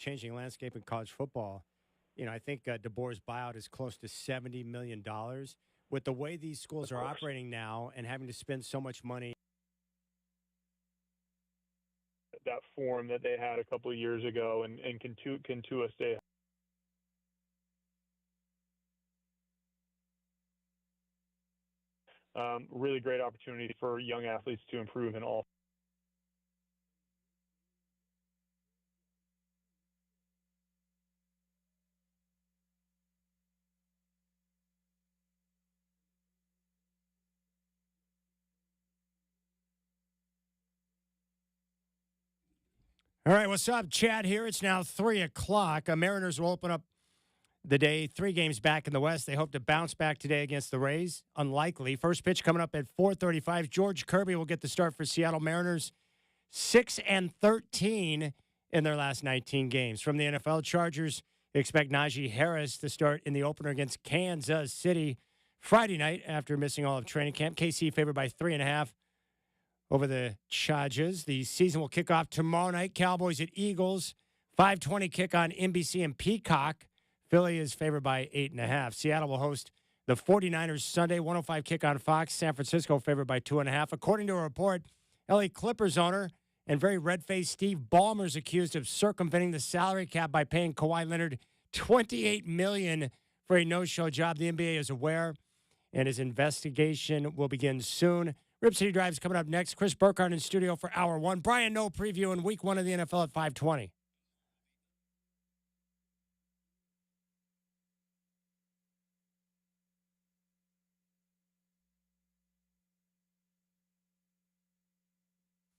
changing landscape in college football. I think DeBoer's buyout is close to $70 million. With the way these schools are operating now and having to spend so much money. That form that they had a couple of years ago, and can Tua stay? Really great opportunity for young athletes to improve in all. All right, what's up, Chad here? It's now 3 o'clock. Mariners will open up the day 3 games back in the West. They hope to bounce back today against the Rays. Unlikely. First pitch coming up at 4:35. George Kirby will get the start for Seattle Mariners. 6-13 in their last 19 games. From the NFL, Chargers expect Najee Harris to start in the opener against Kansas City Friday night after missing all of training camp. KC favored by 3.5 over the Chargers. The season will kick off tomorrow night. Cowboys at Eagles. 5:20 kick on NBC and Peacock. Philly is favored by 8.5. Seattle will host the 49ers Sunday. 105 kick on Fox. San Francisco favored by 2.5. According to a report, LA Clippers owner and very red-faced Steve Ballmer is accused of circumventing the salary cap by paying Kawhi Leonard $28 million for a no-show job. The NBA is aware, and his investigation will begin soon. Rip City Drive is coming up next. Chris Burkhardt in studio for Hour 1. Brian Noe preview in Week 1 of the NFL at 5:20.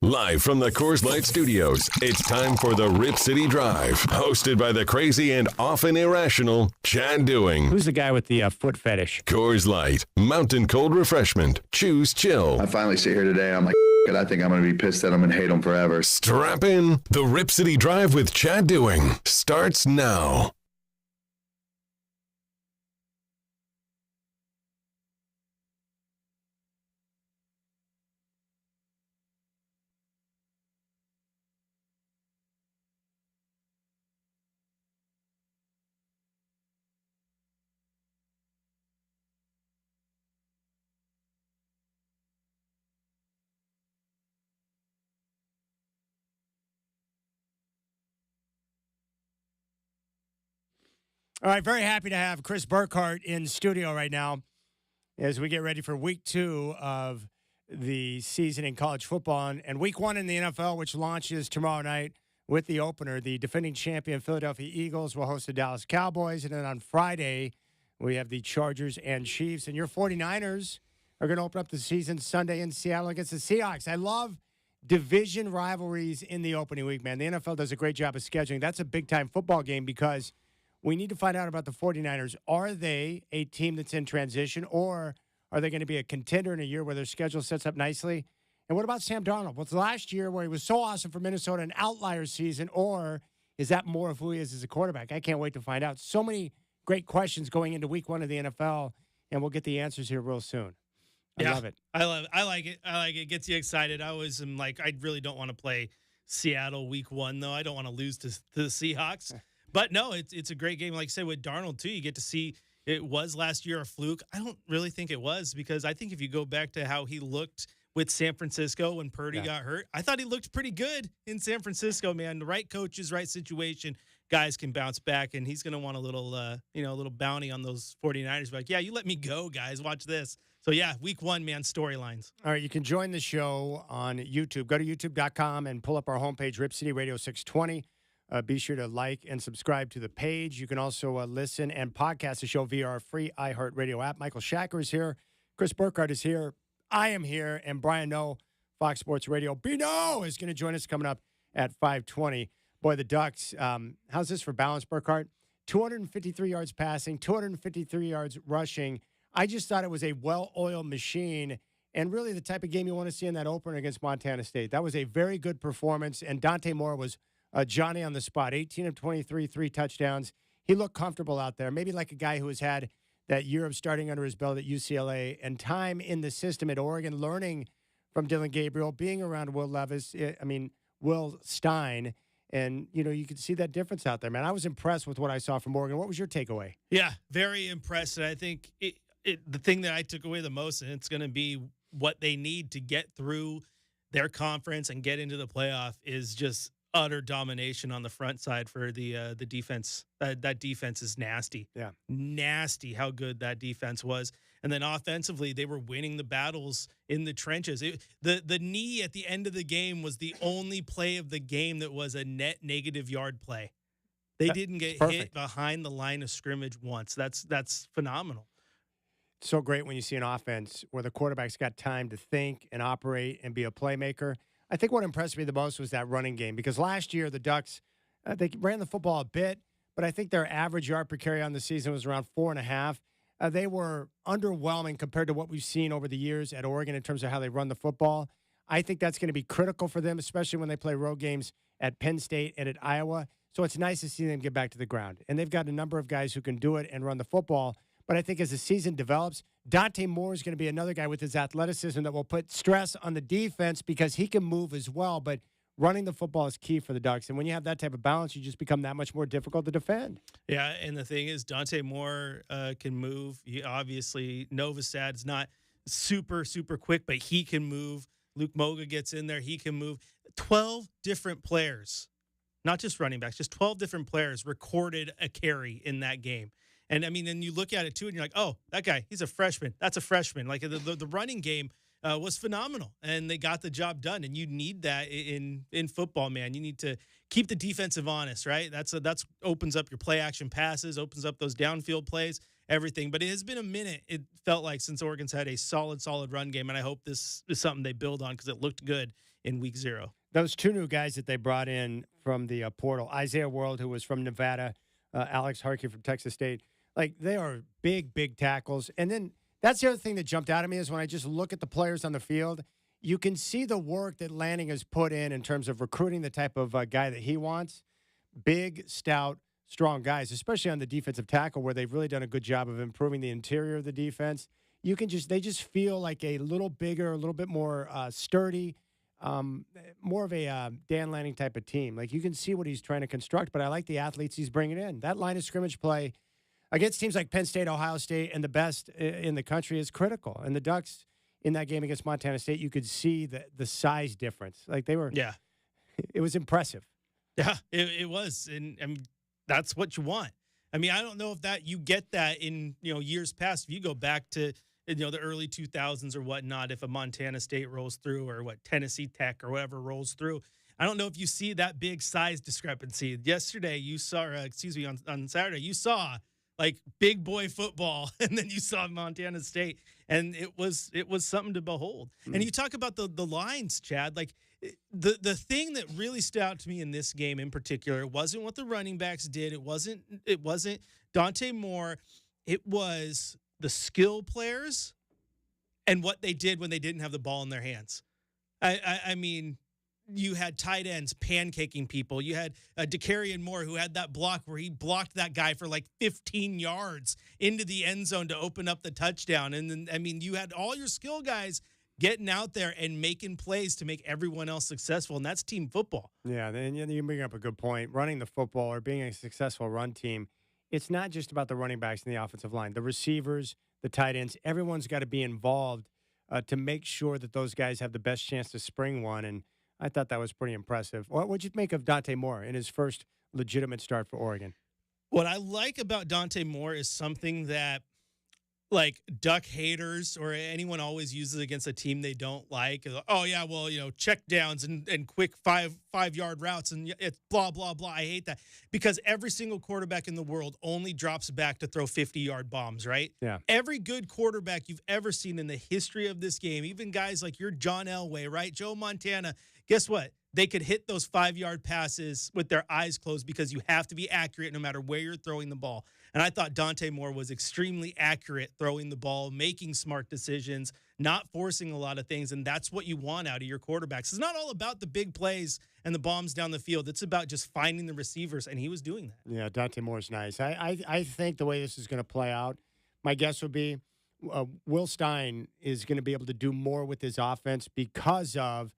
Live from the Coors Light Studios, it's time for the Rip City Drive, hosted by the crazy and often irrational Chad Doing. Who's the guy with the foot fetish? Coors Light, mountain cold refreshment. Choose chill. I finally sit here today and I'm like, I think I'm going to be pissed that I'm going to hate him forever. Strap in. The Rip City Drive with Chad Doing starts now. All right, very happy to have Chris Burkhardt in studio right now as we get ready for Week 2 of the season in college football and Week 1 in the NFL, which launches tomorrow night with the opener. The defending champion Philadelphia Eagles will host the Dallas Cowboys, and then on Friday we have the Chargers and Chiefs. And your 49ers are going to open up the season Sunday in Seattle against the Seahawks. I love division rivalries in the opening week, man. The NFL does a great job of scheduling. That's a big-time football game because we need to find out about the 49ers. Are they a team that's in transition, or are they going to be a contender in a year where their schedule sets up nicely? And what about Sam Darnold? Was last year where he was so awesome for Minnesota an outlier season, or is that more of who he is as a quarterback? I can't wait to find out. So many great questions going into Week 1 of the NFL, and we'll get the answers here real soon. I love it. I like it. I like it. It gets you excited. I always am like, I really don't want to play Seattle Week 1, though. I don't want to lose to the Seahawks. But no, it's a great game. Like I said, with Darnold, too, you get to see it was last year a fluke. I don't really think it was, because I think if you go back to how he looked with San Francisco when Purdy got hurt, I thought he looked pretty good in San Francisco, man. The right coaches, right situation, guys can bounce back, and he's going to want a little, a little bounty on those 49ers. Like, yeah, you let me go, guys. Watch this. So, yeah, Week 1, man, storylines. All right, you can join the show on YouTube. Go to youtube.com and pull up our homepage, Rip City Radio 620. Be sure to like and subscribe to the page. You can also listen and podcast the show via our free iHeartRadio app. Michael Shacker is here. Chris Burkhardt is here. I am here. And Brian Noe, Fox Sports Radio. Bino is going to join us coming up at 5:20. Boy, the Ducks, how's this for balance, Burkhardt? 253 yards passing, 253 yards rushing. I just thought it was a well-oiled machine and really the type of game you want to see in that opener against Montana State. That was a very good performance, and Dante Moore was Johnny on the spot, 18 of 23, 3 touchdowns. He looked comfortable out there, maybe like a guy who has had that year of starting under his belt at UCLA and time in the system at Oregon, learning from Dylan Gabriel, being around Will Levis, Will Stein, And, you could see that difference out there, man. I was impressed with what I saw from Oregon. What was your takeaway? Yeah, very impressed. And I think the thing that I took away the most, and it's going to be what they need to get through their conference and get into the playoff, is just utter domination on the front side for the defense. That defense is nasty. Yeah. Nasty how good that defense was. And then offensively, they were winning the battles in the trenches. The knee at the end of the game was the only play of the game that was a net negative yard play. They didn't get hit behind the line of scrimmage once. That's phenomenal. So great when you see an offense where the quarterback's got time to think and operate and be a playmaker. I think what impressed me the most was that running game, because last year the Ducks, they ran the football a bit, but I think their average yard per carry on the season was around 4.5. They were underwhelming compared to what we've seen over the years at Oregon in terms of how they run the football. I think that's going to be critical for them, especially when they play road games at Penn State and at Iowa. So it's nice to see them get back to the ground. And they've got a number of guys who can do it and run the football. But I think as the season develops, Dante Moore is going to be another guy with his athleticism that will put stress on the defense because he can move as well. But running the football is key for the Ducks. And when you have that type of balance, you just become that much more difficult to defend. Yeah, and the thing is, Dante Moore can move. Obviously, Novosad's not super, super quick, but he can move. Luke Moga gets in there. He can move. 12 different players, not just running backs, just 12 different players recorded a carry in that game. And, I mean, then you look at it, too, and you're like, oh, that guy, he's a freshman. That's a freshman. Like, the running game was phenomenal, and they got the job done. And you need that in football, man. You need to keep the defensive honest, right? That's opens up your play-action passes, opens up those downfield plays, everything. But it has been a minute, it felt like, since Oregon's had a solid run game, and I hope this is something they build on because it looked good in week 0. Those two new guys that they brought in from the portal, Isaiah World, who was from Nevada, Alex Harkey from Texas State, like, they are big, big tackles. And then that's the other thing that jumped out at me is when I just look at the players on the field, you can see the work that Lanning has put in terms of recruiting the type of guy that he wants. Big, stout, strong guys, especially on the defensive tackle, where they've really done a good job of improving the interior of the defense. They just feel like a little bigger, a little bit more sturdy, more of a Dan Lanning type of team. Like, you can see what he's trying to construct, but I like the athletes he's bringing in. That line of scrimmage play against teams like Penn State, Ohio State, and the best in the country is critical. And the Ducks in that game against Montana State, you could see the size difference. Like, they were, it was impressive. Yeah, it was. And I mean, that's what you want. I mean, I don't know if you get that in, years past. If you go back to, the early 2000s or whatnot, if a Montana State rolls through, or Tennessee Tech or whatever rolls through, I don't know if you see that big size discrepancy. Yesterday, you saw, on Saturday, you saw like big boy football, and then you saw Montana State, and it was something to behold. And you talk about the lines, Chad, like the thing that really stood out to me in this game in particular wasn't what the running backs did. It wasn't Dante Moore. It was the skill players and what they did when they didn't have the ball in their hands. I mean, you had tight ends pancaking people. You had DeCarrion Moore, who had that block where he blocked that guy for like 15 yards into the end zone to open up the touchdown. And then, I mean, you had all your skill guys getting out there and making plays to make everyone else successful, and that's team football. Yeah, then you bring up a good point. Running the football or being a successful run team, it's not just about the running backs and the offensive line. The receivers, the tight ends, everyone's got to be involved to make sure that those guys have the best chance to spring one, and I thought that was pretty impressive. What'd you make of Dante Moore in his first legitimate start for Oregon? What I like about Dante Moore is something that, like, Duck haters or anyone always uses against a team they don't like. Oh, yeah, well, check downs and quick five-yard routes, and it's blah, blah, blah. I hate that because every single quarterback in the world only drops back to throw 50-yard bombs, right? Yeah. Every good quarterback you've ever seen in the history of this game, even guys like your John Elway, right, Joe Montana, guess what? They could hit those 5-yard passes with their eyes closed because you have to be accurate no matter where you're throwing the ball. And I thought Dante Moore was extremely accurate throwing the ball, making smart decisions, not forcing a lot of things. And that's what you want out of your quarterbacks. It's not all about the big plays and the bombs down the field. It's about just finding the receivers, and he was doing that. Yeah, Dante Moore's nice. I think the way this is going to play out, my guess would be Will Stein is going to be able to do more with his offense because of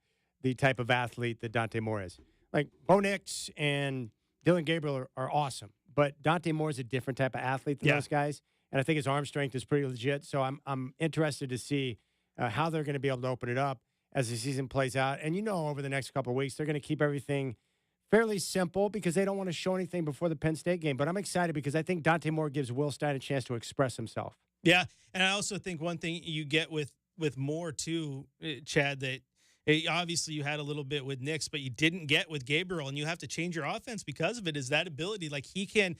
the type of athlete that Dante Moore is. like Bo Nix and Dylan Gabriel are awesome, but Dante Moore is a different type of athlete than those guys, and I think his arm strength is pretty legit. So I'm interested to see how they're going to be able to open it up as the season plays out. And over the next couple of weeks, they're going to keep everything fairly simple because they don't want to show anything before the Penn State game. But I'm excited because I think Dante Moore gives Will Stein a chance to express himself. Yeah, and I also think one thing you get with Moore too, Chad, that obviously you had a little bit with Nix, but you didn't get with Gabriel, and you have to change your offense because of it. Is that ability? Like he can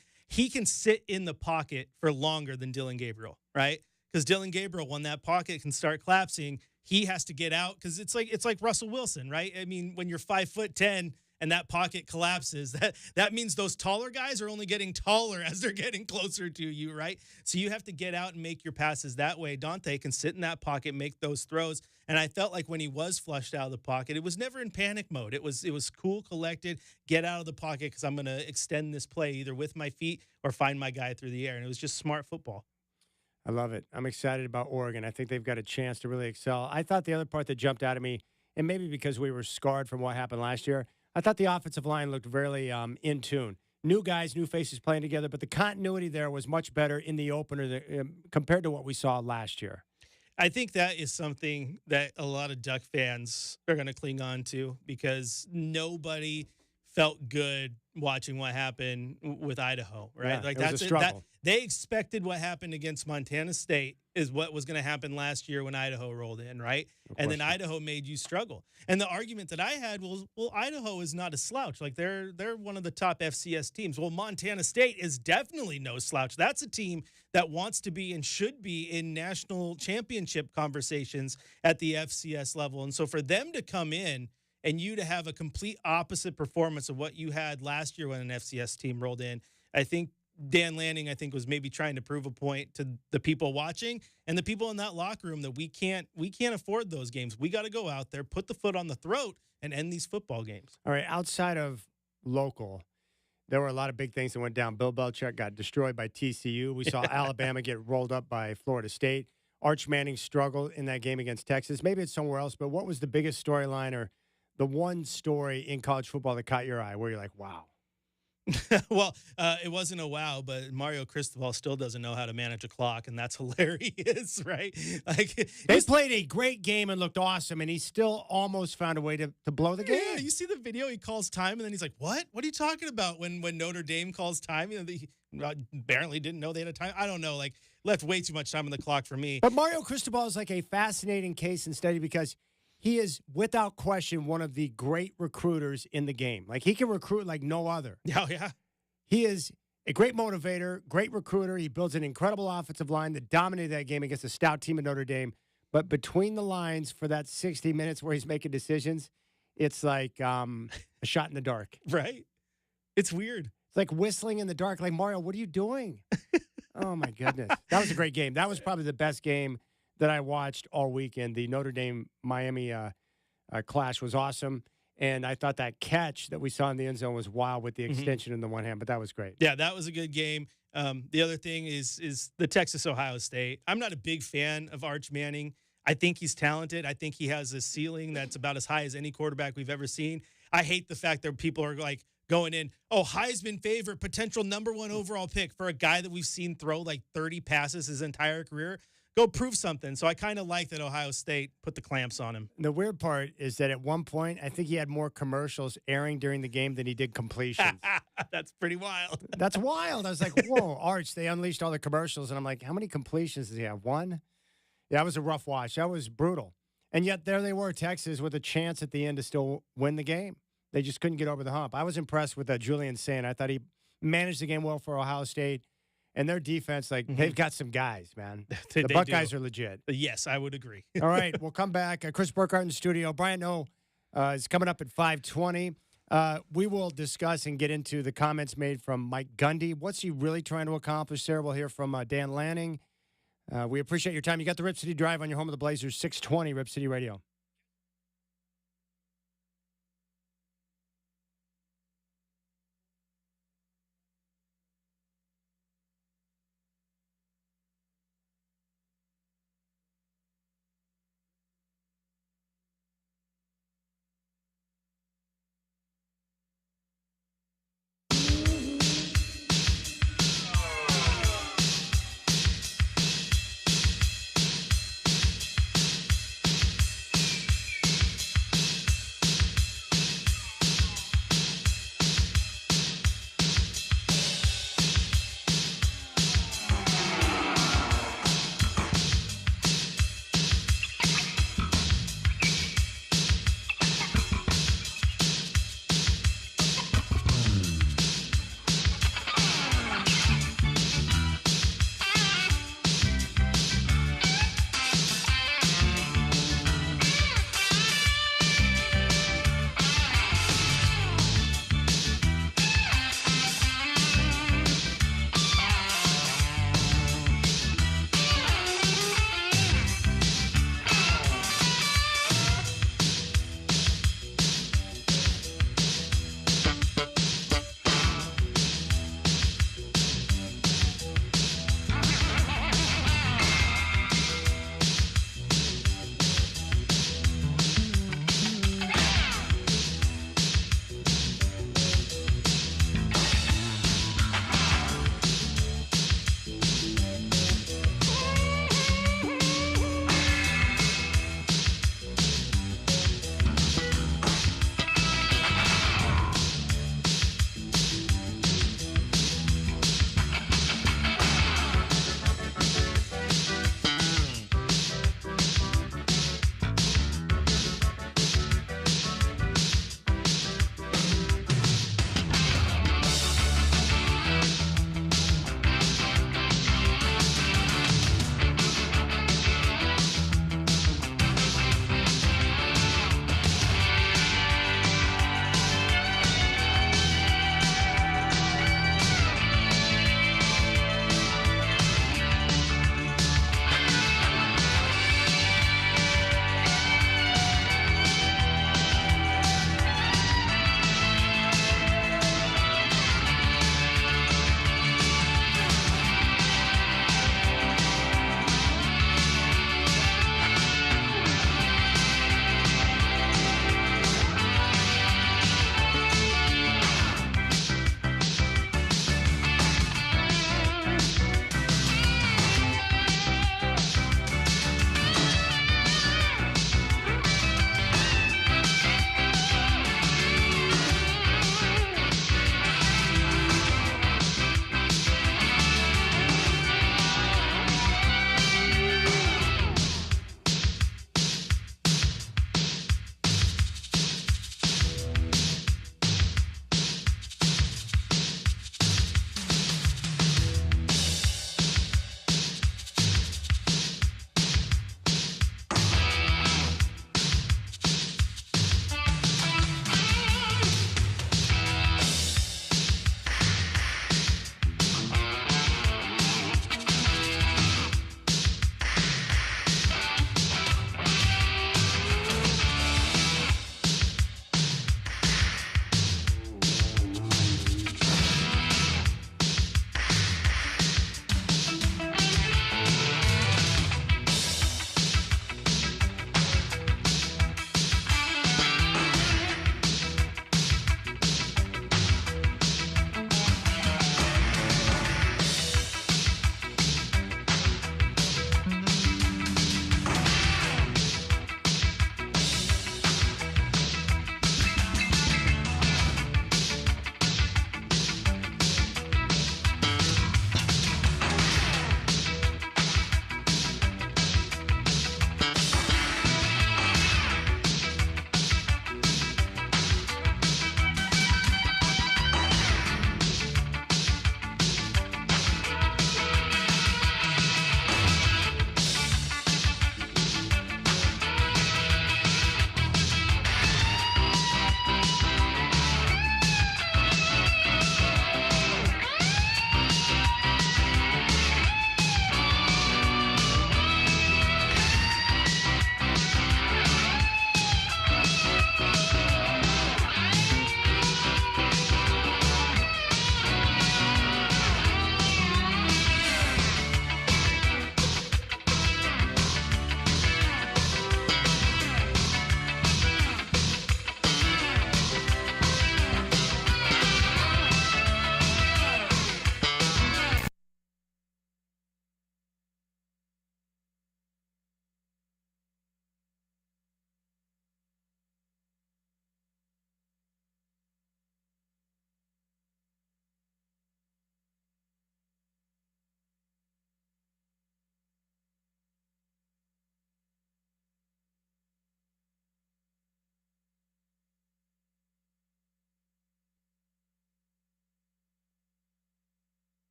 sit in the pocket for longer than Dylan Gabriel, right? Because Dylan Gabriel, when that pocket can start collapsing, he has to get out because it's like Russell Wilson, right? I mean, when you're 5'10" and that pocket collapses, that means those taller guys are only getting taller as they're getting closer to you, right? So you have to get out and make your passes that way. Dante can sit in that pocket, make those throws. And I felt like when he was flushed out of the pocket, it was never in panic mode. It was cool, collected, get out of the pocket because I'm going to extend this play either with my feet or find my guy through the air. And it was just smart football. I love it. I'm excited about Oregon. I think they've got a chance to really excel. I thought the other part that jumped out at me, and maybe because we were scarred from what happened last year, I thought the offensive line looked very in tune. New guys, new faces playing together, but the continuity there was much better in the opener compared to what we saw last year. I think that is something that a lot of Duck fans are going to cling on to because nobody felt good watching what happened with Idaho, right? Yeah, like it was a struggle. They expected what happened against Montana State is what was going to happen last year when Idaho rolled in, right? And then Idaho made you struggle. And the argument that I had was, well, Idaho is not a slouch. Like they're one of the top FCS teams. Well, Montana State is definitely no slouch. That's a team that wants to be and should be in national championship conversations at the FCS level. And so for them to come in and you to have a complete opposite performance of what you had last year when an FCS team rolled in, I think Dan Lanning, was maybe trying to prove a point to the people watching and the people in that locker room that we can't afford those games. We got to go out there, put the foot on the throat, and end these football games. All right, outside of local, there were a lot of big things that went down. Bill Belichick got destroyed by TCU. We saw Alabama get rolled up by Florida State. Arch Manning struggled in that game against Texas. Maybe it's somewhere else, but what was the biggest storyline or the one story in college football that caught your eye where you're like, wow? Well, it wasn't a wow, but Mario Cristobal still doesn't know how to manage a clock, and that's hilarious, right? Like they played a great game and looked awesome, and he still almost found a way to blow the game. Yeah, you see the video, he calls time, and then he's like, what? What are you talking about when Notre Dame calls time? He apparently didn't know they had a time. I don't know, like left way too much time on the clock for me. But Mario Cristobal is like a fascinating case in study because he is, without question, one of the great recruiters in the game. Like, he can recruit like no other. Oh, yeah. He is a great motivator, great recruiter. He builds an incredible offensive line that dominated that game against a stout team at Notre Dame. But between the lines for that 60 minutes where he's making decisions, it's like a shot in the dark. Right? It's weird. It's like whistling in the dark. Like, Mario, what are you doing? Oh, my goodness. That was a great game. That was probably the best game that I watched all weekend. The Notre Dame-Miami clash was awesome. And I thought that catch that we saw in the end zone was wild with the extension in the one hand, but that was great. Yeah, that was a good game. The other thing is the Texas-Ohio State. I'm not a big fan of Arch Manning. I think he's talented. I think he has a ceiling that's about as high as any quarterback we've ever seen. I hate the fact that people are like going in, Heisman favorite, potential #1 overall pick for a guy that we've seen throw like 30 passes his entire career. Go prove something. So I kind of like that Ohio State put the clamps on him. The weird part is that at one point, I think he had more commercials airing during the game than he did completions. That's pretty wild. That's wild. I was like, whoa, Arch, they unleashed all the commercials. And I'm like, how many completions does he have? One? Yeah, that was a rough watch. That was brutal. And yet there they were, Texas, with a chance at the end to still win the game. They just couldn't get over the hump. I was impressed with Julian Saint. I thought he managed the game well for Ohio State. And their defense, they've got some guys, man. The Buckeyes are legit. Yes, I would agree. All right, we'll come back. Chris Burkhardt in the studio. Brian O is coming up at 5:20. We will discuss and get into the comments made from Mike Gundy. What's he really trying to accomplish there? We'll hear from Dan Lanning. We appreciate your time. You got the Rip City Drive on your home of the Blazers, 620 Rip City Radio.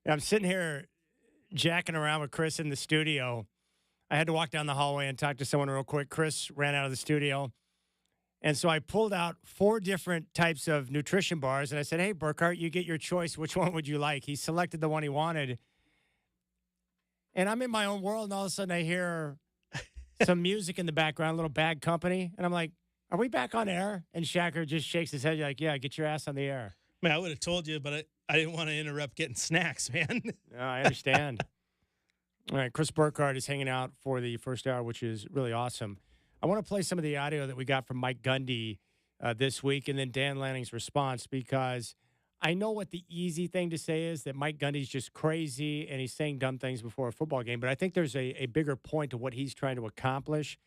I'm sitting here jacking around with Chris in the studio. I had to walk down the hallway and talk to someone real quick. Chris ran out of the studio. And so I pulled out 4 different types of nutrition bars, and I said, hey, Burkhart, you get your choice. Which one would you like? He selected the one he wanted. And I'm in my own world, and all of a sudden I hear some music in the background, a little Bad Company. And I'm like, are we back on air? And Shacker just shakes his head like, yeah, get your ass on the air. Man, I would have told you, but I didn't want to interrupt getting snacks, man. No, I understand. All right, Chris Burkhart is hanging out for the first hour, which is really awesome. I want to play some of the audio that we got from Mike Gundy this week and then Dan Lanning's response, because I know what the easy thing to say is, that Mike Gundy's just crazy and he's saying dumb things before a football game. But I think there's a bigger point to what he's trying to accomplish.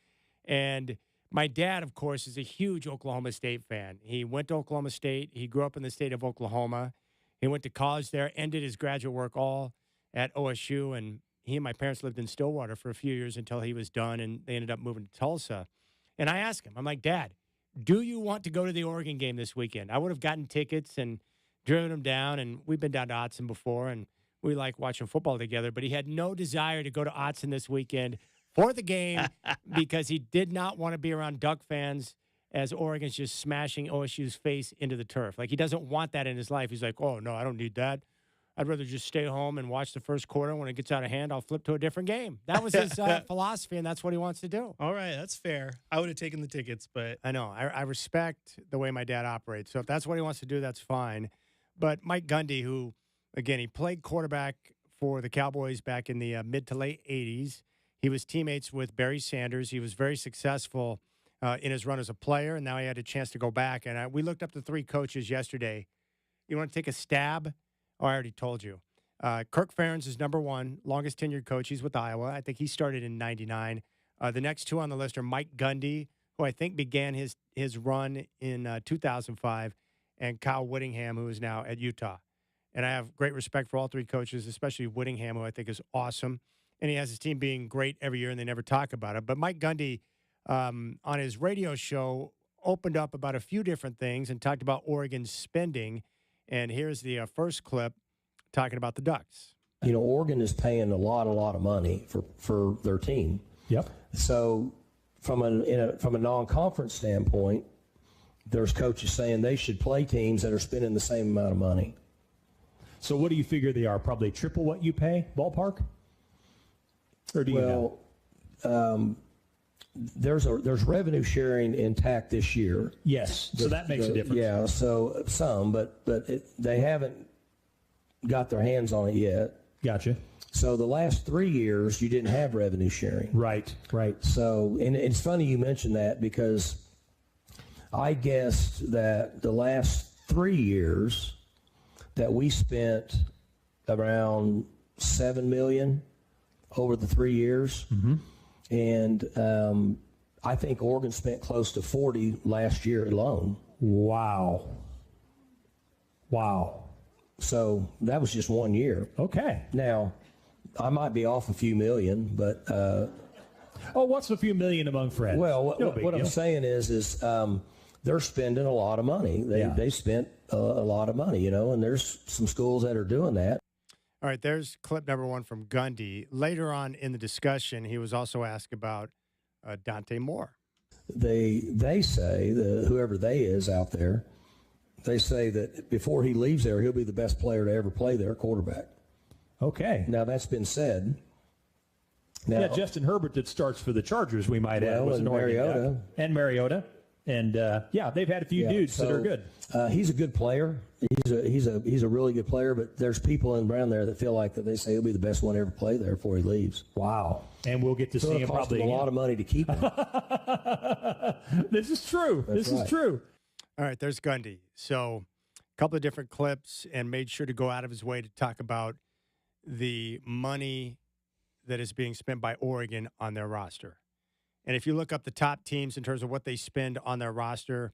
And my dad, of course, is a huge Oklahoma State fan. He went to Oklahoma State. He grew up in the state of Oklahoma. He went to college there, ended his graduate work all at OSU, and he and my parents lived in Stillwater for a few years until he was done, and they ended up moving to Tulsa. And I asked him, I'm like, Dad, do you want to go to the Oregon game this weekend? I would have gotten tickets and driven him down, and we've been down to Autzen before, and we like watching football together. But he had no desire to go to Autzen this weekend for the game because he did not want to be around Duck fans as Oregon's just smashing OSU's face into the turf. Like, he doesn't want that in his life. He's like, oh, no, I don't need that. I'd rather just stay home and watch the first quarter. When it gets out of hand, I'll flip to a different game. That was his philosophy, and that's what he wants to do. All right, that's fair. I would have taken the tickets, but I know. I respect the way my dad operates. So if that's what he wants to do, that's fine. But Mike Gundy, who, again, he played quarterback for the Cowboys back in the mid to late 80s. He was teammates with Barry Sanders. He was very successful in his run as a player, and now he had a chance to go back. And we looked up the 3 coaches yesterday. You want to take a stab? Oh, I already told you. Kirk Ferentz is number 1, longest tenured coach. He's with Iowa. I think he started in 99. The next 2 on the list are Mike Gundy, who I think began his run in 2005, and Kyle Whittingham, who is now at Utah. And I have great respect for all 3 coaches, especially Whittingham, who I think is awesome. And he has his team being great every year, and they never talk about it. But Mike Gundy, on his radio show, opened up about a few different things and talked about Oregon's spending. And here's the first clip talking about the Ducks. You know, Oregon is paying a lot of money for their team. Yep. So from a non-conference standpoint, there's coaches saying they should play teams that are spending the same amount of money. So what do you figure they are? Probably triple what you pay, ballpark? Or do you know? There's revenue sharing intact this year. Yes, so that makes a difference. Yeah, so some, but they haven't got their hands on it yet. Gotcha. So the last 3 years, you didn't have revenue sharing. Right. So, and it's funny you mentioned that, because I guessed that the last 3 years that we spent around $7 million over the 3 years. Mm-hmm. And I think Oregon spent close to 40 last year alone. Wow. So that was just 1 year. Okay. Now, I might be off a few million, but what's a few million among friends? Well, what I'm saying is they're spending a lot of money. They spent a lot of money, and there's some schools that are doing that. All right, there's clip number 1 from Gundy. Later on in the discussion, he was also asked about Dante Moore. They say, whoever they is out there, they say that before he leaves there, he'll be the best player to ever play there, quarterback. Okay. Now, that's been said. Now, Justin Herbert that starts for the Chargers, we might add, was and an Oregon Mariota. guy. And Mariota. And, they've had a few dudes that are good. He's a good player. He's a really good player, but there's people in around there that feel like that they say he'll be the best one to ever play there before he leaves. Wow. And we'll get to see him probably a lot of money to keep him. This is true. This is true. All right, there's Gundy. So a couple of different clips, and made sure to go out of his way to talk about the money that is being spent by Oregon on their roster. And if you look up the top teams in terms of what they spend on their roster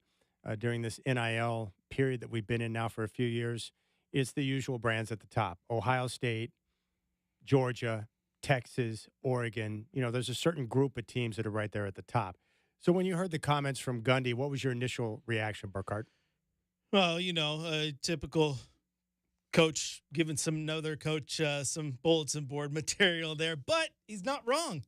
during this NIL period that we've been in now for a few years, it's the usual brands at the top. Ohio State, Georgia, Texas, Oregon. There's a certain group of teams that are right there at the top. So when you heard the comments from Gundy, what was your initial reaction, Burkhart? Well, typical Coach giving another coach some bulletin board material there, but he's not wrong.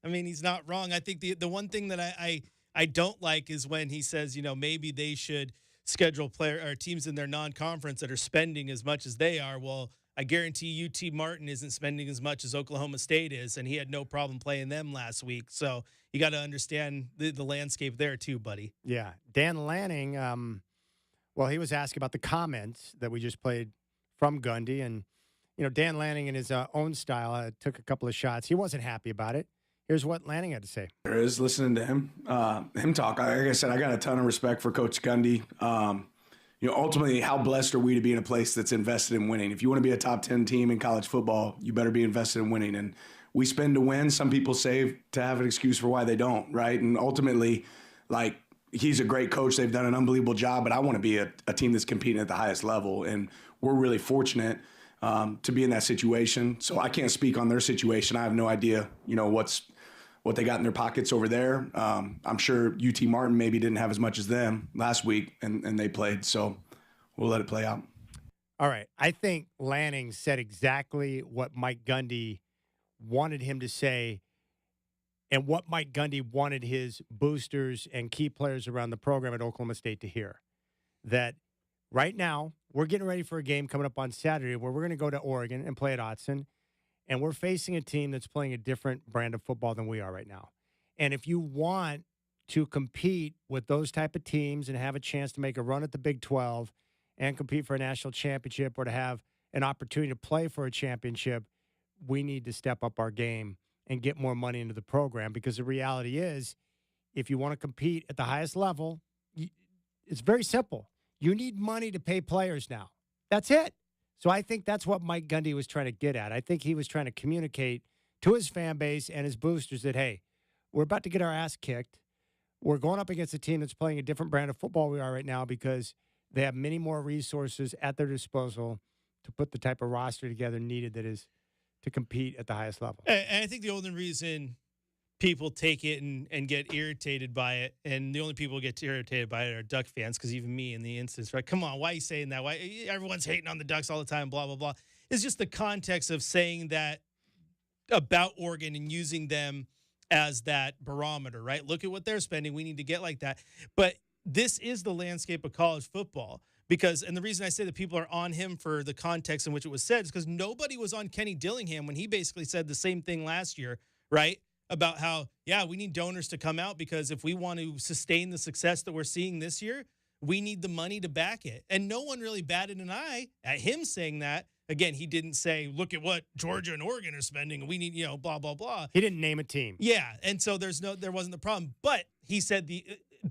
I mean, he's not wrong. I think the one thing that I don't like is when he says, maybe they should schedule teams in their non-conference that are spending as much as they are. Well, I guarantee UT Martin isn't spending as much as Oklahoma State is, and he had no problem playing them last week. So you got to understand the landscape there too, buddy. Yeah. Dan Lanning, he was asked about the comments that we just played from Gundy. And, Dan Lanning in his own style took a couple of shots. He wasn't happy about it. Here's what Lanning had to say. There is listening to him talk. Like I said, I got a ton of respect for Coach Gundy. Ultimately, how blessed are we to be in a place that's invested in winning? If you want to be a top 10 team in college football, you better be invested in winning. And we spend to win. Some people save to have an excuse for why they don't, right? And ultimately, he's a great coach. They've done an unbelievable job, but I want to be a team that's competing at the highest level. And we're really fortunate to be in that situation. So I can't speak on their situation. I have no idea, what they got in their pockets over there. I'm sure UT Martin maybe didn't have as much as them last week, and they played. So we'll let it play out. All right. I think Lanning said exactly what Mike Gundy wanted him to say and what Mike Gundy wanted his boosters and key players around the program at Oklahoma State to hear. That right now, we're getting ready for a game coming up on Saturday where we're going to go to Oregon and play at Autzen. And we're facing a team that's playing a different brand of football than we are right now. And if you want to compete with those type of teams and have a chance to make a run at the Big 12 and compete for a national championship or to have an opportunity to play for a championship, we need to step up our game and get more money into the program. Because the reality is, if you want to compete at the highest level, it's very simple. You need money to pay players now. That's it. So I think that's what Mike Gundy was trying to get at. I think he was trying to communicate to his fan base and his boosters that, hey, we're about to get our ass kicked. We're going up against a team that's playing a different brand of football we are right now because they have many more resources at their disposal to put the type of roster together needed that is to compete at the highest level. And I think the only reason people take it and get irritated by it, and the only people who get irritated by it are Duck fans, because even me in the instance, right? Come on, why are you saying that? Why everyone's hating on the Ducks all the time, blah, blah, blah. It's just the context of saying that about Oregon and using them as that barometer, right? Look at what they're spending. We need to get like that. But this is the landscape of college football. And the reason I say that people are on him for the context in which it was said is because nobody was on Kenny Dillingham when he basically said the same thing last year, right? About how, we need donors to come out because if we want to sustain the success that we're seeing this year, we need the money to back it. And no one really batted an eye at him saying that. Again, he didn't say, look at what Georgia and Oregon are spending. We need, blah, blah, blah. He didn't name a team. Yeah. And so there wasn't the problem. But he said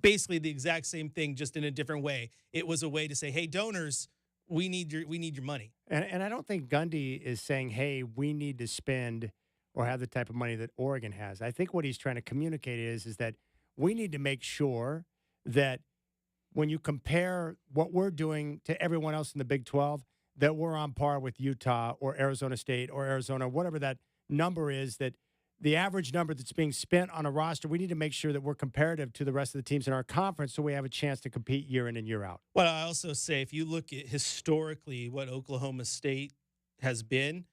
basically the exact same thing, just in a different way. It was a way to say, hey, donors, we need your money. And I don't think Gundy is saying, hey, we need to spend or have the type of money that Oregon has. I think what he's trying to communicate is that we need to make sure that when you compare what we're doing to everyone else in the Big 12, that we're on par with Utah or Arizona State or Arizona, whatever that number is, that the average number that's being spent on a roster, we need to make sure that we're comparative to the rest of the teams in our conference so we have a chance to compete year in and year out. Well, I also say if you look at historically what Oklahoma State has been,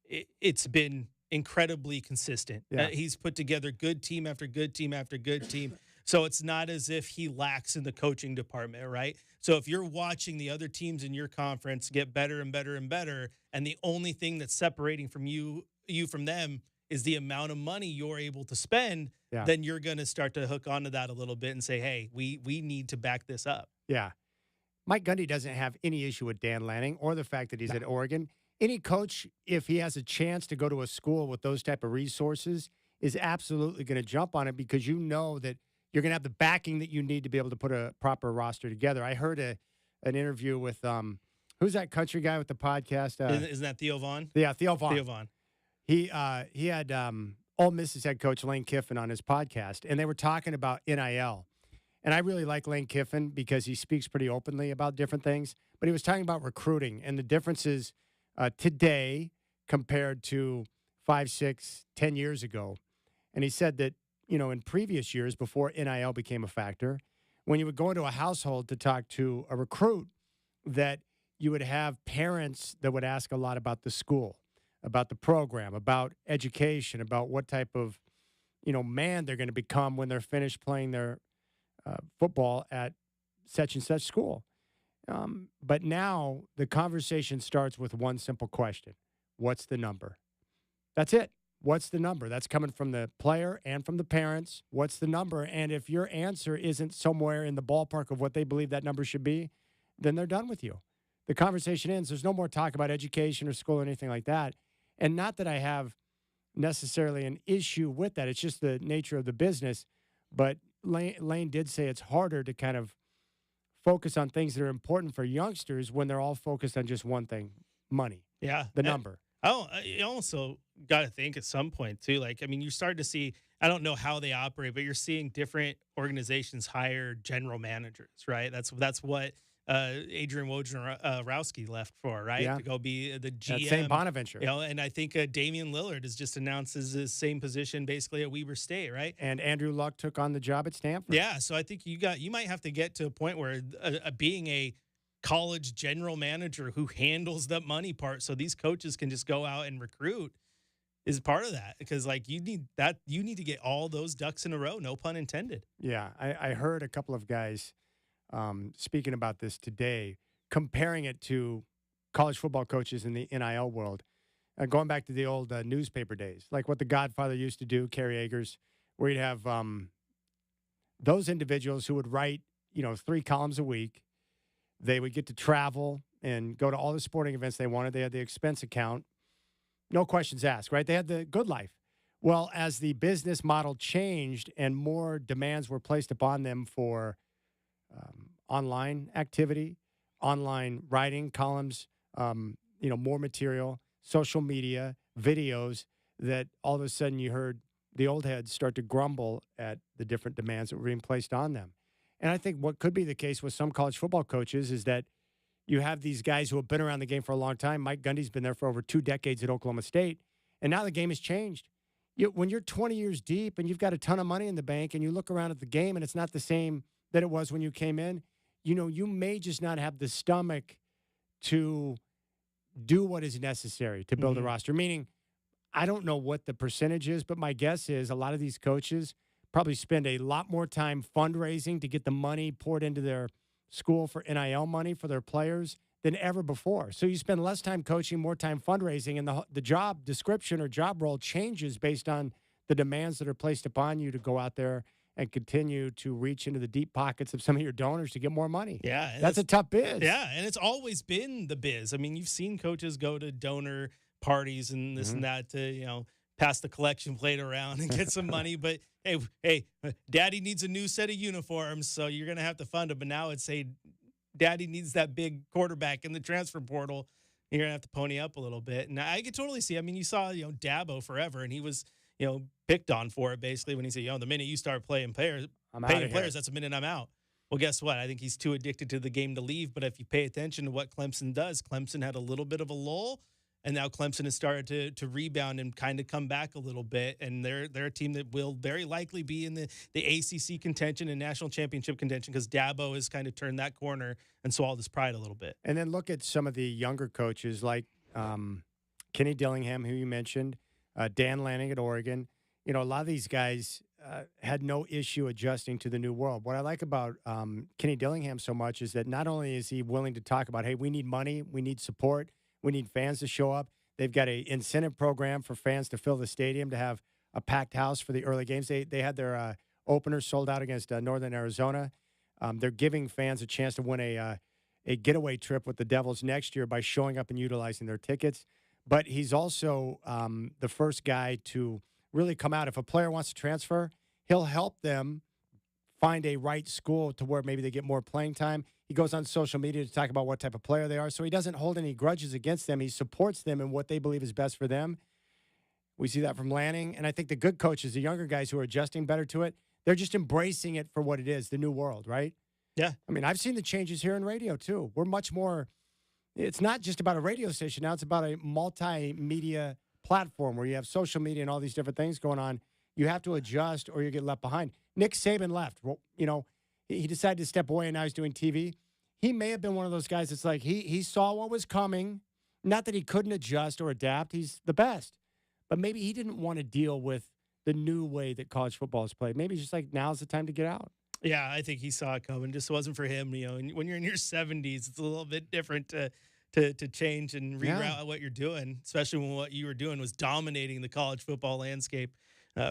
it's been incredibly consistent. Yeah. He's put together good team after good team after good team. So it's not as if he lacks in the coaching department, right? So if you're watching the other teams in your conference get better and better and better, and the only thing that's separating from you from them is the amount of money you're able to spend, then you're going to start to hook onto that a little bit and say, hey, we need to back this up. Yeah. Mike Gundy doesn't have any issue with Dan Lanning or the fact that he's at Oregon. Any coach, if he has a chance to go to a school with those type of resources, is absolutely going to jump on it because you know that you're going to have the backing that you need to be able to put a proper roster together. I heard an interview with who's that country guy with the podcast? Isn't that Theo Vaughn? Yeah, Theo Vaughn. Theo Vaughn. He had Ole Miss's head coach Lane Kiffin on his podcast, and they were talking about NIL. And I really like Lane Kiffin because he speaks pretty openly about different things. But he was talking about recruiting and the differences today compared to 5, 6, 10 years ago. And he said that, in previous years before NIL became a factor, when you would go into a household to talk to a recruit, that you would have parents that would ask a lot about the school, about the program, about education, about what type of, man they're going to become when they're finished playing their football at such and such school. But now the conversation starts with one simple question. What's the number? That's it. What's the number? That's coming from the player and from the parents. What's the number? And if your answer isn't somewhere in the ballpark of what they believe that number should be, then they're done with you. The conversation ends. There's no more talk about education or school or anything like that. And not that I have necessarily an issue with that. It's just the nature of the business. But Lane did say it's harder to kind of focus on things that are important for youngsters when they're all focused on just one thing, money. Yeah. The number. You also got to think at some point, too. Like, I mean, you start to see, I don't know how they operate, but you're seeing different organizations hire general managers, right? That's what Adrian Wojnarowski left for, right? Yeah. To go be the GM. That same Bonaventure. And I think Damian Lillard has just announced his same position basically at Weber State, right? And Andrew Luck took on the job at Stanford. Yeah, so I think you might have to get to a point where being a college general manager who handles the money part so these coaches can just go out and recruit is part of that, because like you need to get all those ducks in a row, no pun intended. Yeah, I heard a couple of guys speaking about this today, comparing it to college football coaches in the NIL world, going back to the old newspaper days, like what the Godfather used to do, Kerry Eggers, where you'd have those individuals who would write 3 columns a week. They would get to travel and go to all the sporting events they wanted. They had the expense account. No questions asked, right? They had the good life. Well, as the business model changed and more demands were placed upon them for online activity, online writing, columns, more material, social media, videos, that all of a sudden you heard the old heads start to grumble at the different demands that were being placed on them. And I think what could be the case with some college football coaches is that you have these guys who have been around the game for a long time. Mike Gundy's been there for over 2 decades at Oklahoma State. And now the game has changed. When you're 20 years deep and you've got a ton of money in the bank and you look around at the game and it's not the same that it was when you came in, you may just not have the stomach to do what is necessary to build a roster. Meaning, I don't know what the percentage is, but my guess is a lot of these coaches probably spend a lot more time fundraising to get the money poured into their school for NIL money for their players than ever before. So you spend less time coaching, more time fundraising, and the job description or job role changes based on the demands that are placed upon you to go out there and continue to reach into the deep pockets of some of your donors to get more money. Yeah. That's a tough biz. Yeah, and it's always been the biz. I mean, you've seen coaches go to donor parties and this and that to, pass the collection plate around and get some money. But, hey, daddy needs a new set of uniforms, so you're going to have to fund it. But now it's, hey, daddy needs that big quarterback in the transfer portal. You're going to have to pony up a little bit. And I could totally see, I mean, you saw, Dabo forever, and he was, picked on for it basically when he said, the minute you start paying players, that's the minute I'm out. Well, guess what? I think he's too addicted to the game to leave. But if you pay attention to what Clemson does, Clemson had a little bit of a lull, and now Clemson has started to rebound and kind of come back a little bit. And they're a team that will very likely be in the ACC contention and national championship contention because Dabo has kind of turned that corner and swallowed his pride a little bit. And then look at some of the younger coaches like Kenny Dillingham, who you mentioned, Dan Lanning at Oregon. A lot of these guys had no issue adjusting to the new world. What I like about Kenny Dillingham so much is that not only is he willing to talk about, hey, we need money, we need support, we need fans to show up. They've got an incentive program for fans to fill the stadium, to have a packed house for the early games. They had their openers sold out against Northern Arizona. They're giving fans a chance to win a getaway trip with the Devils next year by showing up and utilizing their tickets. But he's also the first guy to really come out. If a player wants to transfer, he'll help them find a right school to where maybe they get more playing time. He goes on social media to talk about what type of player they are. So he doesn't hold any grudges against them. He supports them in what they believe is best for them. We see that from Lanning. And I think the good coaches, the younger guys who are adjusting better to it, they're just embracing it for what it is, the new world, right? Yeah. I mean, I've seen the changes here in radio, too. We're much more – it's not just about a radio station now. It's about a multimedia platform where you have social media and all these different things going on. You have to adjust or you get left behind. Nick Saban left. Well, he decided to step away, and now he's doing TV. he may have been one of those guys that's like he saw what was coming. Not that he couldn't adjust or adapt. He's the best. But maybe he didn't want to deal with the new way that college football is played. Maybe he's just like, now's the time to get out. Yeah, I think he saw it coming. Just wasn't for him. And when you're in your 70s, it's a little bit different to change and reroute what you're doing, especially when what you were doing was dominating the college football landscape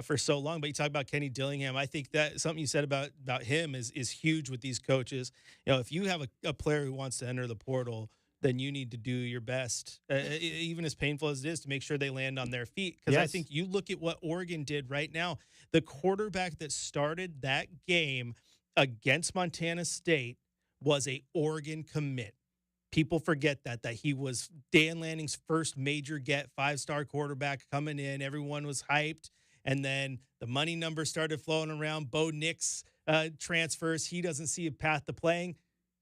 for so long. But you talk about Kenny Dillingham. I think that something you said about him is huge with these coaches. If you have a player who wants to enter the portal, then you need to do your best, even as painful as it is, to make sure they land on their feet. Because I think you look at what Oregon did right now. The quarterback that started that game against Montana State was a Oregon commit. People forget that he was Dan Lanning's first major get, 5-star quarterback coming in. Everyone was hyped. And then the money numbers started flowing around. Bo Nix transfers. He doesn't see a path to playing.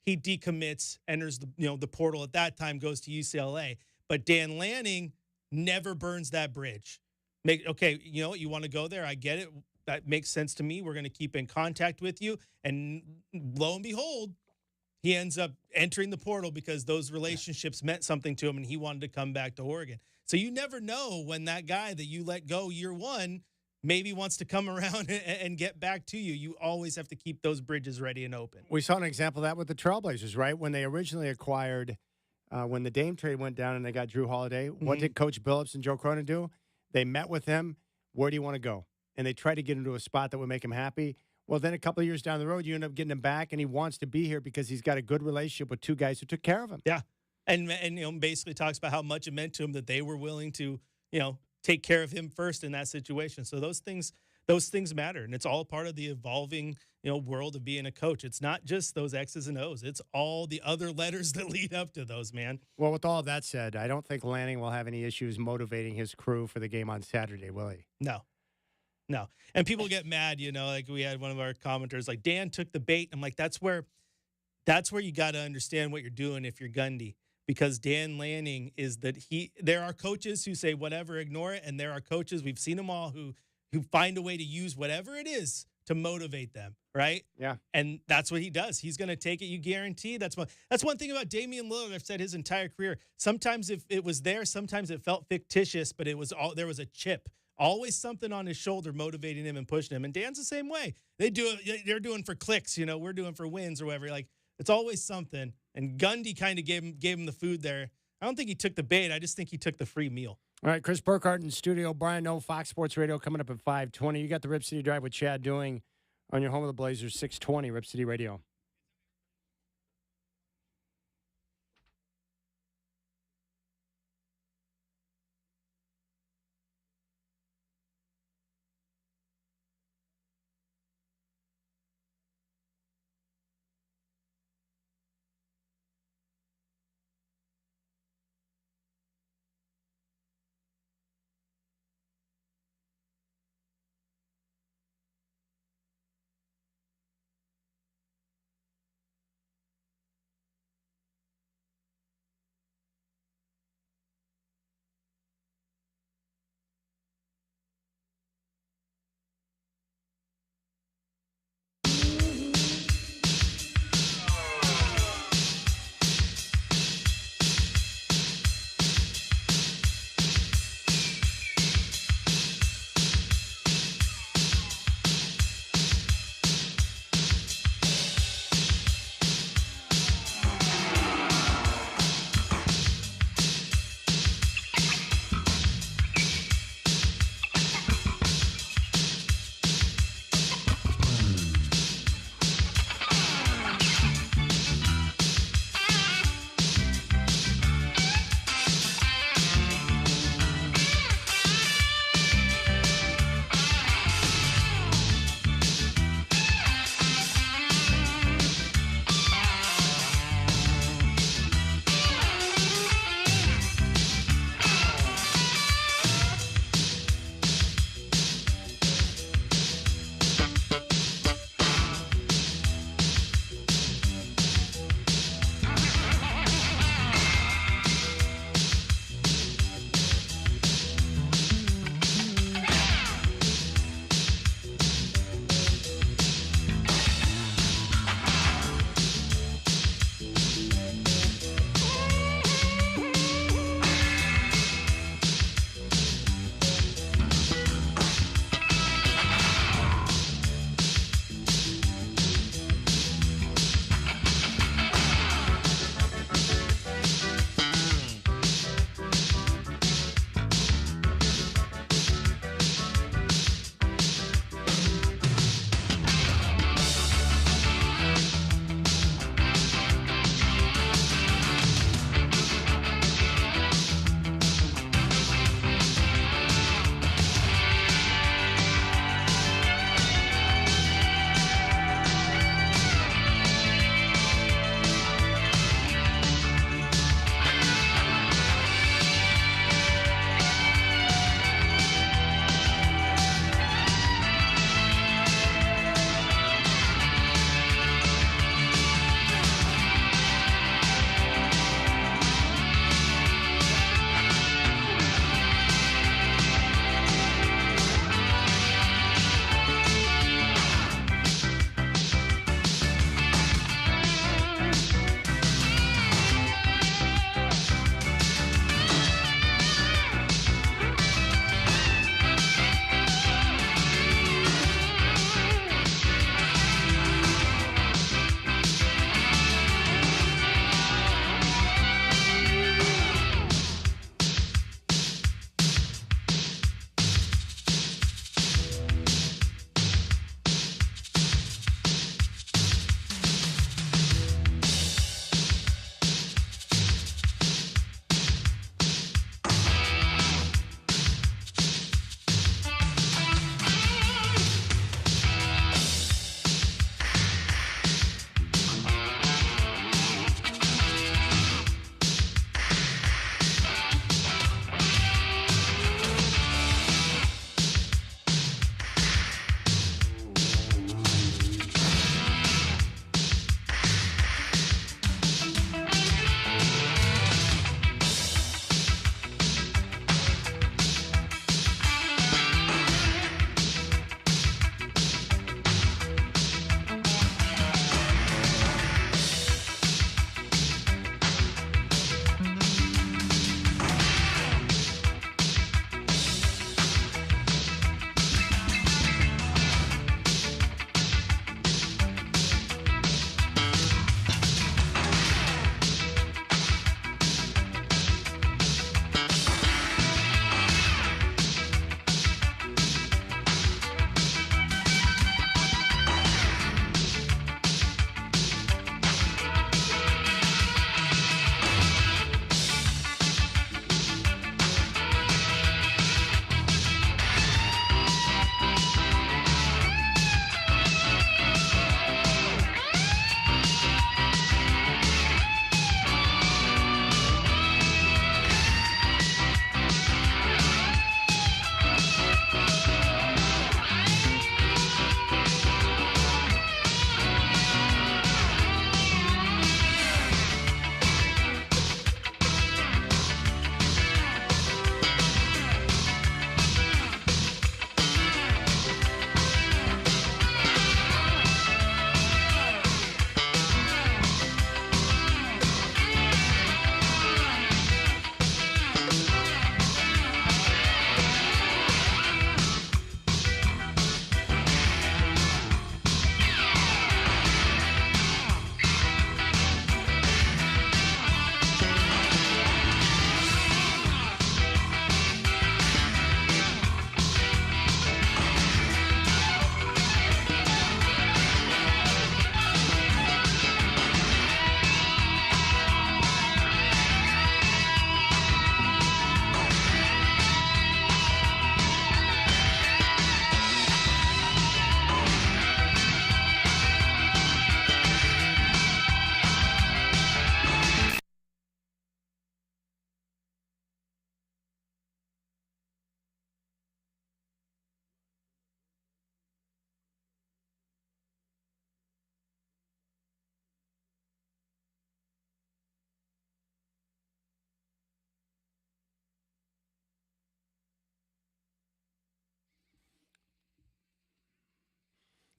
He decommits, enters the portal at that time, goes to UCLA. But Dan Lanning never burns that bridge. You want to go there? I get it. That makes sense to me. We're going to keep in contact with you. And lo and behold, he ends up entering the portal because those relationships meant something to him and he wanted to come back to Oregon. So you never know when that guy that you let go year one maybe wants to come around and get back to you. You always have to keep those bridges ready and open. We saw an example of that with the Trailblazers, right? When they originally acquired, when the Dame trade went down and they got Drew Holiday, what did Coach Billups and Joe Cronin do? They met with him. Where do you want to go? And they tried to get him to a spot that would make him happy. Well, then a couple of years down the road, you end up getting him back, and he wants to be here because he's got a good relationship with two guys who took care of him. Yeah, and basically talks about how much it meant to him that they were willing to take care of him first in that situation. So those things matter, and it's all part of the evolving world of being a coach. It's not just those X's and O's; it's all the other letters that lead up to those, man. Well, with all that said, I don't think Lanning will have any issues motivating his crew for the game on Saturday, will he? No. And people get mad, like we had one of our commenters like, Dan took the bait. I'm like, that's where you got to understand what you're doing if you're Gundy, because Dan Lanning is that there are coaches who say whatever, ignore it. And there are coaches, we've seen them all, who find a way to use whatever it is to motivate them. Right. Yeah. And that's what he does. He's going to take it. You guarantee. That's one thing about Damian Lillard. I've said his entire career. Sometimes if it was there, sometimes it felt fictitious, but there was a chip. Always something on his shoulder motivating him and pushing him. And Dan's the same way. They do it. They're doing for clicks. We're doing for wins or whatever. Like, it's always something. And Gundy kind of gave him the food there. I don't think he took the bait. I just think he took the free meal. All right, Chris Burkhardt in studio. Brian Noe, Fox Sports Radio, coming up at 5:20. You got the Rip City Drive with Chad doing on your home of the Blazers, 620 Rip City Radio.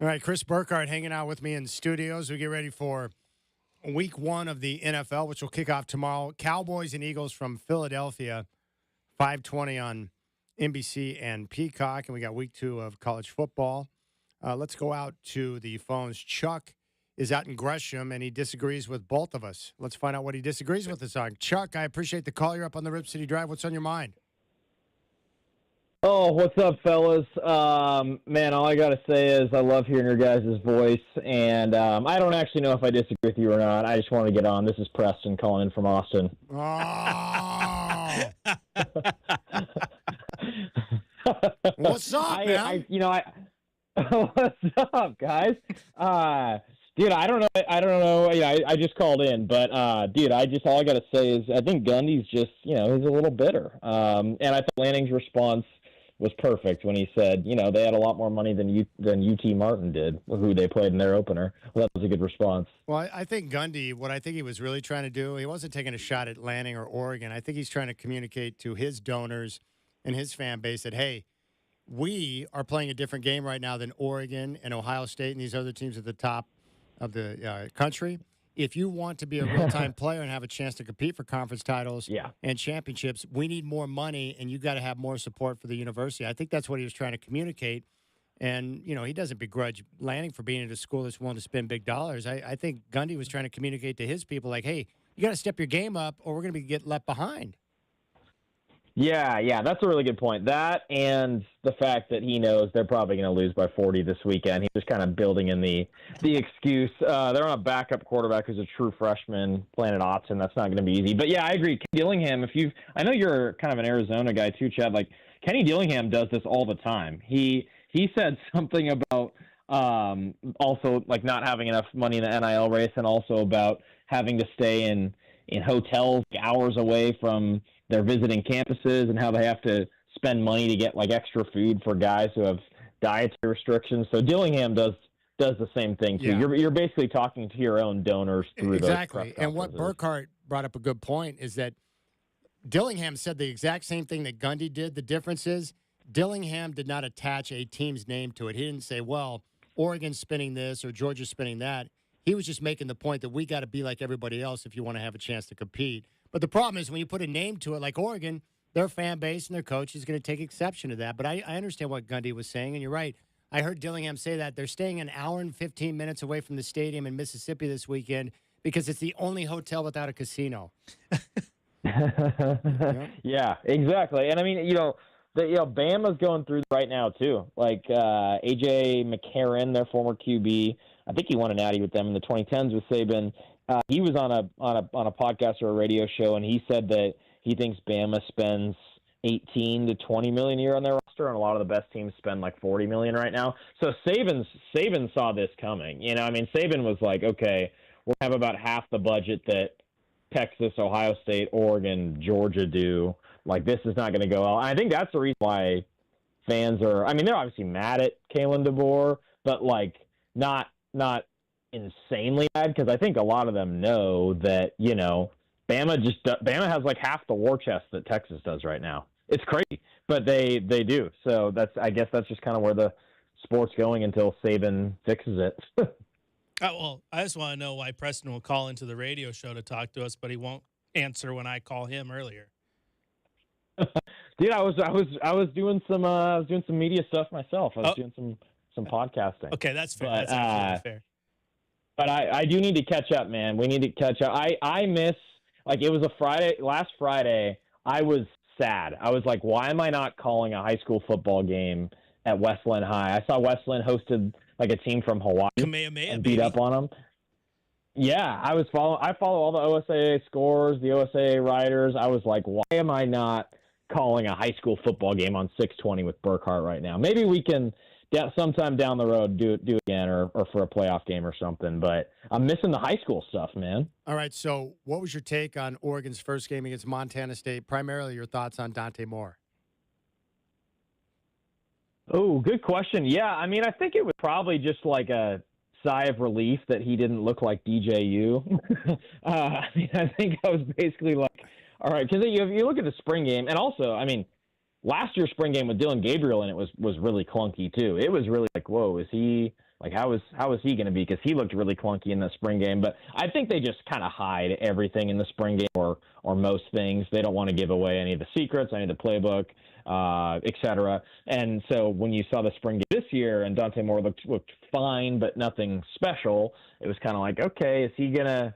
All right, Chris Burkhardt hanging out with me in studios. We get ready for week 1 of the NFL, which will kick off tomorrow. Cowboys and Eagles from Philadelphia, 5:20 on NBC and Peacock. And we got week 2 of college football. Let's go out to the phones. Chuck is out in Gresham, and he disagrees with both of us. Let's find out what he disagrees with us on. Chuck, I appreciate the call. You're up on the Rip City Drive. What's on your mind? Oh, what's up, fellas? Man, all I got to say is I love hearing your guys' voice, and I don't actually know if I disagree with you or not. I just want to get on. This is Preston calling in from Austin. Oh. What's up, man? What's up, guys? Dude, I don't know. I just called in, but dude, all I got to say is I think Gundy's just, he's a little bitter. And I thought Lanning's response was perfect when he said, they had a lot more money than UT Martin did, who they played in their opener. Well, that was a good response. Well, I think Gundy, what I think he was really trying to do, he wasn't taking a shot at Lanning or Oregon. I think he's trying to communicate to his donors and his fan base that, hey, we are playing a different game right now than Oregon and Ohio State and these other teams at the top of the country. If you want to be a real-time player and have a chance to compete for conference titles and championships, we need more money, and you got to have more support for the university. I think that's what he was trying to communicate. And, he doesn't begrudge Lanning for being at a school that's willing to spend big dollars. I think Gundy was trying to communicate to his people, like, hey, you got to step your game up or we're going to get left behind. Yeah, that's a really good point. That and the fact that he knows they're probably going to lose by 40 this weekend. He was kind of building in the excuse. They're on a backup quarterback who's a true freshman playing at Autzen. That's not going to be easy. But yeah, I agree. Kenny Dillingham, I know you're kind of an Arizona guy too, Chad. Like Kenny Dillingham does this all the time. He said something about also like not having enough money in the NIL race, and also about having to stay in hotels hours away from their visiting campuses, and how they have to spend money to get like extra food for guys who have dietary restrictions. So Dillingham does the same thing too. Yeah. You're basically talking to your own donors through exactly. Those and what Burkhardt brought up a good point is that Dillingham said the exact same thing that Gundy did. The difference is Dillingham did not attach a team's name to it. He didn't say, well, Oregon's spinning this or Georgia's spinning that. He was just making the point that we got to be like everybody else if you want to have a chance to compete. But the problem is when you put a name to it, like Oregon, their fan base and their coach is going to take exception to that. But I understand what Gundy was saying, and you're right. I heard Dillingham say that. They're staying an hour and 15 minutes away from the stadium in Mississippi this weekend because it's the only hotel without a casino. Yeah, exactly. And I mean, Bama's going through right now too. Like A.J. McCarron, their former QB, I think he won a natty with them in the 2010s with Saban. He was on a podcast or a radio show, and he said that he thinks Bama spends 18 to 20 million a year on their roster, and a lot of the best teams spend like 40 million right now. So Saban saw this coming. Saban was like, okay, we'll have about half the budget that Texas, Ohio State, Oregon, Georgia do. Like, this is not going to go well. I think that's the reason why fans are. I mean, they're obviously mad at Kalen DeBoer, but like not insanely mad, because I think a lot of them know that Bama has like half the war chest that Texas does right now. It's crazy, but they do. So I guess that's just kind of where the sport's going until Saban fixes it. Well, I just want to know why Preston will call into the radio show to talk to us, but he won't answer when I call him earlier. Dude, I was doing some media stuff myself. I was doing some podcasting. Okay, that's fair. But, that's absolutely fair. But I do need to catch up, man. We need to catch up. I miss, like, it was a Friday. Last Friday, I was sad. I was like, why am I not calling a high school football game at Westland High? I saw Westland hosted like a team from Hawaii and beat up on them. Yeah, I follow all the OSAA scores, the OSAA riders. I was like, why am I not calling a high school football game on 620 with Burkhardt right now? Maybe we can sometime down the road do it again, or for a playoff game or something. But I'm missing the high school stuff, man. All right, so what was your take on Oregon's first game against Montana State? Primarily your thoughts on Dante Moore. Oh, good question. Yeah, I mean, I think it was probably just like a sigh of relief that he didn't look like DJU. I think I was basically like, all right, because you look at the spring game, and also, I mean, last year's spring game with Dylan Gabriel in it was really clunky too. It was really like, whoa, is he Like, how is he going to be? Because he looked really clunky in the spring game. But I think they just kind of hide everything in the spring game or most things. They don't want to give away any of the secrets, any of the playbook, et cetera. And so when you saw the spring game this year and Dante Moore looked fine but nothing special, it was kind of like, okay, is he going to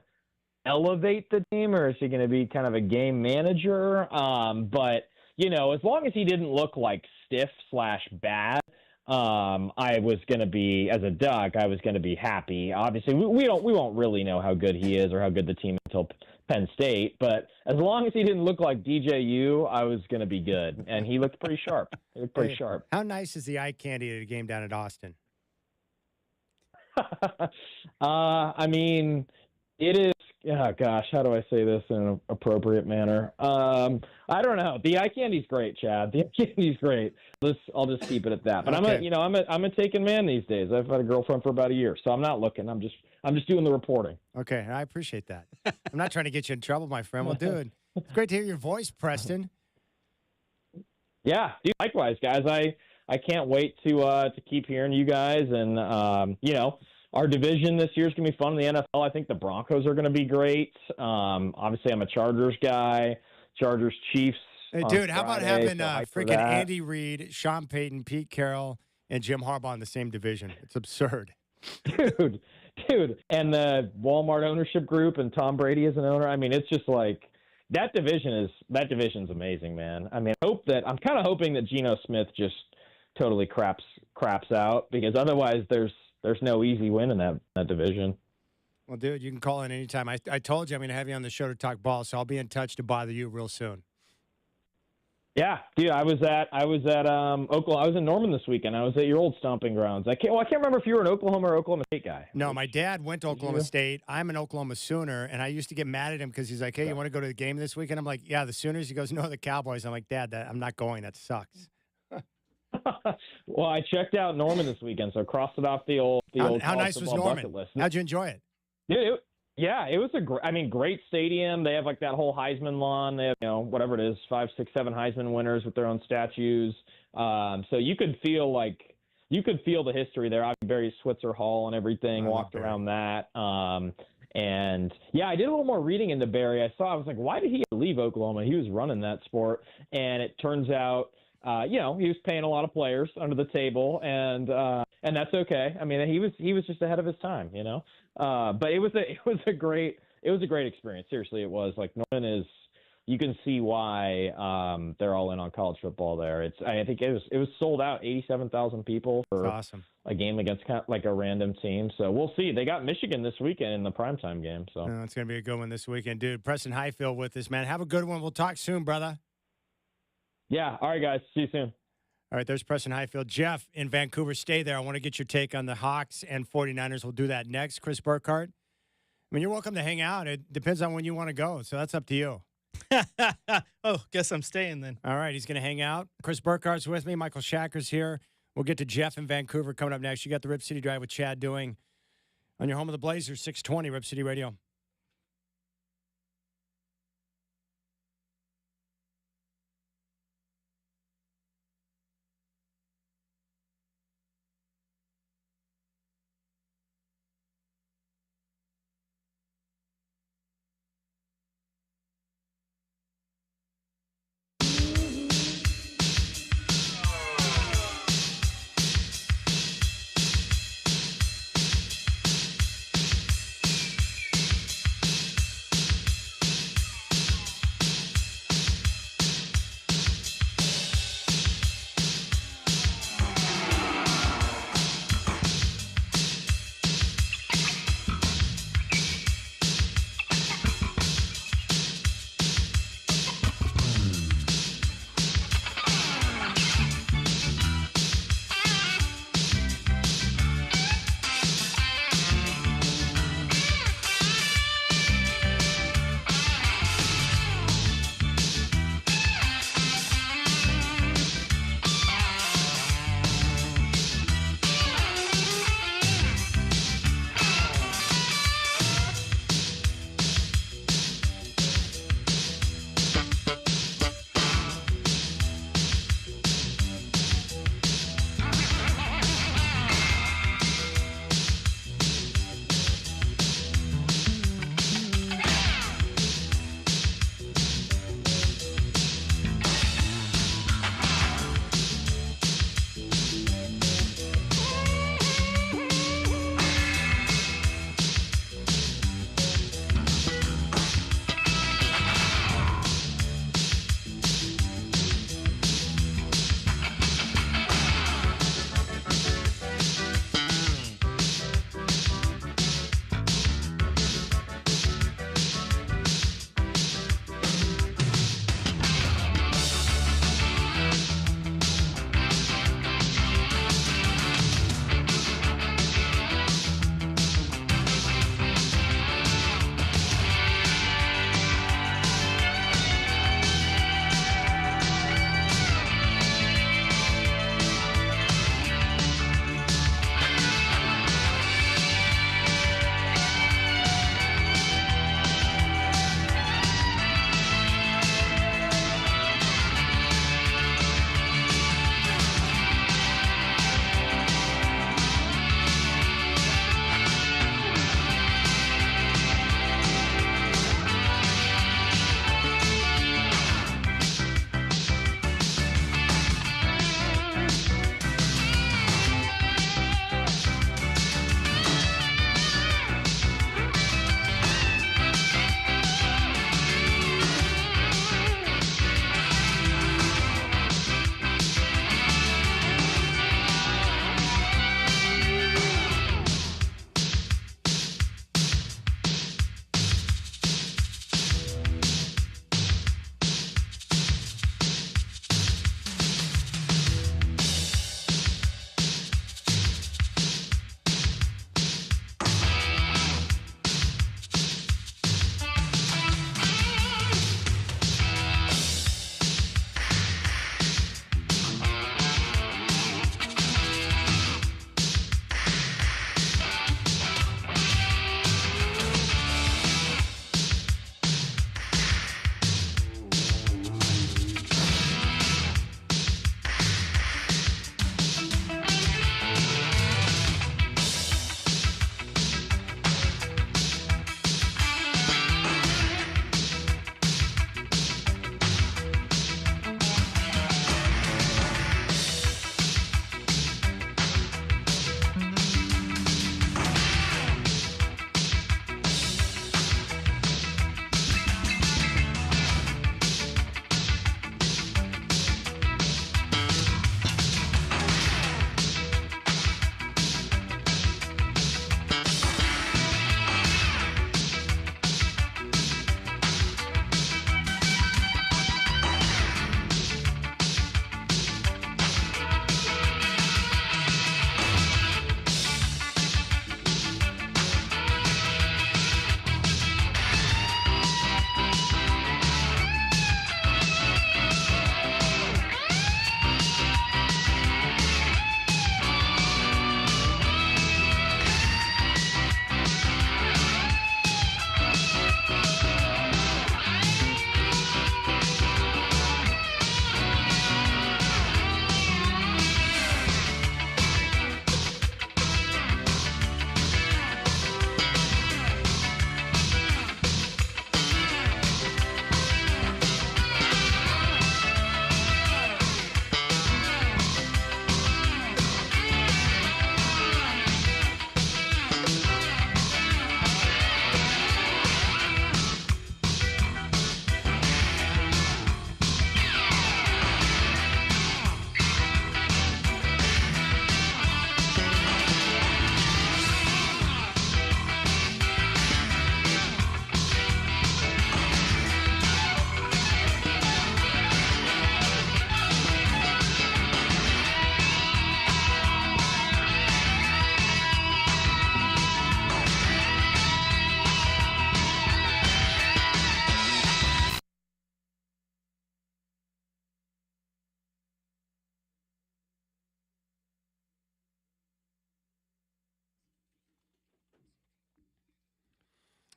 elevate the team or is he going to be kind of a game manager? But, you know, as long as he didn't look like stiff/bad, I was going to be, as a Duck, I was going to be happy. Obviously, we won't really know how good he is or how good the team is until Penn State. But as long as he didn't look like DJU, I was going to be good. And he looked pretty sharp. He looked pretty sharp. How nice is the eye candy at a game down at Austin? I mean, it is. Oh gosh, how do I say this in an appropriate manner? I don't know. The eye candy's great, Chad. The eye candy's great. I'll just keep it at that. But okay. I'm a taken man these days. I've had a girlfriend for about a year, so I'm not looking. I'm just doing the reporting. Okay, I appreciate that. I'm not trying to get you in trouble, my friend. Well, dude, it's great to hear your voice, Preston. Yeah, dude, likewise, guys. I can't wait to keep hearing you guys, and our division this year is going to be fun in the NFL. I think the Broncos are going to be great. Obviously, I'm a Chargers guy. Chargers, Chiefs. Hey, dude, how about having freaking that. Andy Reid, Sean Payton, Pete Carroll, and Jim Harbaugh in the same division? It's absurd. Dude. And the Walmart ownership group and Tom Brady as an owner. I mean, it's just like that division's amazing, man. I mean, I'm kind of hoping that Geno Smith just totally craps out, because otherwise there's no easy win in that division. Well, dude, you can call in anytime. I told you I'm going to have you on the show to talk ball, so I'll be in touch to bother you real soon. Yeah, dude, I was at Oklahoma. I was in Norman this weekend. I was at your old stomping grounds. I can't remember if you were an Oklahoma or Oklahoma State guy. No, my dad went to Oklahoma State. I'm an Oklahoma Sooner, and I used to get mad at him because he's like, "Hey, you want to go to the game this weekend?" I'm like, "Yeah, the Sooners." He goes, "No, the Cowboys." I'm like, "Dad, I'm not going. That sucks." Well, I checked out Norman this weekend, so crossed it off the old. How nice was Norman? How'd you enjoy it? Dude, it was great stadium. They have like that whole Heisman lawn. They have, whatever it is, 5, 6, 7 Heisman winners with their own statues. So you could feel the history there. I Barry Switzer Hall and everything. Walked around that. And yeah, I did a little more reading into Barry. I was like, why did he leave Oklahoma? He was running that sport, and it turns out, he was paying a lot of players under the table, and that's okay. I mean, he was just ahead of his time, But it was a great experience. Seriously, it was. Like, Norman is. You can see why they're all in on college football there. I think it was sold out, 87,000 people for awesome. A game against kind of like a random team. So we'll see. They got Michigan this weekend in the primetime game. So it's going to be a good one this weekend, dude. Preston Highfield with us, man. Have a good one. We'll talk soon, brother. Yeah. All right, guys. See you soon. All right, there's Preston Highfield. Jeff in Vancouver, stay there. I want to get your take on the Hawks and 49ers. We'll do that next. Chris Burkhardt. I mean, you're welcome to hang out. It depends on when you want to go, so that's up to you. Oh, guess I'm staying then. All right, he's going to hang out. Chris Burkhardt's with me. Michael Shacker's here. We'll get to Jeff in Vancouver coming up next. You got the Rip City Drive with Chad doing on your home of the Blazers, 620 Rip City Radio.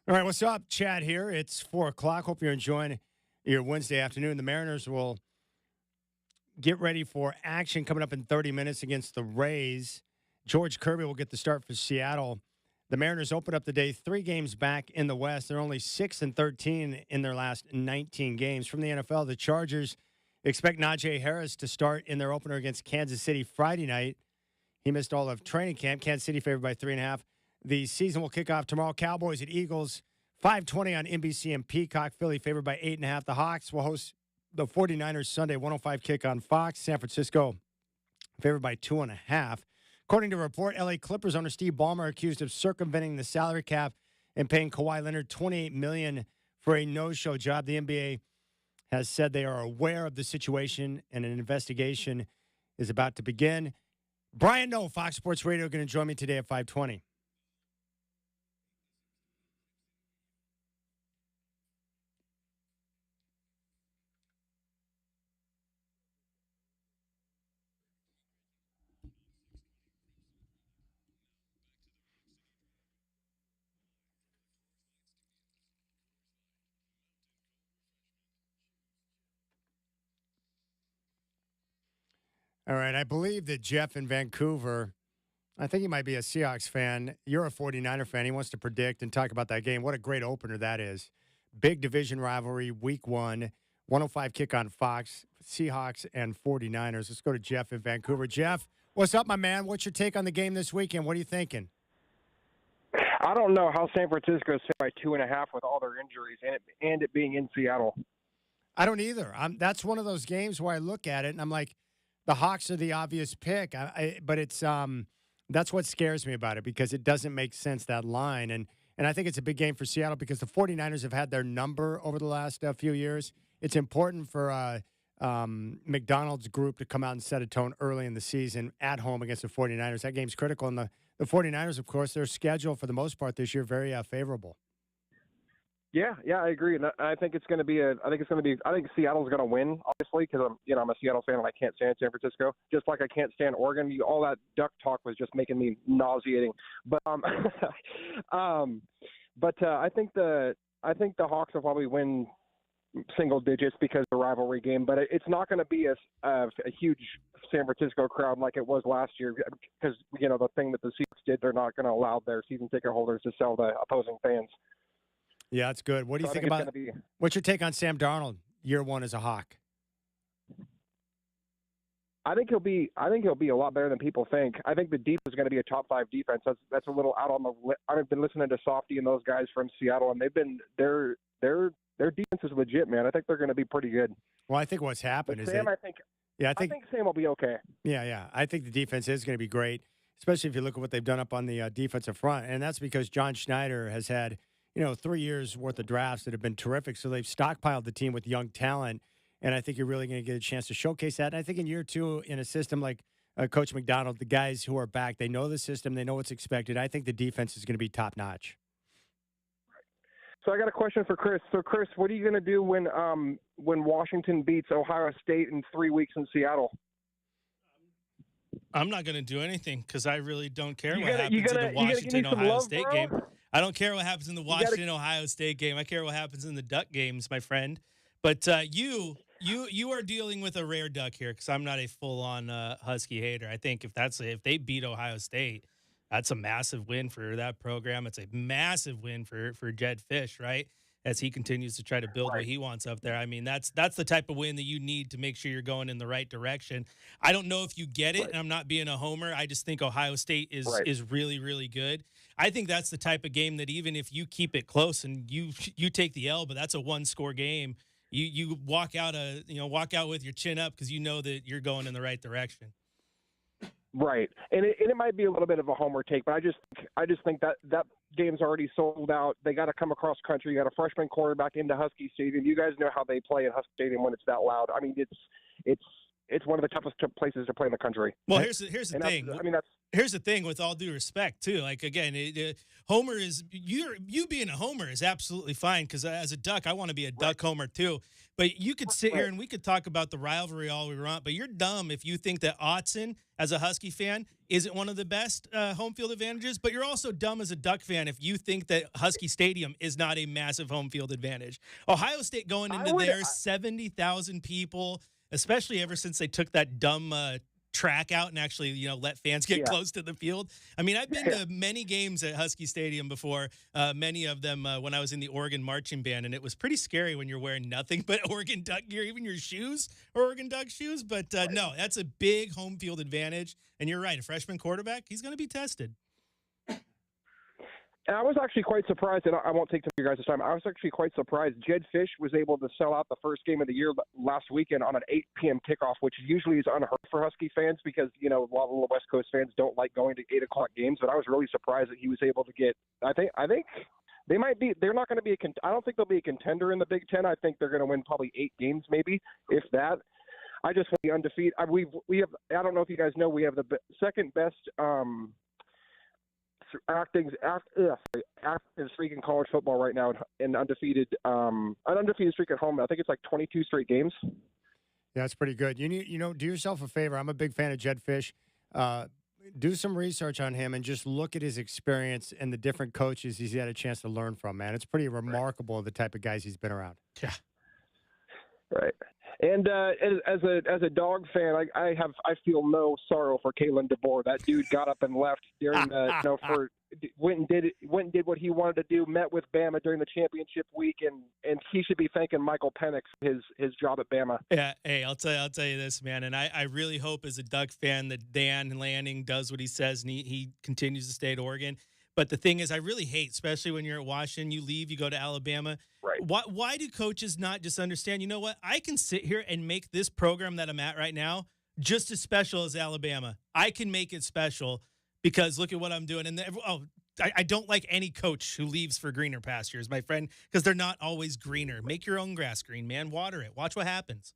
All right, what's up? Chad here. It's 4 o'clock. Hope you're enjoying your Wednesday afternoon. The Mariners will get ready for action coming up in 30 minutes against the Rays. George Kirby will get the start for Seattle. The Mariners open up the day 3 games back in the West. They're only 6-13 in their last 19 games. From the NFL, the Chargers expect Najee Harris to start in their opener against Kansas City Friday night. He missed all of training camp. Kansas City favored by 3.5. The season will kick off tomorrow. Cowboys at Eagles, 5:20 on NBC and Peacock. Philly favored by 8.5. The Hawks will host the 49ers Sunday, 105 kick on Fox. San Francisco favored by 2.5. According to a report, LA Clippers owner Steve Ballmer accused of circumventing the salary cap and paying Kawhi Leonard $28 million for a no-show job. The NBA has said they are aware of the situation and an investigation is about to begin. Brian Noe, Fox Sports Radio, going to join me today at 5:20. All right, I believe that Jeff in Vancouver, I think he might be a Seahawks fan. You're a 49er fan. He wants to predict and talk about that game. What a great opener that is. Big division rivalry, week 1, 105 kick on Fox, Seahawks and 49ers. Let's go to Jeff in Vancouver. Jeff, what's up, my man? What's your take on the game this weekend? What are you thinking? I don't know how San Francisco is set by 2.5 with all their injuries and it being in Seattle. I don't either. That's one of those games where I look at it and I'm like, the Hawks are the obvious pick, but it's that's what scares me about it because it doesn't make sense, that line. And I think it's a big game for Seattle because the 49ers have had their number over the last few years. It's important for McDonald's group to come out and set a tone early in the season at home against the 49ers. That game's critical. And the 49ers, of course, their schedule for the most part this year, very favorable. Yeah, I agree. And I think it's going to be I think Seattle's going to win, obviously, because I'm a Seattle fan and I can't stand San Francisco. Just like I can't stand Oregon. All that duck talk was just making me nauseating. But I think the Hawks will probably win single digits because of the rivalry game. But it's not going to be a huge San Francisco crowd like it was last year because the thing that the Seahawks did, they're not going to allow their season ticket holders to sell to opposing fans. Yeah, that's good. What do you think about what's your take on Sam Darnold, year 1 as a Hawk? I think he'll be a lot better than people think. I think the defense is going to be a top 5 defense. That's a little out on the. I've been listening to Softy and those guys from Seattle, and their defense is legit, man. I think they're going to be pretty good. Well, I think what's happened is Sam. I think Sam will be okay. Yeah. I think the defense is going to be great, especially if you look at what they've done up on the defensive front, and that's because John Schneider has had 3 years worth of drafts that have been terrific. So they've stockpiled the team with young talent. And I think you're really going to get a chance to showcase that. And I think in year 2, in a system like Coach McDonald, the guys who are back, they know the system. They know what's expected. I think the defense is going to be top notch. So I got a question for Chris. So Chris, what are you going to do when Washington beats Ohio State in 3 weeks in Seattle? I'm not going to do anything because I really don't care what happens in the Washington-Ohio State game. I don't care what happens in the Washington-Ohio State game. I care what happens in the Duck games, my friend. But you are dealing with a rare duck here because I'm not a full-on Husky hater. I think if they beat Ohio State, that's a massive win for that program. It's a massive win for Jed Fish, right? As he continues to try to build what he wants up there. I mean, that's the type of win that you need to make sure you're going in the right direction. I don't know if you get it, and I'm not being a homer. I just think Ohio State is really, really good. I think that's the type of game that even if you keep it close and you take the L, but that's a 1-score game, you walk out with your chin up because you know that you're going in the right direction. Right, and it might be a little bit of a homer take, but I just think that game's already sold out. They got to come across country. You got a freshman quarterback into Husky Stadium. You guys know how they play at Husky Stadium when it's that loud. I mean, it's one of the toughest places to play in the country. Well, here's the thing. here's the thing, with all due respect, too. Like, again, Homer is you being a Homer is absolutely fine, because as a Duck, I want to be a Duck Homer too. But you could sit here and we could talk about the rivalry all we want, but you're dumb if you think that Autzen, as a Husky fan, isn't one of the best home field advantages. But you're also dumb as a Duck fan if you think that Husky Stadium is not a massive home field advantage. Ohio State going into there, 70,000 people, especially ever since they took that dumb track out and actually, let fans get close to the field. I mean, I've been to many games at Husky Stadium before, many of them when I was in the Oregon marching band, and it was pretty scary when you're wearing nothing but Oregon Duck gear, even your shoes are Oregon Duck shoes. But no, that's a big home field advantage. And you're right, a freshman quarterback, he's going to be tested. And I was actually quite surprised, and I won't take too much of your guys' time. I was actually quite surprised. Jed Fish was able to sell out the first game of the year last weekend on an 8 p.m. kickoff, which usually is unheard for Husky fans because, a lot of the West Coast fans don't like going to 8 o'clock games. But I was really surprised that he was able to get. I think they might be. They're not going to be. I don't think they'll be a contender in the Big Ten. I think they're going to win probably 8 games, maybe, if that. I just want to be undefeated. We have. I don't know if you guys know, we have the second best. Active streak in college football right now, and an undefeated streak at home. I think it's like 22 straight games. Yeah, that's pretty good. You need, do yourself a favor. I'm a big fan of Jed Fish. Do some research on him and just look at his experience and the different coaches he's had a chance to learn from. Man, it's pretty remarkable the type of guys he's been around. Yeah. Right. And as a Dog fan, I feel no sorrow for Kalen DeBoer. That dude got up and left during went and did what he wanted to do. Met with Bama during the championship week, and he should be thanking Michael Penix for his job at Bama. Yeah, hey, I'll tell you this, man, and I really hope as a Duck fan that Dan Lanning does what he says and he continues to stay at Oregon. But the thing is, I really hate, especially when you're at Washington, you leave, you go to Alabama. Right. Why do coaches not just understand, you know what, I can sit here and make this program that I'm at right now just as special as Alabama. I can make it special because look at what I'm doing. And I don't like any coach who leaves for greener pastures, my friend, because they're not always greener. Make your own grass green, man. Water it. Watch what happens.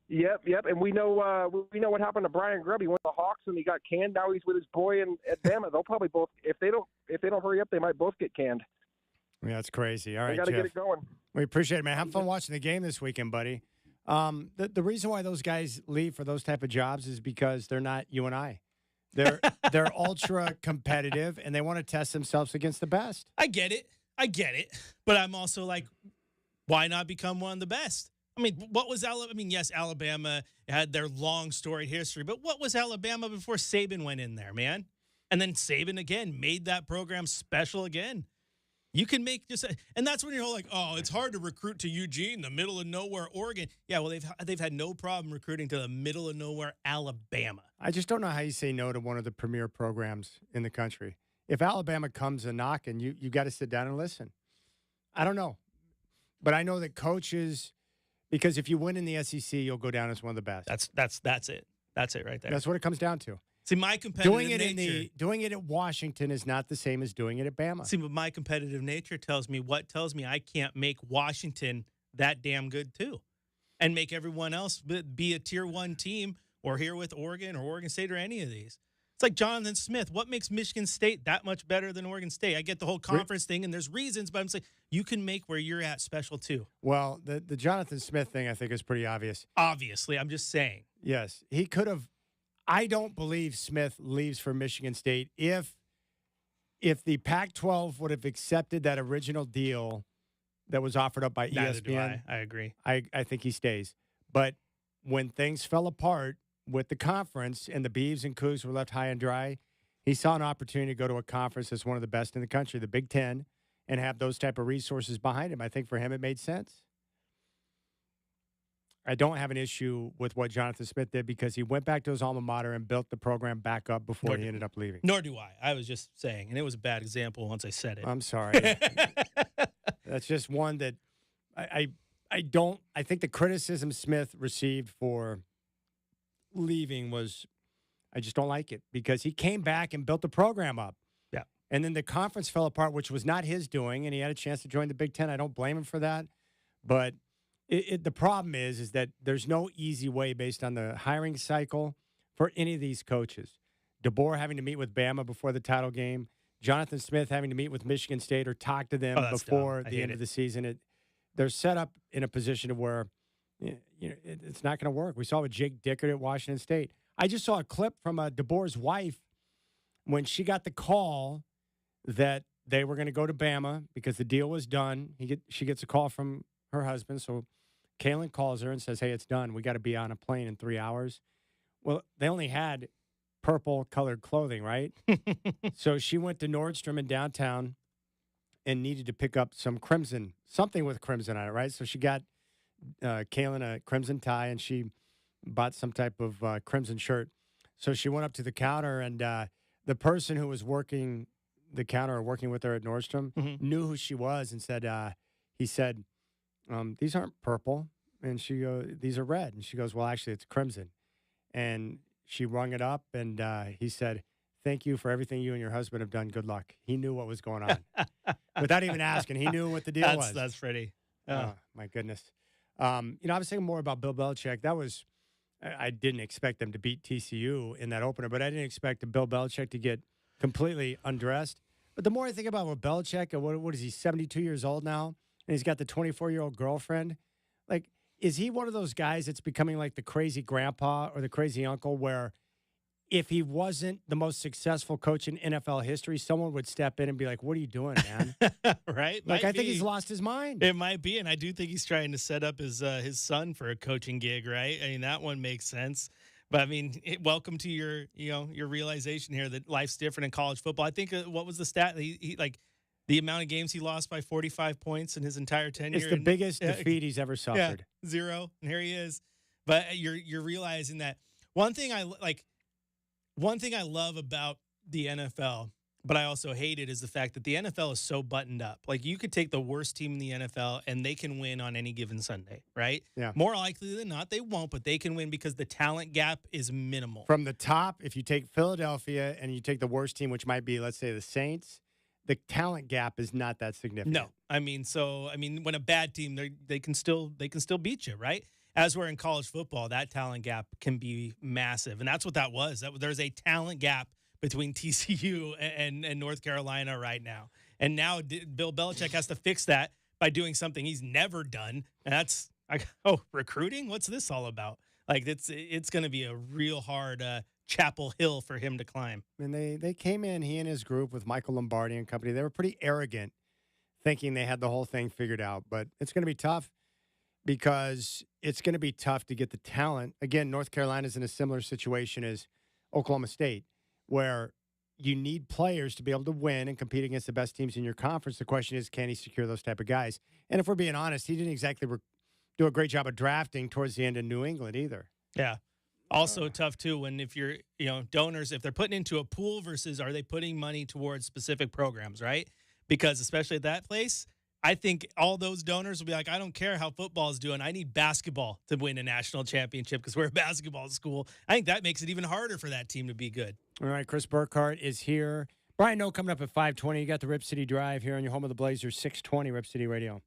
Yep. And we know what happened to Brian Grubb. He went to the Hawks and he got canned. Now he's with his boy at Bama. They'll probably both, if they don't hurry up, they might both get canned. Yeah, that's crazy. All right, they got to get it going. We appreciate it, man. Have fun watching the game this weekend, buddy. The reason why those guys leave for those type of jobs is because they're not you and I. They're ultra competitive and they want to test themselves against the best. I get it, but I'm also like, why not become one of the best? I mean, what was Alabama? I mean, yes, Alabama had their long storied history, but what was Alabama before Saban went in there, man? And then Saban again made that program special again. You can make and that's when you're all like, oh, it's hard to recruit to Eugene, the middle of nowhere, Oregon. Yeah, well, they've had no problem recruiting to the middle of nowhere, Alabama. I just don't know how you say no to one of the premier programs in the country. If Alabama comes a knocking, you got to sit down and listen. I don't know, but I know that coaches. Because if you win in the SEC, you'll go down as one of the best. That's it. That's it right there. That's what it comes down to. See, my competitive nature. Doing it at Washington is not the same as doing it at Bama. See, but my competitive nature tells me I can't make Washington that damn good too, and make everyone else be a tier 1 team or here with Oregon or Oregon State or any of these. It's like Jonathan Smith. What makes Michigan State that much better than Oregon State? I get the whole conference thing, and there's reasons, but I'm saying you can make where you're at special too. Well, the Jonathan Smith thing, I think, is pretty obvious. Obviously, I'm just saying. Yes, he could have. I don't believe Smith leaves for Michigan State if the Pac-12 would have accepted that original deal that was offered up by ESPN. I agree. I think he stays. But when things fell apart with the conference and the Beavs and Cougs were left high and dry, he saw an opportunity to go to a conference that's one of the best in the country, the Big Ten, and have those type of resources behind him. I think for him it made sense. I don't have an issue with what Jonathan Smith did because he went back to his alma mater and built the program back up before he ended up leaving. Nor do I. I was just saying, and it was a bad example once I said it. I'm sorry. That's just one that I think the criticism Smith received for leaving was, I just don't like it because he came back and built the program up. Yeah. And then the conference fell apart, which was not his doing, and he had a chance to join the Big Ten. I don't blame him for that. But the problem is that there's no easy way based on the hiring cycle for any of these coaches. DeBoer having to meet with Bama before the title game, Jonathan Smith having to meet with Michigan State or talk to them before the end of the season. They're set up in a position of where it's not going to work. We saw it with Jake Dickert at Washington State. I just saw a clip from DeBoer's wife when she got the call that they were going to go to Bama because the deal was done. She gets a call from her husband. So Kalen calls her and says, hey, it's done. We got to be on a plane in 3 hours. Well, they only had purple-colored clothing, right? So she went to Nordstrom in downtown and needed to pick up something with crimson on it, right? So she got Kalen a crimson tie, and she bought some type of crimson shirt. So she went up to the counter, and the person who was working the counter or working with her at Nordstrom knew who she was and said, he said, these aren't purple. And she goes, these are red. And she goes, well, actually, it's crimson. And she rung it up, and he said, thank you for everything you and your husband have done. Good luck. He knew what was going on. Without even asking, he knew what the deal was. That's pretty. Oh, my goodness. I was thinking more about Bill Belichick. I didn't expect them to beat TCU in that opener, but I didn't expect Bill Belichick to get completely undressed. But the more I think about Belichick, and what is he, 72 years old now, and he's got the 24-year-old girlfriend, like, is he one of those guys that's becoming like the crazy grandpa or the crazy uncle where if he wasn't the most successful coach in NFL history, someone would step in and be like, what are you doing, man? Right? Like, I think he's lost his mind. It might be, and I do think he's trying to set up his son for a coaching gig, right? I mean, that one makes sense. But, I mean, welcome to your realization here that life's different in college football. I think, what was the stat? He the amount of games he lost by 45 points in his entire tenure. It's the biggest defeat he's ever suffered. Yeah, 0, and here he is. But you're realizing that one thing I love about the NFL, but I also hate it, is the fact that the NFL is so buttoned up. Like, you could take the worst team in the NFL and they can win on any given Sunday, right? Yeah. More likely than not, they won't, but they can win because the talent gap is minimal. From the top, if you take Philadelphia and you take the worst team, which might be, let's say, the Saints, the talent gap is not that significant. No. I mean, when a bad team, they can still beat you, right? As we're in college football, that talent gap can be massive. And that's what that was. There's a talent gap between TCU and North Carolina right now. And now Bill Belichick has to fix that by doing something he's never done. And that's, recruiting? What's this all about? Like, it's going to be a real hard Chapel Hill for him to climb. And they came in, he and his group with Michael Lombardi and company. They were pretty arrogant, thinking they had the whole thing figured out. But it's going to be tough because it's going to be tough to get the talent. Again, North Carolina's in a similar situation as Oklahoma State, where you need players to be able to win and compete against the best teams in your conference. The question is, can he secure those type of guys? And if we're being honest, he didn't exactly do a great job of drafting towards the end in New England either. Yeah. Also tough, too, when if you're, donors, if they're putting into a pool versus are they putting money towards specific programs, right? Because especially at that place, I think all those donors will be like, I don't care how football is doing. I need basketball to win a national championship because we're a basketball school. I think that makes it even harder for that team to be good. All right, Chris Burkhardt is here. Brian Noe coming up at 5:20. You got the Rip City Drive here on your home of the Blazers, 620 Rip City Radio.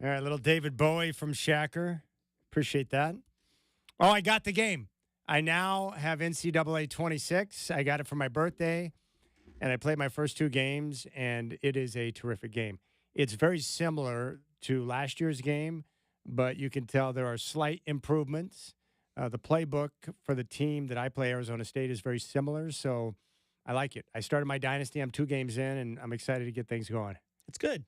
All right, little David Bowie from Shacker. Appreciate that. Oh, I got the game. I now have NCAA 26. I got it for my birthday, and I played my first 2 games, and it is a terrific game. It's very similar to last year's game, but you can tell there are slight improvements. The playbook for the team that I play, Arizona State, is very similar, so I like it. I started my dynasty. I'm 2 games in, and I'm excited to get things going. It's good.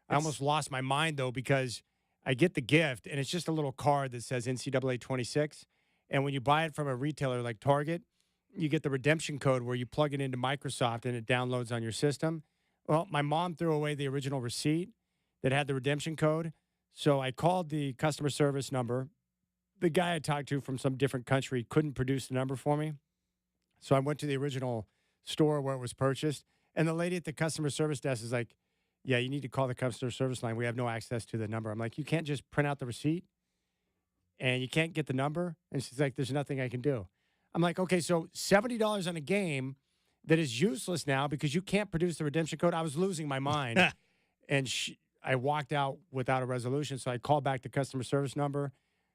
I almost lost my mind, though, because I get the gift, and it's just a little card that says NCAA 26. And when you buy it from a retailer like Target, you get the redemption code where you plug it into Microsoft and it downloads on your system. Well, my mom threw away the original receipt that had the redemption code. So I called the customer service number. The guy I talked to from some different country couldn't produce the number for me. So I went to the original store where it was purchased. And the lady at the customer service desk is like, yeah, you need to call the customer service line. We have no access to the number. I'm like, you can't just print out the receipt and you can't get the number? And she's like, there's nothing I can do. I'm like, okay, so $70 on a game that is useless now because you can't produce the redemption code. I was losing my mind. And I walked out without a resolution. So I called back the customer service number.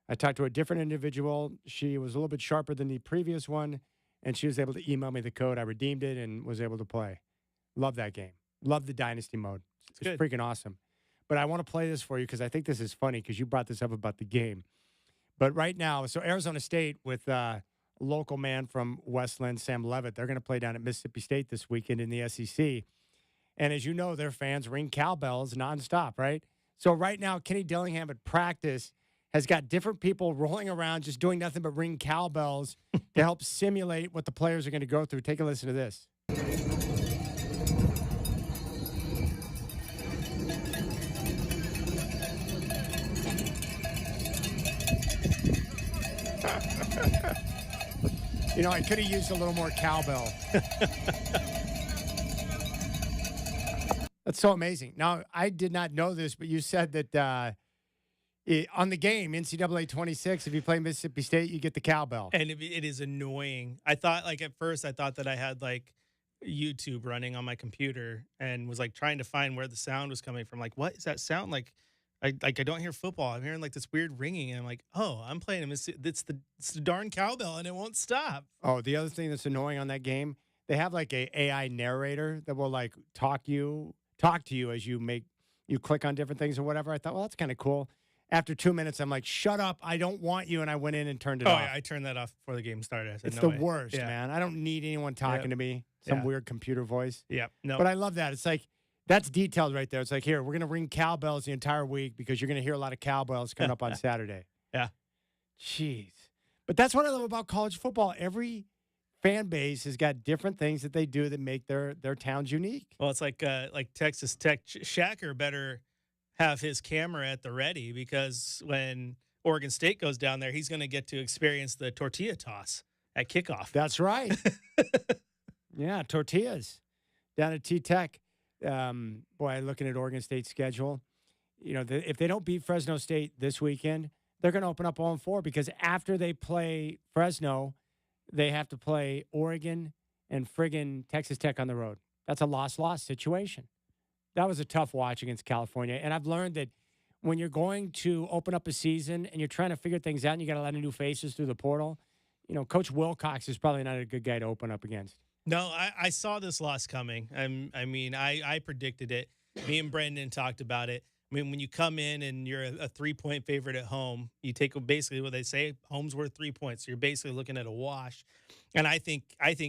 I talked to a different individual. She was a little bit sharper than the previous one, and she was able to email me the code. I redeemed it and was able to play. Love that game. Love the dynasty mode. It's freaking awesome. But I want to play this for you because I think this is funny because you brought this up about the game. But right now, so Arizona State with a local man from Westland, Sam Levitt, they're going to play down at Mississippi State this weekend in the SEC. And as you know, their fans ring cowbells nonstop, right? So right now, Kenny Dillingham at practice has got different people rolling around just doing nothing but ring cowbells to help simulate what the players are going to go through. Take a listen to this. You know, I could have used a little more cowbell. That's so amazing. Now, I did not know this, but you said that on the game, NCAA 26, if you play Mississippi State, you get the cowbell. And it is annoying. I thought, like, at first, I thought that I had, like, YouTube running on my computer and was, like, trying to find where the sound was coming from. Like, what is that sound? Like, I don't hear football. I'm hearing, like, this weird ringing. And I'm like, oh, I'm playing it's the darn cowbell, and it won't stop. Oh, the other thing that's annoying on that game, they have, like, a AI narrator that will, like, talk to you as you click on different things or whatever. I thought, well, that's kind of cool. After 2 minutes, I'm like, shut up. I don't want you. And I went in and turned it off. Yeah, I turned that off before the game started. I said, it's no the way. worst, man. I don't need anyone talking to me. Some weird computer voice. Yeah. No. But I love that. It's like, that's detailed right there. It's like, here, we're going to ring cowbells the entire week because you're going to hear a lot of cowbells coming up on Saturday. Yeah. Jeez. But that's what I love about college football. Every fan base has got different things that they do that make their towns unique. Well, it's like Texas Tech. Shacker better have his camera at the ready because when Oregon State goes down there, he's going to get to experience the tortilla toss at kickoff. That's right. Yeah, tortillas down at T-Tech. Boy, looking at Oregon State's schedule, you know, if they don't beat Fresno State this weekend, they're going to open up 0-4 because after they play Fresno, they have to play Oregon and friggin' Texas Tech on the road. That's a loss-loss situation. That was a tough watch against California. And I've learned that when you're going to open up a season and you're trying to figure things out and you got a lot of new faces through the portal, you know, Coach Wilcox is probably not a good guy to open up against. No, I saw this loss coming. I predicted it. Me and Brendan talked about it. I mean, when you come in and you're a 3-point favorite at home, you take basically what they say, home's worth 3 points. So you're basically looking at a wash. And I think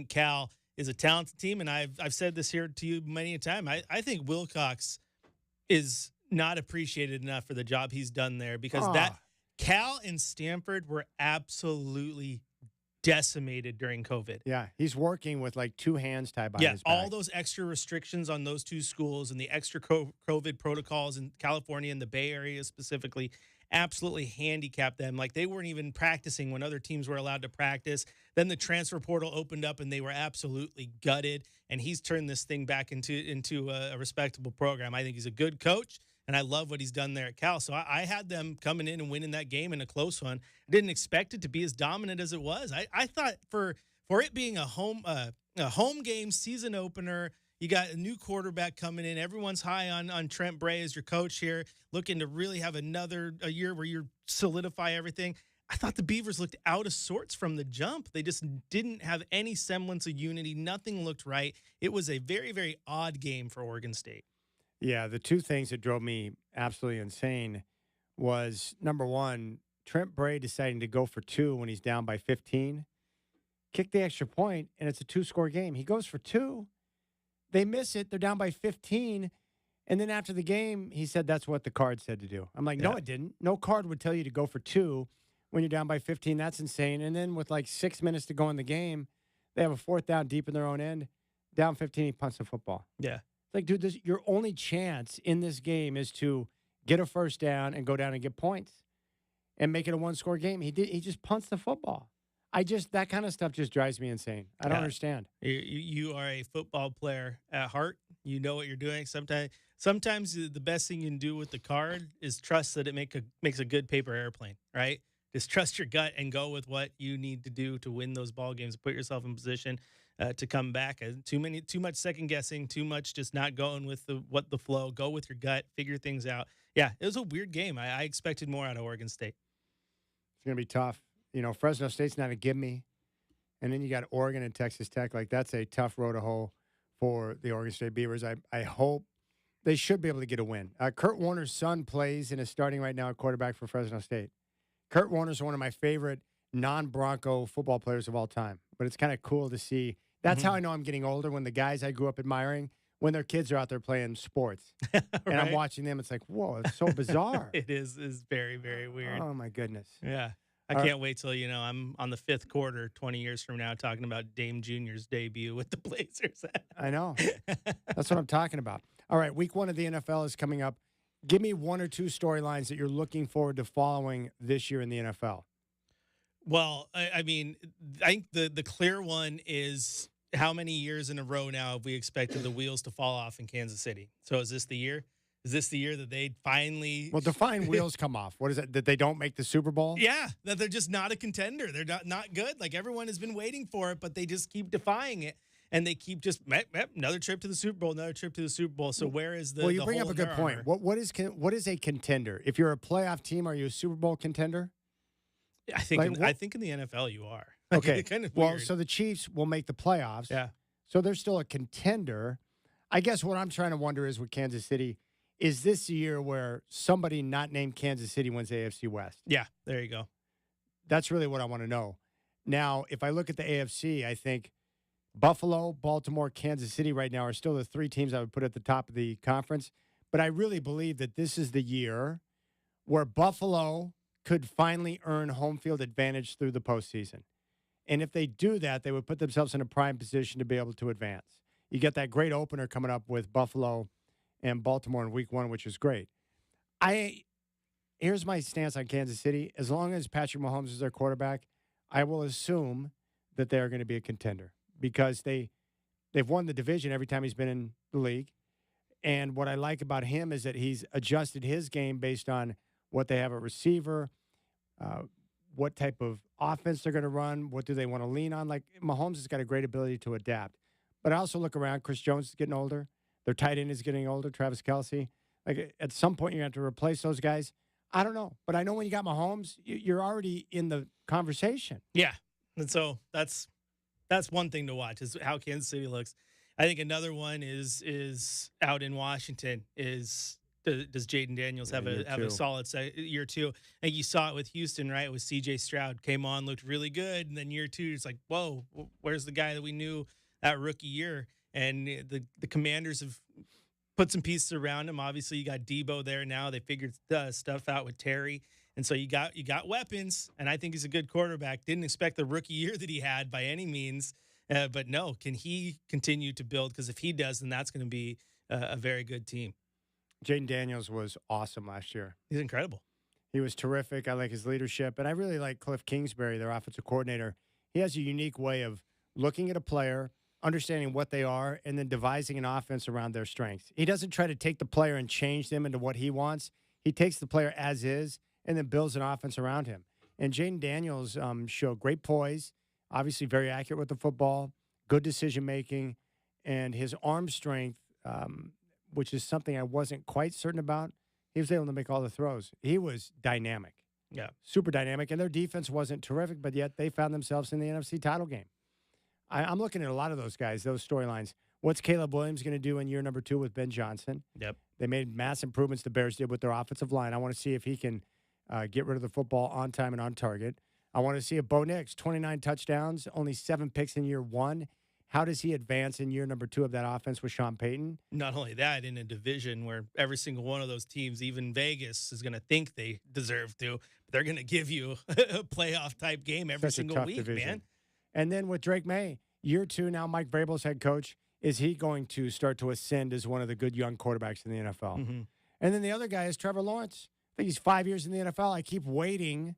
Cal is a talented team, and I've said this here to you many a time. I think Wilcox is not appreciated enough for the job he's done there because that Cal and Stanford were absolutely decimated during COVID. Yeah, he's working with like 2 hands tied behind his back. All those extra restrictions on those 2 schools and the extra COVID protocols in California and the Bay Area specifically absolutely handicapped them. Like they weren't even practicing when other teams were allowed to practice. Then the transfer portal opened up and they were absolutely gutted. And he's turned this thing back into a respectable program. I think he's a good coach, and I love what he's done there at Cal. So I had them coming in and winning that game in a close one. I didn't expect it to be as dominant as it was. I thought for it being a home game season opener, You got a new quarterback coming in. Everyone's high on Trent Bray as your coach here, looking to really have a year where you solidify everything. I thought the Beavers looked out of sorts from the jump. They just didn't have any semblance of unity. Nothing looked right. It was a very, very odd game for Oregon State. Yeah, the two things that drove me absolutely insane was, number one, Trent Bray deciding to go for two when he's down by 15, kick the extra point, and it's a two-score game. He goes for two. They miss it. They're down by 15. And then after the game, he said that's what the card said to do. I'm like, no, it didn't. No card would tell you to go for two when you're down by 15. That's insane. And then with like 6 minutes to go in the game, they have a fourth down deep in their own end. Down 15, he punts the football. Yeah. It's like, dude, your only chance in this game is to get a first down and go down and get points and make it a one-score game. He just punts the football. That kind of stuff just drives me insane. I don't understand. You are a football player at heart. You know what you're doing. Sometimes the best thing you can do with the card is trust that it makes a good paper airplane, right? Just trust your gut and go with what you need to do to win those ball games. Put yourself in position to come back. Too much second guessing. Too much just not going with the flow. Go with your gut. Figure things out. Yeah, it was a weird game. I expected more out of Oregon State. It's gonna be tough. Fresno State's not a gimme, and then you got Oregon and Texas Tech. Like, that's a tough road to hoe for the Oregon State Beavers. I hope they should be able to get a win. Kurt Warner's son plays and is starting right now at quarterback for Fresno State. Kurt Warner's one of my favorite non-Bronco football players of all time, but it's kind of cool to see. That's how I know I'm getting older, when the guys I grew up admiring, when their kids are out there playing sports. Right? And I'm watching them, it's like, whoa, it's so bizarre. It is very, very weird. Oh, my goodness. Yeah. I can't wait till, I'm on the fifth quarter 20 years from now talking about Dame Jr.'s debut with the Blazers. I know. That's what I'm talking about. All right, week 1 of the NFL is coming up. Give me one or two storylines that you're looking forward to following this year in the NFL. Well, I think the clear one is, how many years in a row now have we expected the wheels to fall off in Kansas City? So is this the year? Is this the year that they finally... Well, define wheels come off. What is it? That they don't make the Super Bowl? Yeah, that they're just not a contender. They're not good. Like, everyone has been waiting for it, but they just keep defying it. And they keep just, another trip to the Super Bowl, another trip to the Super Bowl. So where is the... Well, you bring up a good point. What is a contender? If you're a playoff team, are you a Super Bowl contender? I think in the NFL you are. Okay. Kind of well, weird. so the Chiefs will make the playoffs. Yeah. So they're still a contender. I guess what I'm trying to wonder is with Kansas City, is this the year where somebody not named Kansas City wins the AFC West? Yeah, there you go. That's really what I want to know. Now, if I look at the AFC, I think Buffalo, Baltimore, Kansas City right now are still the three teams I would put at the top of the conference. But I really believe that this is the year where Buffalo could finally earn home field advantage through the postseason. And if they do that, they would put themselves in a prime position to be able to advance. You get that great opener coming up with Buffalo and Baltimore in week 1, which is great. Here's my stance on Kansas City. As long as Patrick Mahomes is their quarterback, I will assume that they are going to be a contender because they've won the division every time he's been in the league. And what I like about him is that he's adjusted his game based on what they have at receiver, what type of offense they're going to run, what do they want to lean on. Like, Mahomes has got a great ability to adapt. But I also look around. Chris Jones is getting older. Their tight end is getting older, Travis Kelce. Like, at some point, you're going to have to replace those guys. I don't know. But I know when you got Mahomes, you're already in the conversation. Yeah. And so that's one thing to watch is how Kansas City looks. I think another one is out in Washington is – does Jaden Daniels have a solid year 2? And you saw it with Houston, right? With C.J. Stroud came on, looked really good, and then year 2, it's like, whoa, where's the guy that we knew that rookie year? And the Commanders have put some pieces around him. Obviously, you got Debo there now. They figured stuff out with Terry, and so you got weapons. And I think he's a good quarterback. Didn't expect the rookie year that he had by any means, but no, can he continue to build? Because if he does, then that's going to be a very good team. Jaden Daniels was awesome last year. He's incredible. He was terrific. I like his leadership. And I really like Cliff Kingsbury, their offensive coordinator. He has a unique way of looking at a player, understanding what they are, and then devising an offense around their strengths. He doesn't try to take the player and change them into what he wants. He takes the player as is and then builds an offense around him. And Jaden Daniels showed great poise, obviously very accurate with the football, good decision-making, and his arm strength, which is something I wasn't quite certain about, he was able to make all the throws. He was dynamic. Yeah. Super dynamic. And their defense wasn't terrific, but yet they found themselves in the NFC title game. I'm looking at a lot of those guys, those storylines. What's Caleb Williams going to do in year number 2 with Ben Johnson? Yep. They made mass improvements the Bears did with their offensive line. I want to see if he can get rid of the football on time and on target. I want to see if Bo Nix, 29 touchdowns, only 7 picks in year 1. How does he advance in year number 2 of that offense with Sean Payton? Not only that, in a division where every single one of those teams, even Vegas, is going to think they deserve to, but they're going to give you a playoff type game every single week, division. Man. And then with Drake May, year 2 now, Mike Vrabel's head coach. Is he going to start to ascend as one of the good young quarterbacks in the NFL? Mm-hmm. And then the other guy is Trevor Lawrence. I think he's 5 years in the NFL. I keep waiting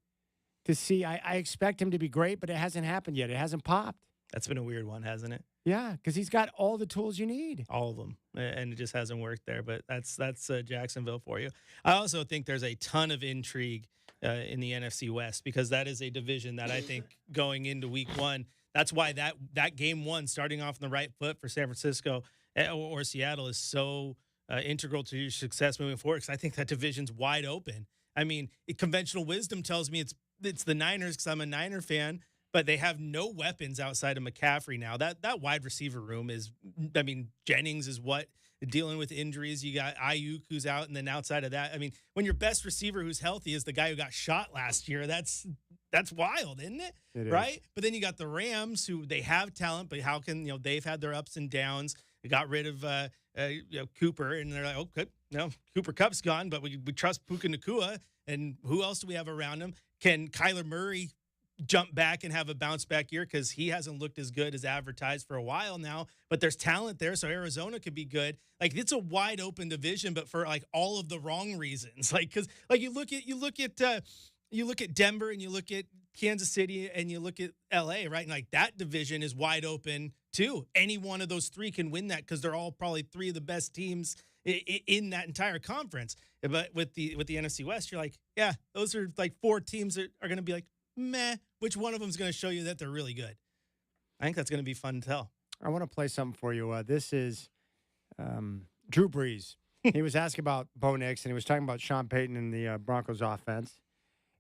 to see. I expect him to be great, but it hasn't happened yet. It hasn't popped. That's been a weird one, hasn't it? Yeah, because he's got all the tools you need. All of them, and it just hasn't worked there. But that's Jacksonville for you. I also think there's a ton of intrigue in the NFC West because that is a division that I think going into Week 1. That's why that game 1 starting off on the right foot for San Francisco or Seattle is so integral to your success moving forward. Because I think that division's wide open. I mean, conventional wisdom tells me it's the Niners because I'm a Niner fan. But they have no weapons outside of McCaffrey now. That wide receiver room is, I mean, Jennings is dealing with injuries. You got Ayuk who's out, and then outside of that, I mean, when your best receiver who's healthy is the guy who got shot last year, that's wild, isn't it? It right? is. But then you got the Rams who they have talent, but how can they've had their ups and downs. They got rid of Cooper, and they're like, okay, no, Cooper Kupp's gone, but we trust Puka Nacua, and who else do we have around him? Can Kyler Murray jump back and have a bounce back year because he hasn't looked as good as advertised for a while now, but there's talent there. So Arizona could be good. Like it's a wide open division, but for like all of the wrong reasons. Like, cause like you look at Denver and you look at Kansas City and you look at LA, right? And like that division is wide open too. Any one of those 3 can win that because they're all probably 3 of the best teams in that entire conference. But with the NFC West, you're like, yeah, those are like 4 teams that are going to be like, meh, which one of them is going to show you that they're really good? I think that's going to be fun to tell. I want to play something for you. This is Drew Brees. He was asking about Bo Nix, and he was talking about Sean Payton and the Broncos offense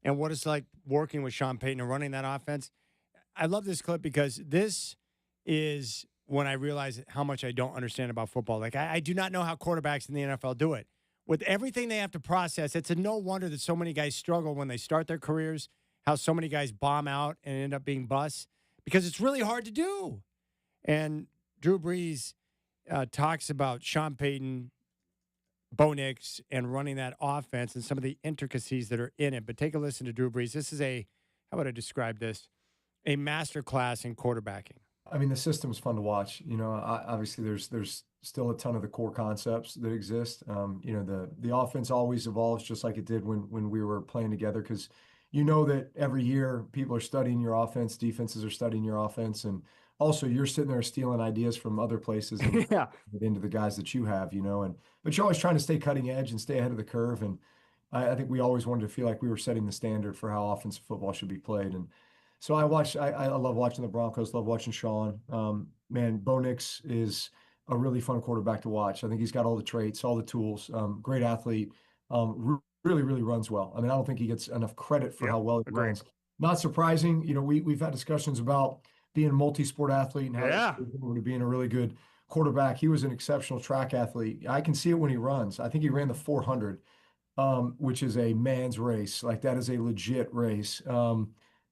and what it's like working with Sean Payton and running that offense. I love this clip because this is when I realize how much I don't understand about football. Like, I do not know how quarterbacks in the NFL do it. With everything they have to process, it's a no wonder that so many guys struggle when they start their careers, how so many guys bomb out and end up being busts, because it's really hard to do. And Drew Brees talks about Sean Payton, Bo Nix, and running that offense and some of the intricacies that are in it. But take a listen to Drew Brees. This is how would I describe this? A masterclass in quarterbacking. I mean, the system's fun to watch. Obviously there's still a ton of the core concepts that exist. The offense always evolves just like it did when we were playing together because that every year people are studying your offense, defenses are studying your offense, and also you're sitting there stealing ideas from other places and into the guys that you have, but you're always trying to stay cutting edge and stay ahead of the curve. And I think we always wanted to feel like we were setting the standard for how offensive football should be played. And so I love watching the Broncos, love watching Sean. Man, Bo Nix is a really fun quarterback to watch. I think he's got all the traits, all the tools, great athlete, really, really runs well. I mean, I don't think he gets enough credit for how well he runs. Not surprising. We've had discussions about being a multi-sport athlete and how to being a really good quarterback. He was an exceptional track athlete. I can see it when he runs. I think he ran the 400, which is a man's race. Like that is a legit race.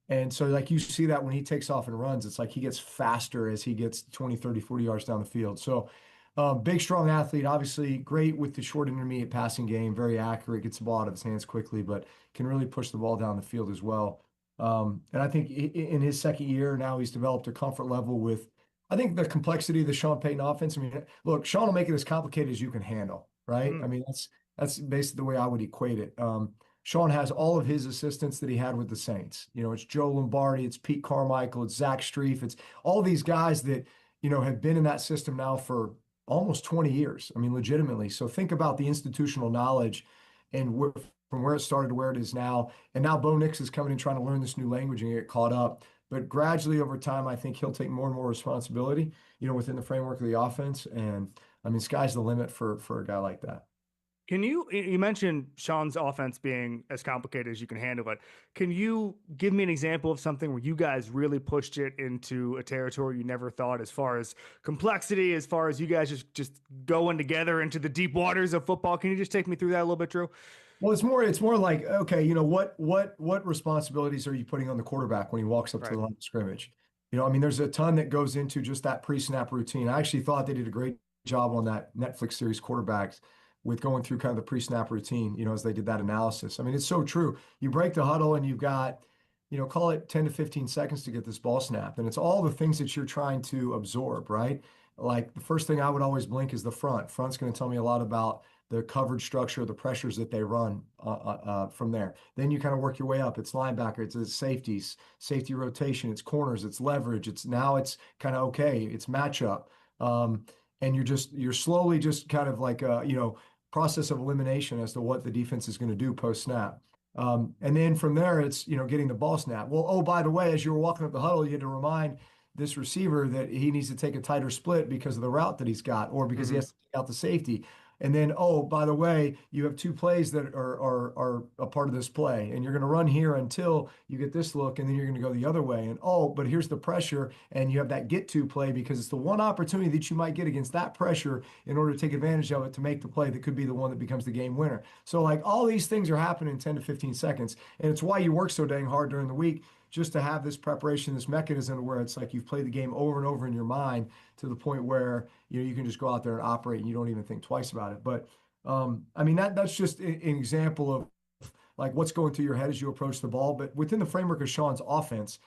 And so like you see that when he takes off and runs, it's like he gets faster as he gets 20, 30, 40 yards down the field. So big, strong athlete, obviously great with the short intermediate passing game, very accurate, gets the ball out of his hands quickly, but can really push the ball down the field as well. And I think in his second year now, he's developed a comfort level with, I think, the complexity of the Sean Payton offense. I mean, look, Sean will make it as complicated as you can handle, right? I mean, that's basically the way I would equate it. Sean has all of his assistants that he had with the Saints. It's Joe Lombardi, it's Pete Carmichael, it's Zach Strief, it's all these guys that, have been in that system now for almost 20 years. I mean, legitimately. So think about the institutional knowledge and from where it started to where it is now. And now Bo Nix is coming and trying to learn this new language and get caught up. But gradually over time, I think he'll take more and more responsibility, within the framework of the offense. And I mean, sky's the limit for a guy like that. You mentioned Sean's offense being as complicated as you can handle it. Can you give me an example of something where you guys really pushed it into a territory you never thought, as far as complexity, as far as you guys just going together into the deep waters of football? Can you just take me through that a little bit, Drew? Well, it's more like, okay, what responsibilities are you putting on the quarterback when he walks up to the line of scrimmage? I mean, there's a ton that goes into just that pre-snap routine. I actually thought they did a great job on that Netflix series Quarterbacks, with going through kind of the pre-snap routine, as they did that analysis. I mean, it's so true. You break the huddle and you've got, call it 10 to 15 seconds to get this ball snapped. And it's all the things that you're trying to absorb, right? Like the first thing I would always blink is the front. Front's going to tell me a lot about the coverage structure, the pressures that they run from there. Then you kind of work your way up. It's linebacker, it's safeties, safety rotation, it's corners, it's leverage. It's kind of okay. It's matchup. And you're slowly just kind of like, process of elimination as to what the defense is going to do post snap. And then from there, it's, getting the ball snap. Well, oh, by the way, as you were walking up the huddle, you had to remind this receiver that he needs to take a tighter split because of the route that he's got, or because he has to take out the safety. And then, oh, by the way, you have 2 plays that are a part of this play, and you're going to run here until you get this look, and then you're going to go the other way. And oh, but here's the pressure, and you have that get to play because it's the one opportunity that you might get against that pressure in order to take advantage of it to make the play that could be the one that becomes the game winner. So like all these things are happening in 10 to 15 seconds, and it's why you work so dang hard during the week, just to have this preparation, this mechanism where it's like you've played the game over and over in your mind to the point where you can just go out there and operate and you don't even think twice about it. But I mean, that's just an example of like what's going through your head as you approach the ball. But within the framework of Sean's offense,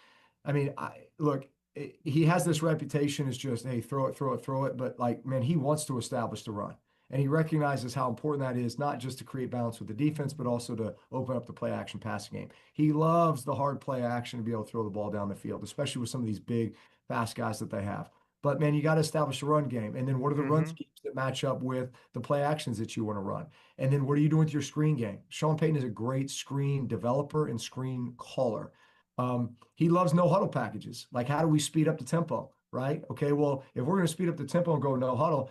I mean, look, he has this reputation as just, hey, throw it. But like, man, he wants to establish the run. And he recognizes how important that is, not just to create balance with the defense, but also to open up the play action passing game. He loves the hard play action to be able to throw the ball down the field, especially with some of these big, fast guys that they have. But, man, you got to establish a run game. And then what are the run schemes that match up with the play actions that you want to run? And then what are you doing with your screen game? Sean Payton is a great screen developer and screen caller. He loves no huddle packages. Like, how do we speed up the tempo, right? Okay, well, if we're going to speed up the tempo and go no huddle,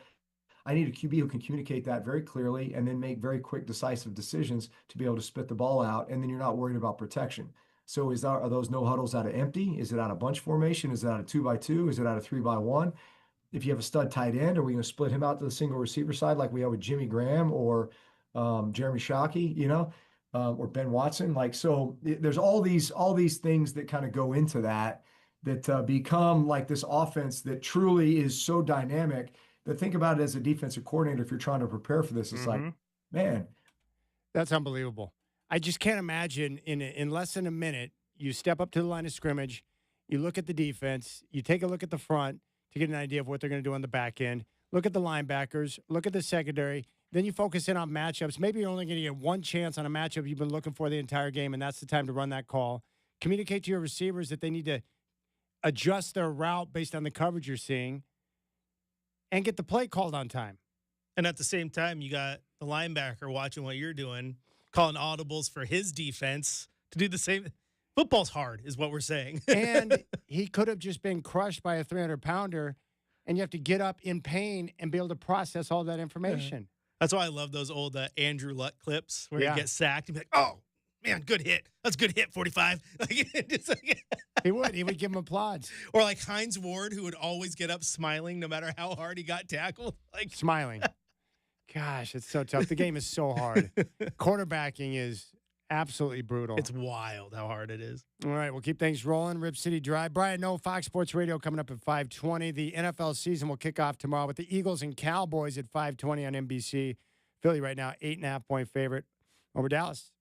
I need a QB who can communicate that very clearly and then make very quick, decisive decisions to be able to spit the ball out, and then you're not worried about protection. So are those no huddles out of empty? Is it out of bunch formation? Is it out of 2x2? Is it out of 3x1? If you have a stud tight end, are we going to split him out to the single receiver side like we have with Jimmy Graham or Jeremy Shockey, or Ben Watson? Like, so there's all these things that kind of go into that become like this offense that truly is so dynamic. But think about it as a defensive coordinator, if you're trying to prepare for this, it's like, man. That's unbelievable. I just can't imagine in less than a minute, you step up to the line of scrimmage, you look at the defense, you take a look at the front to get an idea of what they're going to do on the back end, look at the linebackers, look at the secondary, then you focus in on matchups. Maybe you're only going to get one chance on a matchup you've been looking for the entire game, and that's the time to run that call. Communicate to your receivers that they need to adjust their route based on the coverage you're seeing, and get the play called on time. And at the same time, you got the linebacker watching what you're doing, calling audibles for his defense to do the same. Football's hard, is what we're saying. And he could have just been crushed by a 300-pounder, and you have to get up in pain and be able to process all that information. Yeah. That's why I love those old Andrew Luck clips where he gets sacked and be like, oh, man, good hit. That's a good hit, 45. He would give him applause. Or like Hines Ward, who would always get up smiling no matter how hard he got tackled. Like smiling. Gosh, it's so tough. The game is so hard. Quarterbacking is absolutely brutal. It's wild how hard it is. All right, we'll keep things rolling. Rip City Drive. Brian Noe, Fox Sports Radio coming up at 5:20. The NFL season will kick off tomorrow with the Eagles and Cowboys at 5:20 on NBC. Philly right now, 8.5-point favorite over Dallas.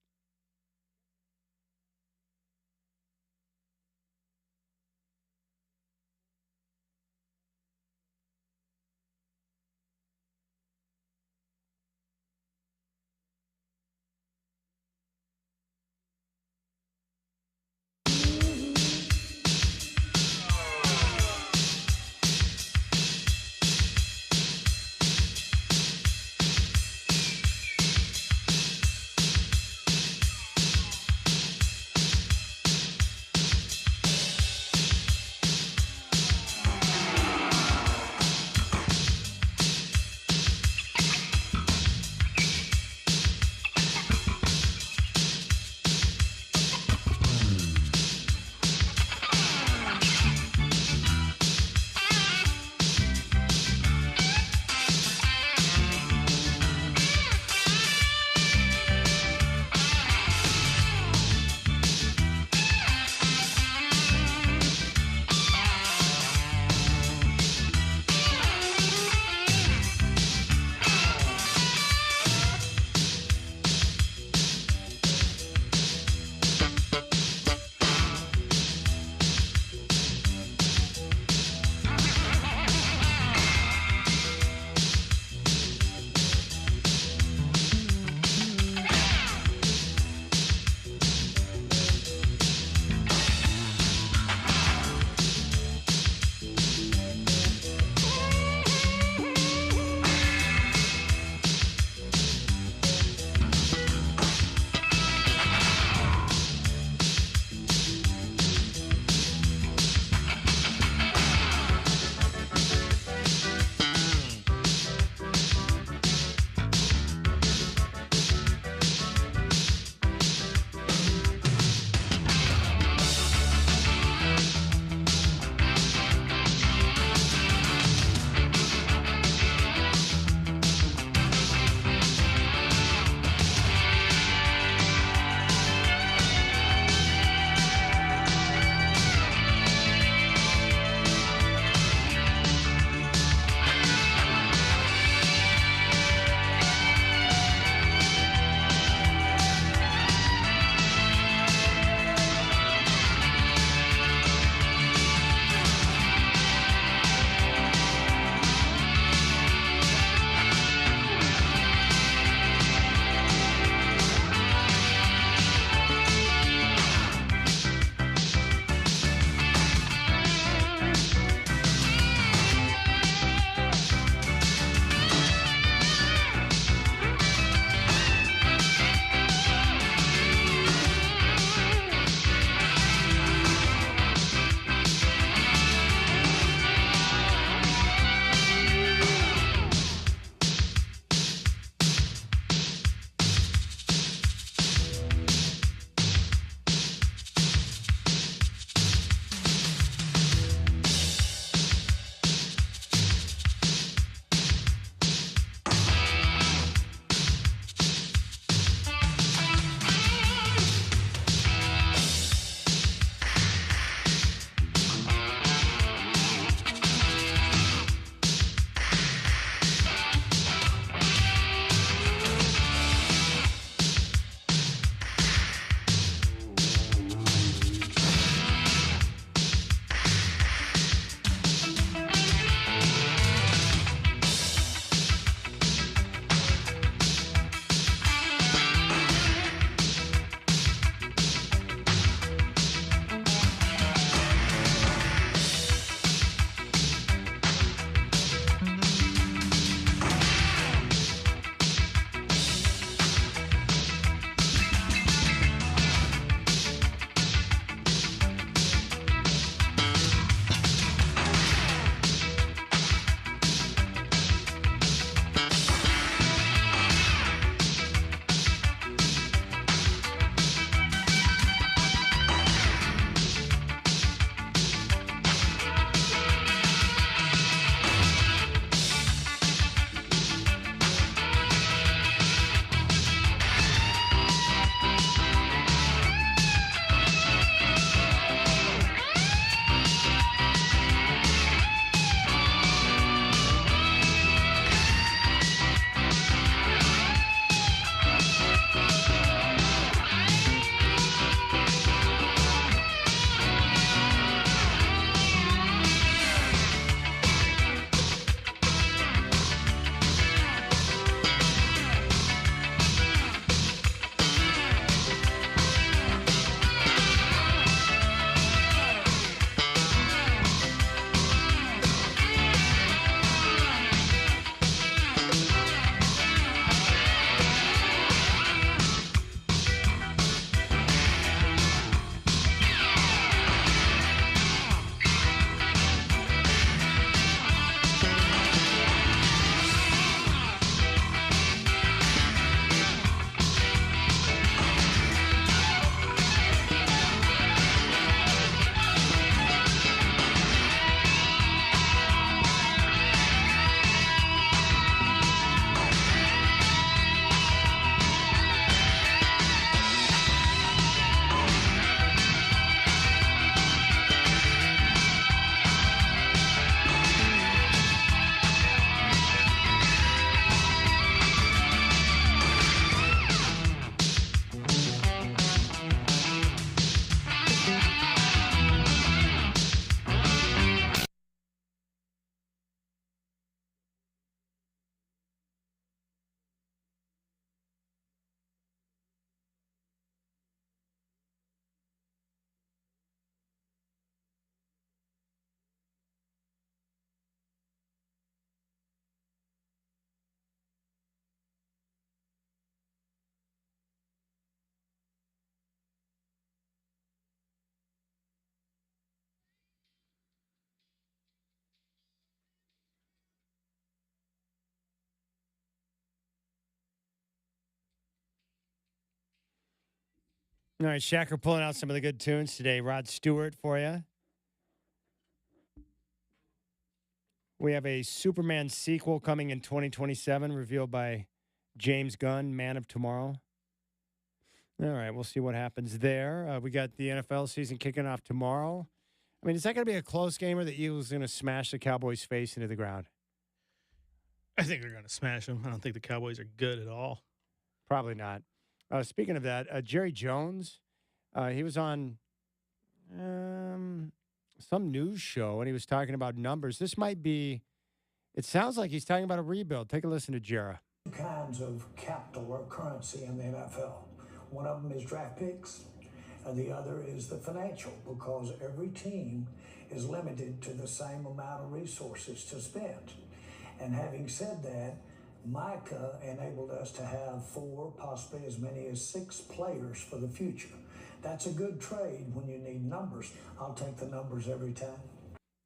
All right, Shaq, we're pulling out some of the good tunes today. Rod Stewart for you. We have a Superman sequel coming in 2027, revealed by James Gunn, Man of Tomorrow. All right, we'll see what happens there. We got the NFL season kicking off tomorrow. I mean, is that going to be a close game, or the Eagles going to smash the Cowboys' face into the ground? I think they're going to smash them. I don't think the Cowboys are good at all. Probably not. Speaking of that, Jerry Jones, he was on some news show, and he was talking about numbers. This might be, it sounds like he's talking about a rebuild. Take a listen to Jera. Two kinds of capital or currency in the NFL. One of them is draft picks, and the other is the financial, because every team is limited to the same amount of resources to spend. And having said that, Micah enabled us to have 4, possibly as many as 6 players for the future. That's a good trade when you need numbers. I'll take the numbers every time.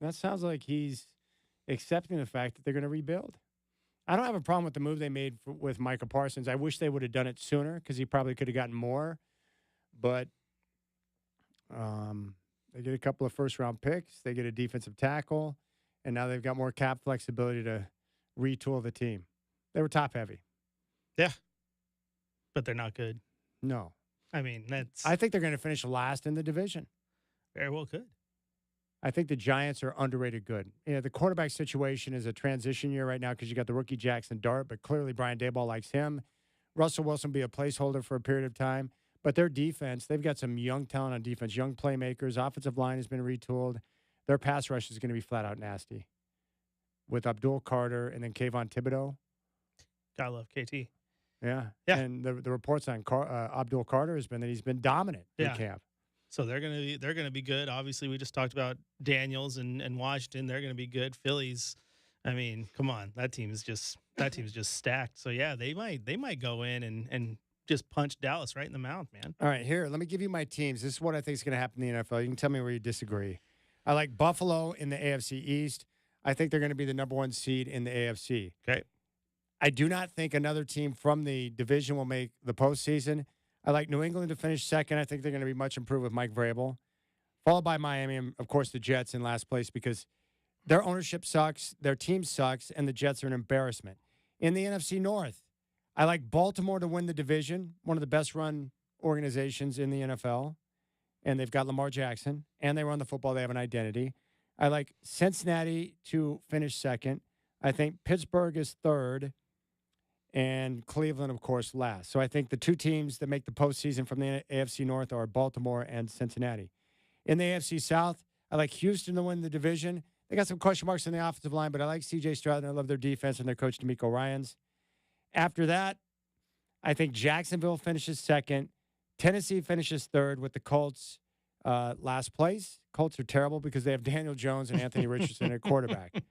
That sounds like he's accepting the fact that they're going to rebuild. I don't have a problem with the move they made with Micah Parsons. I wish they would have done it sooner because he probably could have gotten more. But they get a couple of first-round picks. They get a defensive tackle. And now they've got more cap flexibility to retool the team. They were top-heavy. Yeah. But they're not good. No. I mean, that's... I think they're going to finish last in the division. Very well could. I think the Giants are underrated good. You know, the quarterback situation is a transition year right now because you got the rookie Jackson Dart, but clearly Brian Daboll likes him. Russell Wilson will be a placeholder for a period of time. But their defense, they've got some young talent on defense, young playmakers. Offensive line has been retooled. Their pass rush is going to be flat out nasty. With Abdul Carter and then Kayvon Thibodeau. Gotta love KT. Yeah. Yeah. And the reports on Abdul Carter has been that he's been dominant in camp. So they're gonna be good. Obviously, we just talked about Daniels and Washington. They're gonna be good. Phillies, I mean, come on, that team's just stacked. So yeah, they might go in and just punch Dallas right in the mouth, man. All right, here, let me give you my teams. This is what I think is going to happen in the NFL. You can tell me where you disagree. I like Buffalo in the AFC East. I think they're going to be the number 1 seed in the AFC. Okay. I do not think another team from the division will make the postseason. I like New England to finish second. I think they're going to be much improved with Mike Vrabel. Followed by Miami and, of course, the Jets in last place because their ownership sucks, their team sucks, and the Jets are an embarrassment. In the NFC North, I like Baltimore to win the division, one of the best-run organizations in the NFL, and they've got Lamar Jackson, and they run the football. They have an identity. I like Cincinnati to finish second. I think Pittsburgh is third, and Cleveland, of course, last. So I think the 2 teams that make the postseason from the AFC North are Baltimore and Cincinnati. In the AFC South, I like Houston to win the division. They got some question marks on the offensive line, but I like C.J. Stroud, and I love their defense and their coach, D'Amico Ryans. After that, I think Jacksonville finishes second. Tennessee finishes third with the Colts last place. Colts are terrible because they have Daniel Jones and Anthony Richardson at quarterback.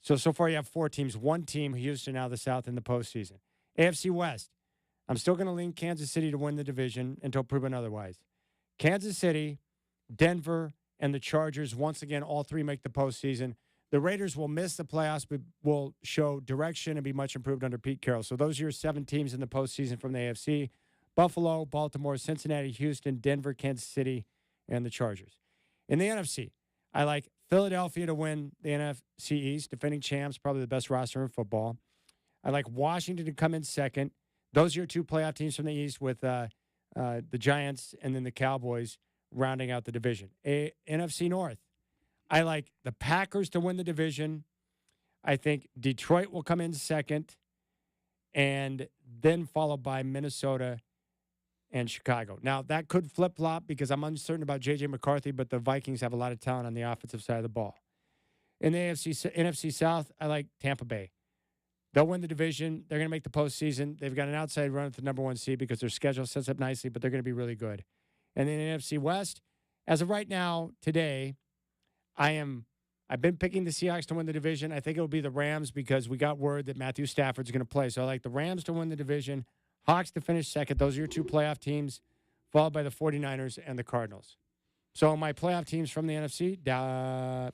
So far you have 4 teams. 1 team, Houston, out of the South in the postseason. AFC West, I'm still going to lean Kansas City to win the division until proven otherwise. Kansas City, Denver, and the Chargers, once again, all 3 make the postseason. The Raiders will miss the playoffs, but will show direction and be much improved under Pete Carroll. So those are your 7 teams in the postseason from the AFC. Buffalo, Baltimore, Cincinnati, Houston, Denver, Kansas City, and the Chargers. In the NFC, I like Philadelphia to win the NFC East, defending champs, probably the best roster in football. I like Washington to come in second. Those are your 2 playoff teams from the East with the Giants and then the Cowboys rounding out the division. NFC North, I like the Packers to win the division. I think Detroit will come in second, and then followed by Minnesota and Chicago. Now, that could flip-flop because I'm uncertain about J.J. McCarthy, but the Vikings have a lot of talent on the offensive side of the ball. In the NFC South, I like Tampa Bay. They'll win the division. They're going to make the postseason. They've got an outside run at the number 1 seed because their schedule sets up nicely, but they're going to be really good. And then in the NFC West, as of right now, today, I've been picking the Seahawks to win the division. I think it'll be the Rams because we got word that Matthew Stafford's going to play. So I like the Rams to win the division, Hawks to finish second. Those are your 2 playoff teams, followed by the 49ers and the Cardinals. So my playoff teams from the NFC,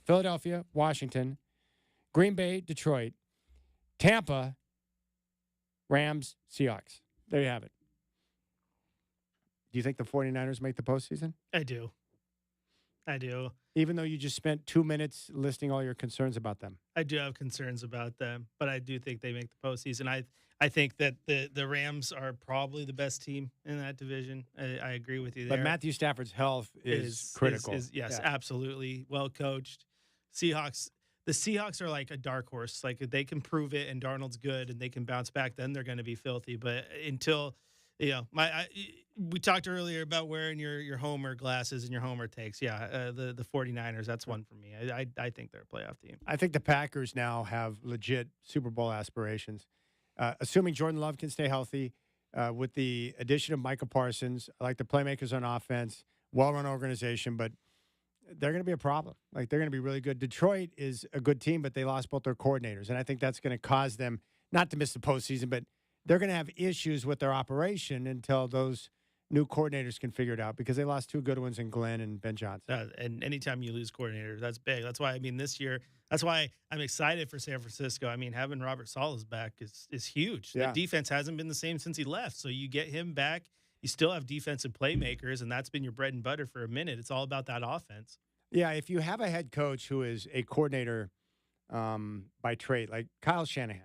Philadelphia, Washington, Green Bay, Detroit, Tampa, Rams, Seahawks. There you have it. Do you think the 49ers make the postseason? I do. Even though you just spent 2 minutes listing all your concerns about them. I do have concerns about them, but I do think they make the postseason. I think that the Rams are probably the best team in that division. I agree with you there. But Matthew Stafford's health is critical. Yes, absolutely. Well coached. The Seahawks are like a dark horse. Like if they can prove it and Darnold's good and they can bounce back, then they're going to be filthy. But until we talked earlier about wearing your homer glasses and your homer takes. Yeah, the 49ers, that's one for me. I think they're a playoff team. I think the Packers now have legit Super Bowl aspirations. Assuming Jordan Love can stay healthy, with the addition of Micah Parsons, I like the playmakers on offense, well-run organization, but they're going to be a problem. Like, they're going to be really good. Detroit is a good team, but they lost both their coordinators, and I think that's going to cause them not to miss the postseason, but they're going to have issues with their operation until those new coordinators can figure it out, because they lost two good ones in Glenn and Ben Johnson. And anytime you lose coordinators, that's big. That's why, this year, that's why I'm excited for San Francisco. Having Robert Saleh's back is huge. Yeah. The defense hasn't been the same since he left. So you get him back. You still have defensive playmakers, and that's been your bread and butter for a minute. It's all about that offense. Yeah, if you have a head coach who is a coordinator by trade, like Kyle Shanahan,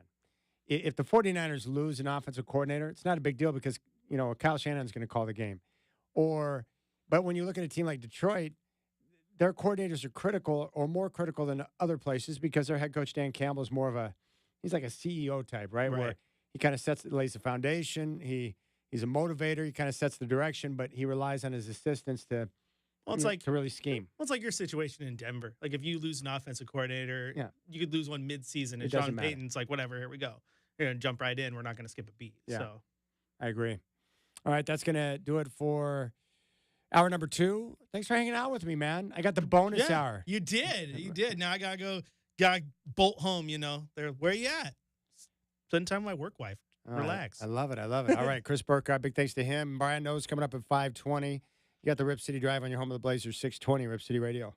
if the 49ers lose an offensive coordinator, it's not a big deal because, Kyle Shanahan's going to call the game. But when you look at a team like Detroit, their coordinators are critical or more critical than other places because their head coach, Dan Campbell, is more of he's like a CEO type, right? Where he kind of lays the foundation. He's a motivator. He kind of sets the direction, but he relies on his assistants to really scheme. Well, it's like your situation in Denver. Like if you lose an offensive coordinator, you could lose one mid-season, and Sean Payton's like, whatever, here we go. We're going to jump right in. We're not going to skip a beat. Yeah, so I agree. All right, that's going to do it for hour number 2. Thanks for hanging out with me, man. I got the bonus hour. You did. Now I got to go bolt home, Where you at? Spend time with my work wife. Relax. I love it. All right, Chris Burkhardt, big thanks to him. Brian Knows coming up at 5:20. You got the Rip City Drive on your home of the Blazers, 620 Rip City Radio.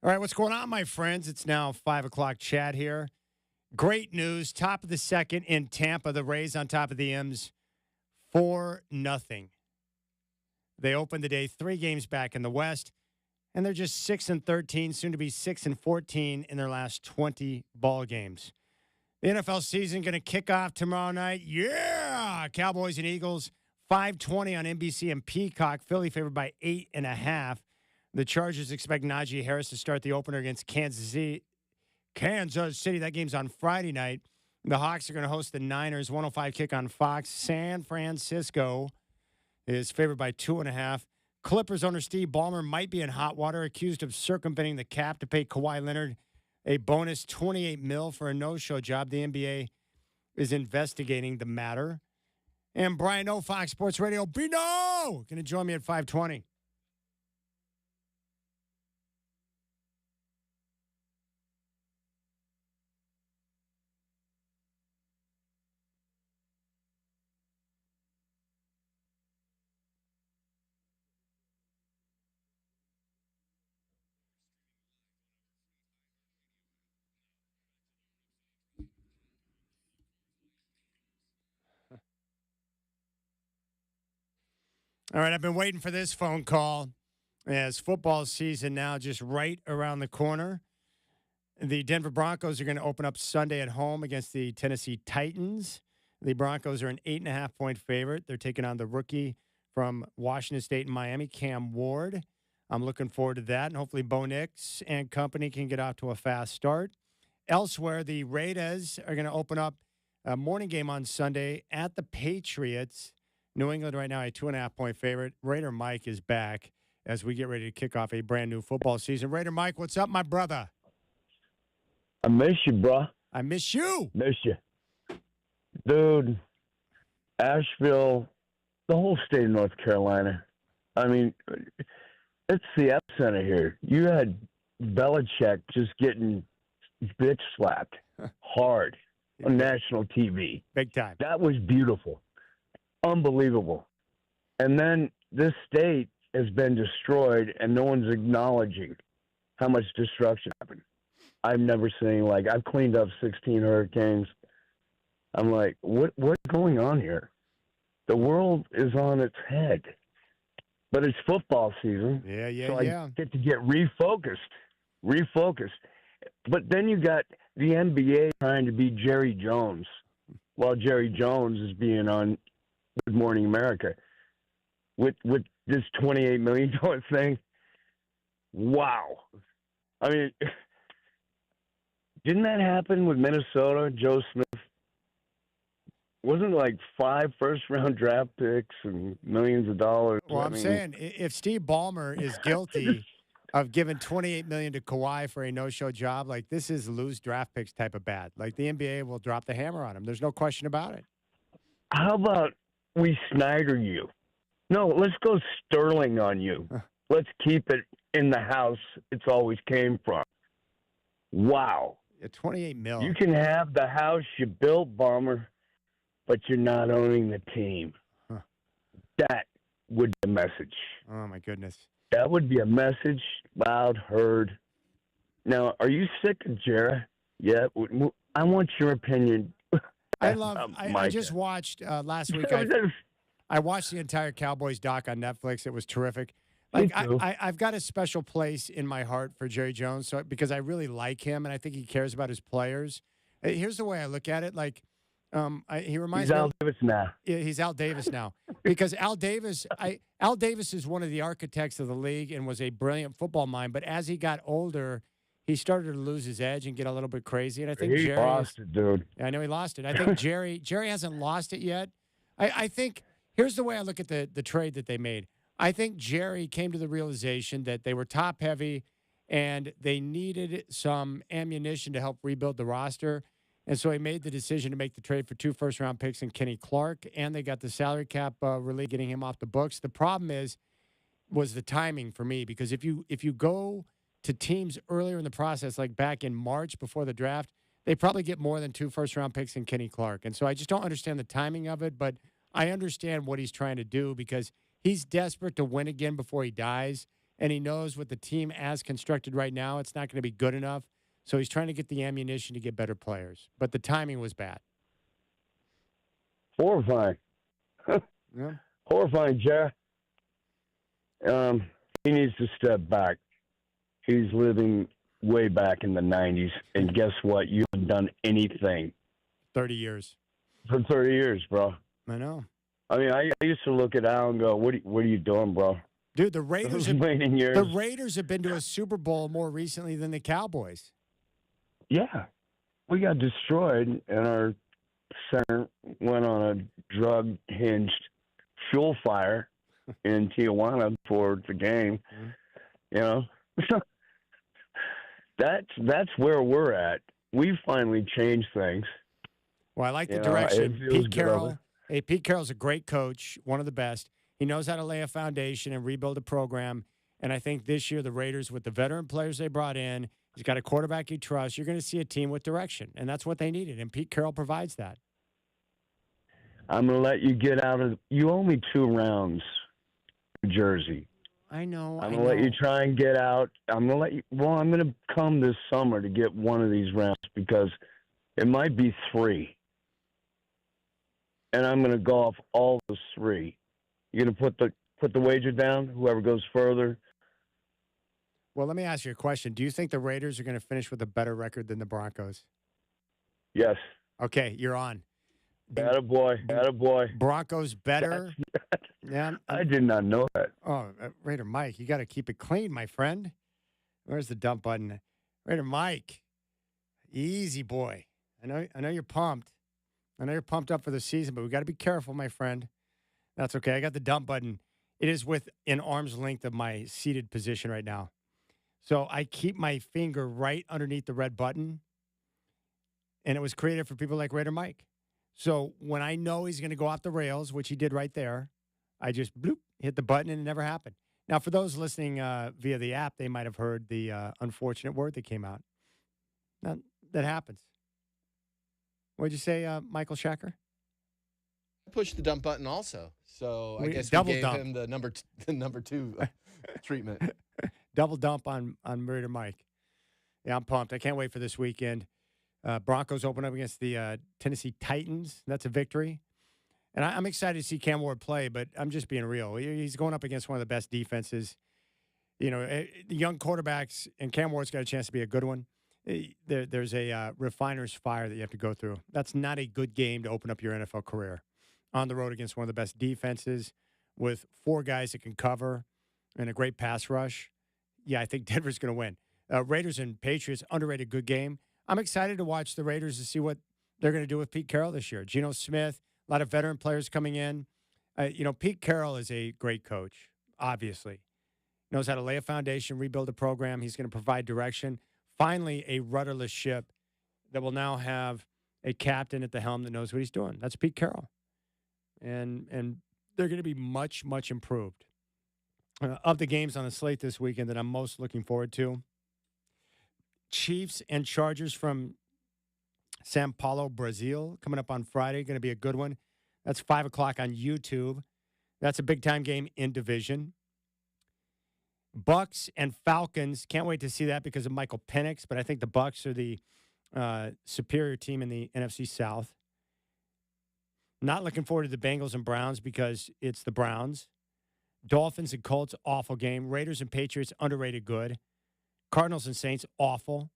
All right, what's going on, my friends? It's now 5 o'clock chat here. Great news. Top of the second in Tampa. The Rays on top of the M's 4-0. They opened the day 3 games back in the West, and they're just 6-13, soon to be 6-14 in their last 20 ball games. The NFL season going to kick off tomorrow night. Yeah! Cowboys and Eagles, 5:20 on NBC and Peacock. Philly favored by 8.5. The Chargers expect Najee Harris to start the opener against Kansas City. That game's on Friday night. The Hawks are going to host the Niners. 105 kick on Fox. San Francisco is favored by 2.5. Clippers owner Steve Ballmer might be in hot water, accused of circumventing the cap to pay Kawhi Leonard a bonus $28 million for a no-show job. The NBA is investigating the matter. And Brian O, Fox Sports Radio. Bino going to join me at 5:20. All right, I've been waiting for this phone call as football season now just right around the corner. The Denver Broncos are going to open up Sunday at home against the Tennessee Titans. The Broncos are an 8.5-point favorite. They're taking on the rookie from Washington State and Miami, Cam Ward. I'm looking forward to that, and hopefully Bo Nix and company can get off to a fast start. Elsewhere, the Raiders are going to open up a morning game on Sunday at the Patriots. New England right now a 2.5-point favorite. Raider Mike is back as we get ready to kick off a brand new football season. Raider Mike, what's up, my brother? I miss you, bro. I miss you. Miss you. Dude, Asheville, the whole state of North Carolina. I mean, it's the epicenter here. You had Belichick just getting bitch slapped hard on national TV. Big time. That was beautiful. Unbelievable. And then this state has been destroyed, and no one's acknowledging how much destruction happened. I've never seen, I've cleaned up 16 hurricanes. I'm like, what's going on here? The world is on its head. But it's football season. So I get to get refocused. But then you got the NBA trying to be Jerry Jones, while Jerry Jones is being on Good Morning America with this $28 million thing. Wow. I mean, didn't that happen with Minnesota, Joe Smith? Wasn't it like 5 first-round draft picks and millions of dollars? Well, I'm saying if Steve Ballmer is guilty of giving $28 million to Kawhi for a no-show job, this is lose draft picks type of bad. The NBA will drop the hammer on him. There's no question about it. How about we Snyder you? No, let's go Sterling on you. Let's keep it in the house it's always came from. Wow. $28 million. You can have the house you built, Bomber, but you're not owning the team. Huh. That would be a message. Oh, my goodness. That would be a message loud heard. Now, are you sick of Jarrah? Yeah. I want your opinion. I just watched last week. I watched the entire Cowboys doc on Netflix. It was terrific. I've got a special place in my heart for Jerry Jones, because I really like him and I think he cares about his players. Here's the way I look at it. He reminds me. He's Al Davis now. Yeah, he's Al Davis now, because Al Davis is one of the architects of the league and was a brilliant football mind. But as he got older, he started to lose his edge and get a little bit crazy. And I think Jerry lost it, dude. I know he lost it. I think Jerry hasn't lost it yet. I think here's the way I look at the trade that they made. I think Jerry came to the realization that they were top heavy and they needed some ammunition to help rebuild the roster. And so he made the decision to make the trade for 2 first-round picks and Kenny Clark, and they got the salary cap relief, getting him off the books. The problem was the timing for me, because if you go to teams earlier in the process, like back in March before the draft, they probably get more than 2 first-round picks and Kenny Clark. And so I just don't understand the timing of it, but I understand what he's trying to do, because he's desperate to win again before he dies. and he knows with the team as constructed right now, it's not going to be good enough. So he's trying to get the ammunition to get better players. But the timing was bad. Horrifying. Yeah. Horrifying, Jeff. He needs to step back. He's living way back in the 90s. And guess what? You haven't done anything. 30 years. For 30 years, bro. I know. I mean, I used to look at Al and go, what are you doing, bro? Dude, the Raiders have been to a Super Bowl more recently than the Cowboys. Yeah. We got destroyed, and our center went on a drug-hinged fuel fire in Tijuana for the game. You know? That's where we're at. We've finally changed things. Well, I like the direction. Pete Carroll. Hey, Pete Carroll's a great coach, one of the best. He knows how to lay a foundation and rebuild a program. And I think this year the Raiders, with the veteran players they brought in, he's got a quarterback he trusts. You're going to see a team with direction, and that's what they needed. And Pete Carroll provides that. I'm going to let you get out of. You owe me 2 rounds, New Jersey. I know. I'm going to let you try and get out. I'm going to let you. Well, I'm going to come this summer to get one of these rounds because it might be 3. And I'm going to golf all those 3. You're going to put the wager down, whoever goes further? Well, let me ask you a question. Do you think the Raiders are going to finish with a better record than the Broncos? Yes. Okay, you're on. Attaboy. Broncos better? Yeah. I did not know that. Oh, Raider Mike, you got to keep it clean, my friend. Where's the dump button? Raider Mike, easy boy. I know you're pumped. I know you're pumped up for the season, but we got to be careful, my friend. That's okay. I got the dump button. It is within arm's length of my seated position right now. So I keep my finger right underneath the red button, and it was created for people like Raider Mike. So when I know he's going to go off the rails, which he did right there, I just bloop, hit the button, and it never happened. Now, for those listening via the app, they might have heard the unfortunate word that came out. Now, that happens. What'd you say, Michael Shacker? I pushed the dump button also, so I guess we double gave dump. him the number 2 treatment. Double dump on Raider Mike. Yeah, I'm pumped. I can't wait for this weekend. Broncos open up against the Tennessee Titans. That's a victory. And I'm excited to see Cam Ward play, but I'm just being real. He's going up against one of the best defenses. You know, the young quarterbacks, and Cam Ward's got a chance to be a good one. There's a refiner's fire that you have to go through. That's not a good game to open up your NFL career. On the road against one of the best defenses with 4 guys that can cover and a great pass rush. Yeah, I think Denver's going to win. Raiders and Patriots, underrated good game. I'm excited to watch the Raiders to see what they're going to do with Pete Carroll this year. Geno Smith, a lot of veteran players coming in. Pete Carroll is a great coach, obviously. Knows how to lay a foundation, rebuild a program. He's going to provide direction. Finally, a rudderless ship that will now have a captain at the helm that knows what he's doing. That's Pete Carroll. And they're going to be much, much improved. Of the games on the slate this weekend that I'm most looking forward to, Chiefs and Chargers from Sao Paulo, Brazil, coming up on Friday. Going to be a good one. That's 5 o'clock on YouTube. That's a big-time game in division. Bucks and Falcons. Can't wait to see that because of Michael Penix, but I think the Bucks are the superior team in the NFC South. Not looking forward to the Bengals and Browns because it's the Browns. Dolphins and Colts, awful game. Raiders and Patriots, underrated good. Cardinals and Saints, awful.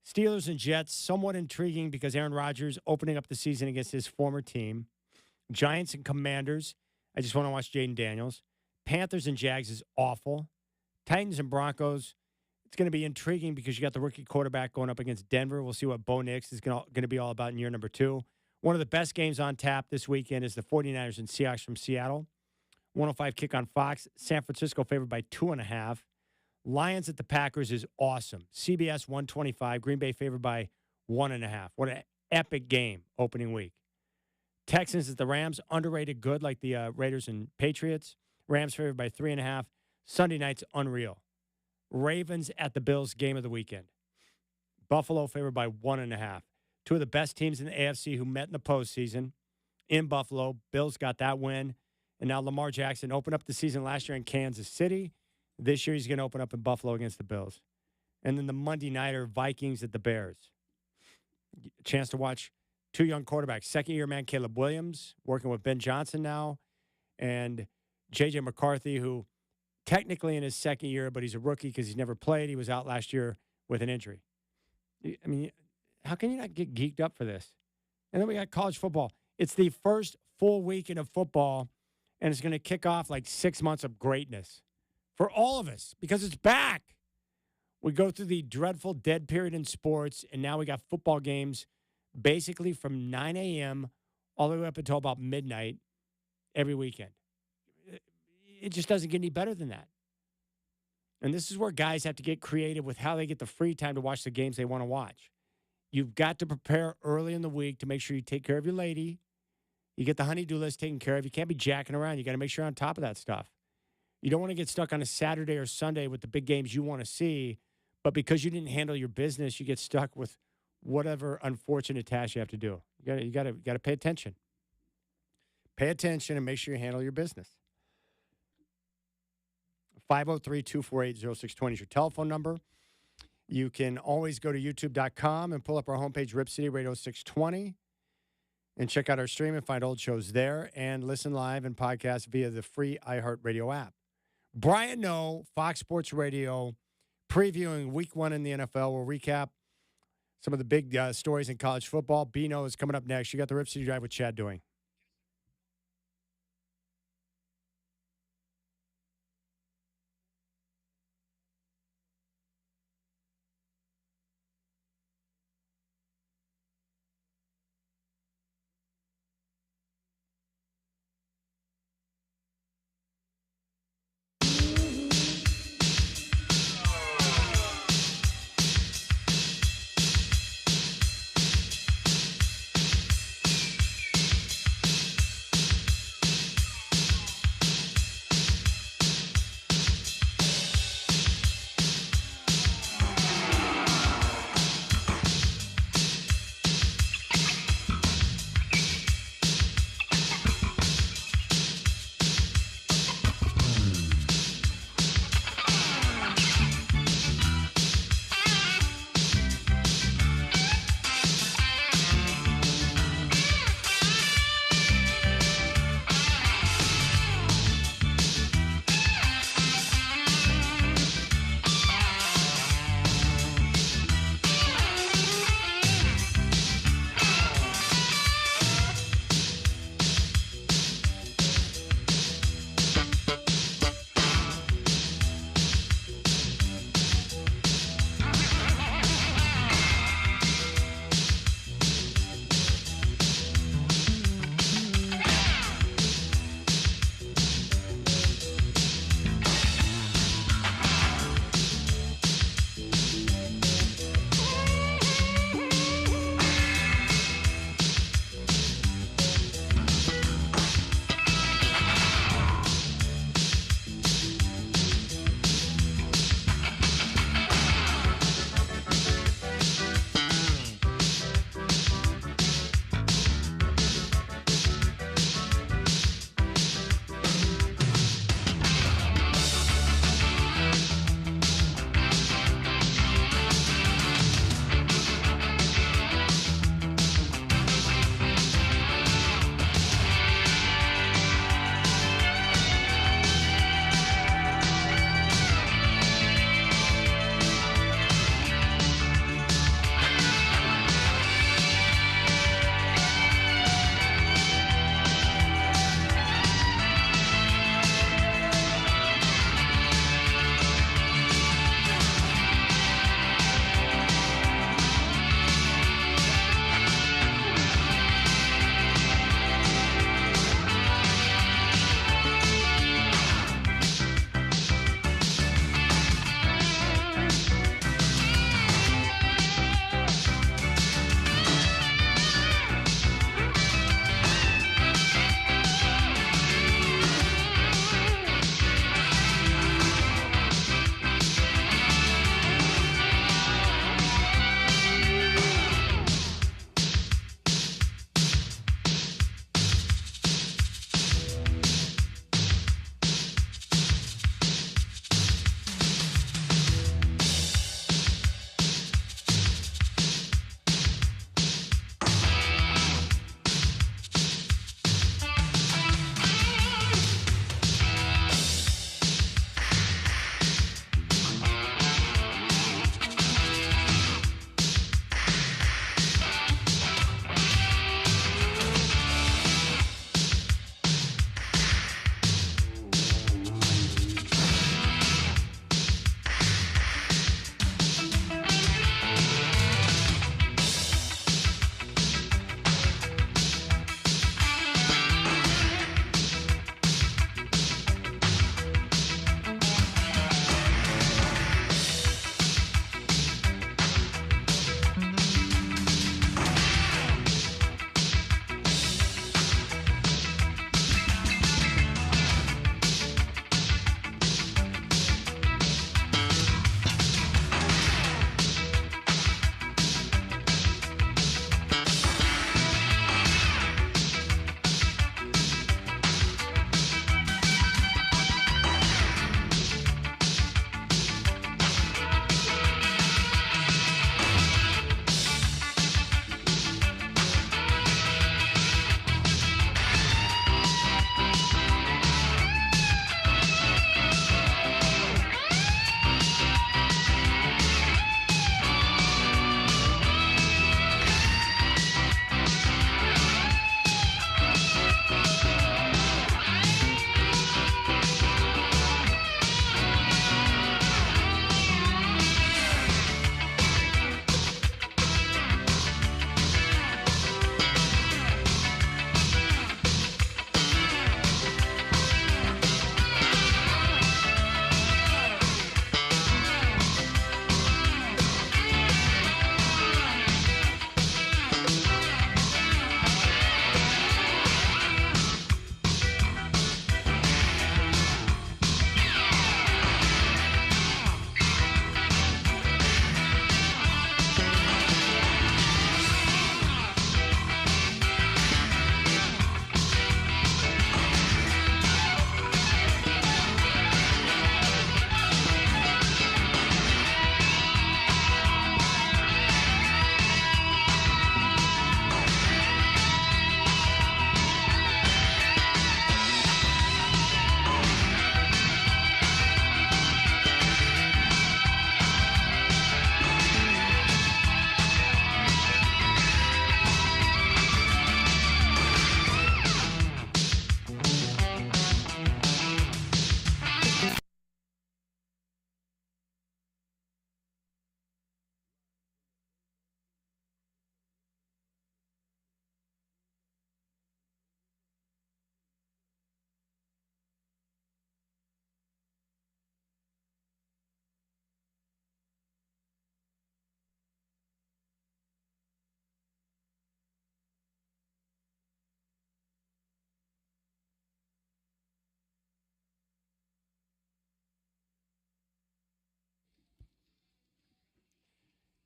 Steelers and Jets, somewhat intriguing because Aaron Rodgers opening up the season against his former team. Giants and Commanders, I just want to watch Jaden Daniels. Panthers and Jags is awful. Titans and Broncos, it's going to be intriguing because you got the rookie quarterback going up against Denver. We'll see what Bo Nix is going to be all about in year number 2. One of the best games on tap this weekend is the 49ers and Seahawks from Seattle. 105 kick on Fox. San Francisco favored by 2.5. Lions at the Packers is awesome. CBS 125. Green Bay favored by 1.5. What an epic game opening week. Texans at the Rams, underrated good like the Raiders and Patriots. Rams favored by 3.5. Sunday night's unreal. Ravens at the Bills, game of the weekend. Buffalo favored by 1.5. 2 of the best teams in the AFC who met in the postseason in Buffalo. Bills got that win. And now Lamar Jackson opened up the season last year in Kansas City. This year, he's going to open up in Buffalo against the Bills. And then the Monday nighter, Vikings at the Bears. A chance to watch two young quarterbacks. Second-year man Caleb Williams, working with Ben Johnson now, and J.J. McCarthy, who technically in his second year, but he's a rookie because he's never played. He was out last year with an injury. I mean, how can you not get geeked up for this? And then we got college football. It's the first full weekend of football, and it's going to kick off like 6 months of greatness for all of us because it's back. We go through the dreadful dead period in sports, and now we got football games basically from 9 a.m. all the way up until about midnight every weekend. It just doesn't get any better than that. And this is where guys have to get creative with how they get the free time to watch the games they want to watch. You've got to prepare early in the week to make sure you take care of your lady. You get the honey-do list taken care of. You can't be jacking around. You got to make sure you're on top of that stuff. You don't want to get stuck on a Saturday or Sunday with the big games you want to see, but because you didn't handle your business, you get stuck with whatever unfortunate task you have to do. You got to pay attention. Pay attention and make sure you handle your business. 503-248-0620 is your telephone number. You can always go to youtube.com and pull up our homepage, Rip City Radio 620, and check out our stream and find old shows there and listen live and podcast via the free iHeartRadio app. Brian Noe, Fox Sports Radio, previewing week 1 in the NFL. We'll recap some of the big stories in college football. Bino is coming up next. You got the Rip City Drive with Chad doing.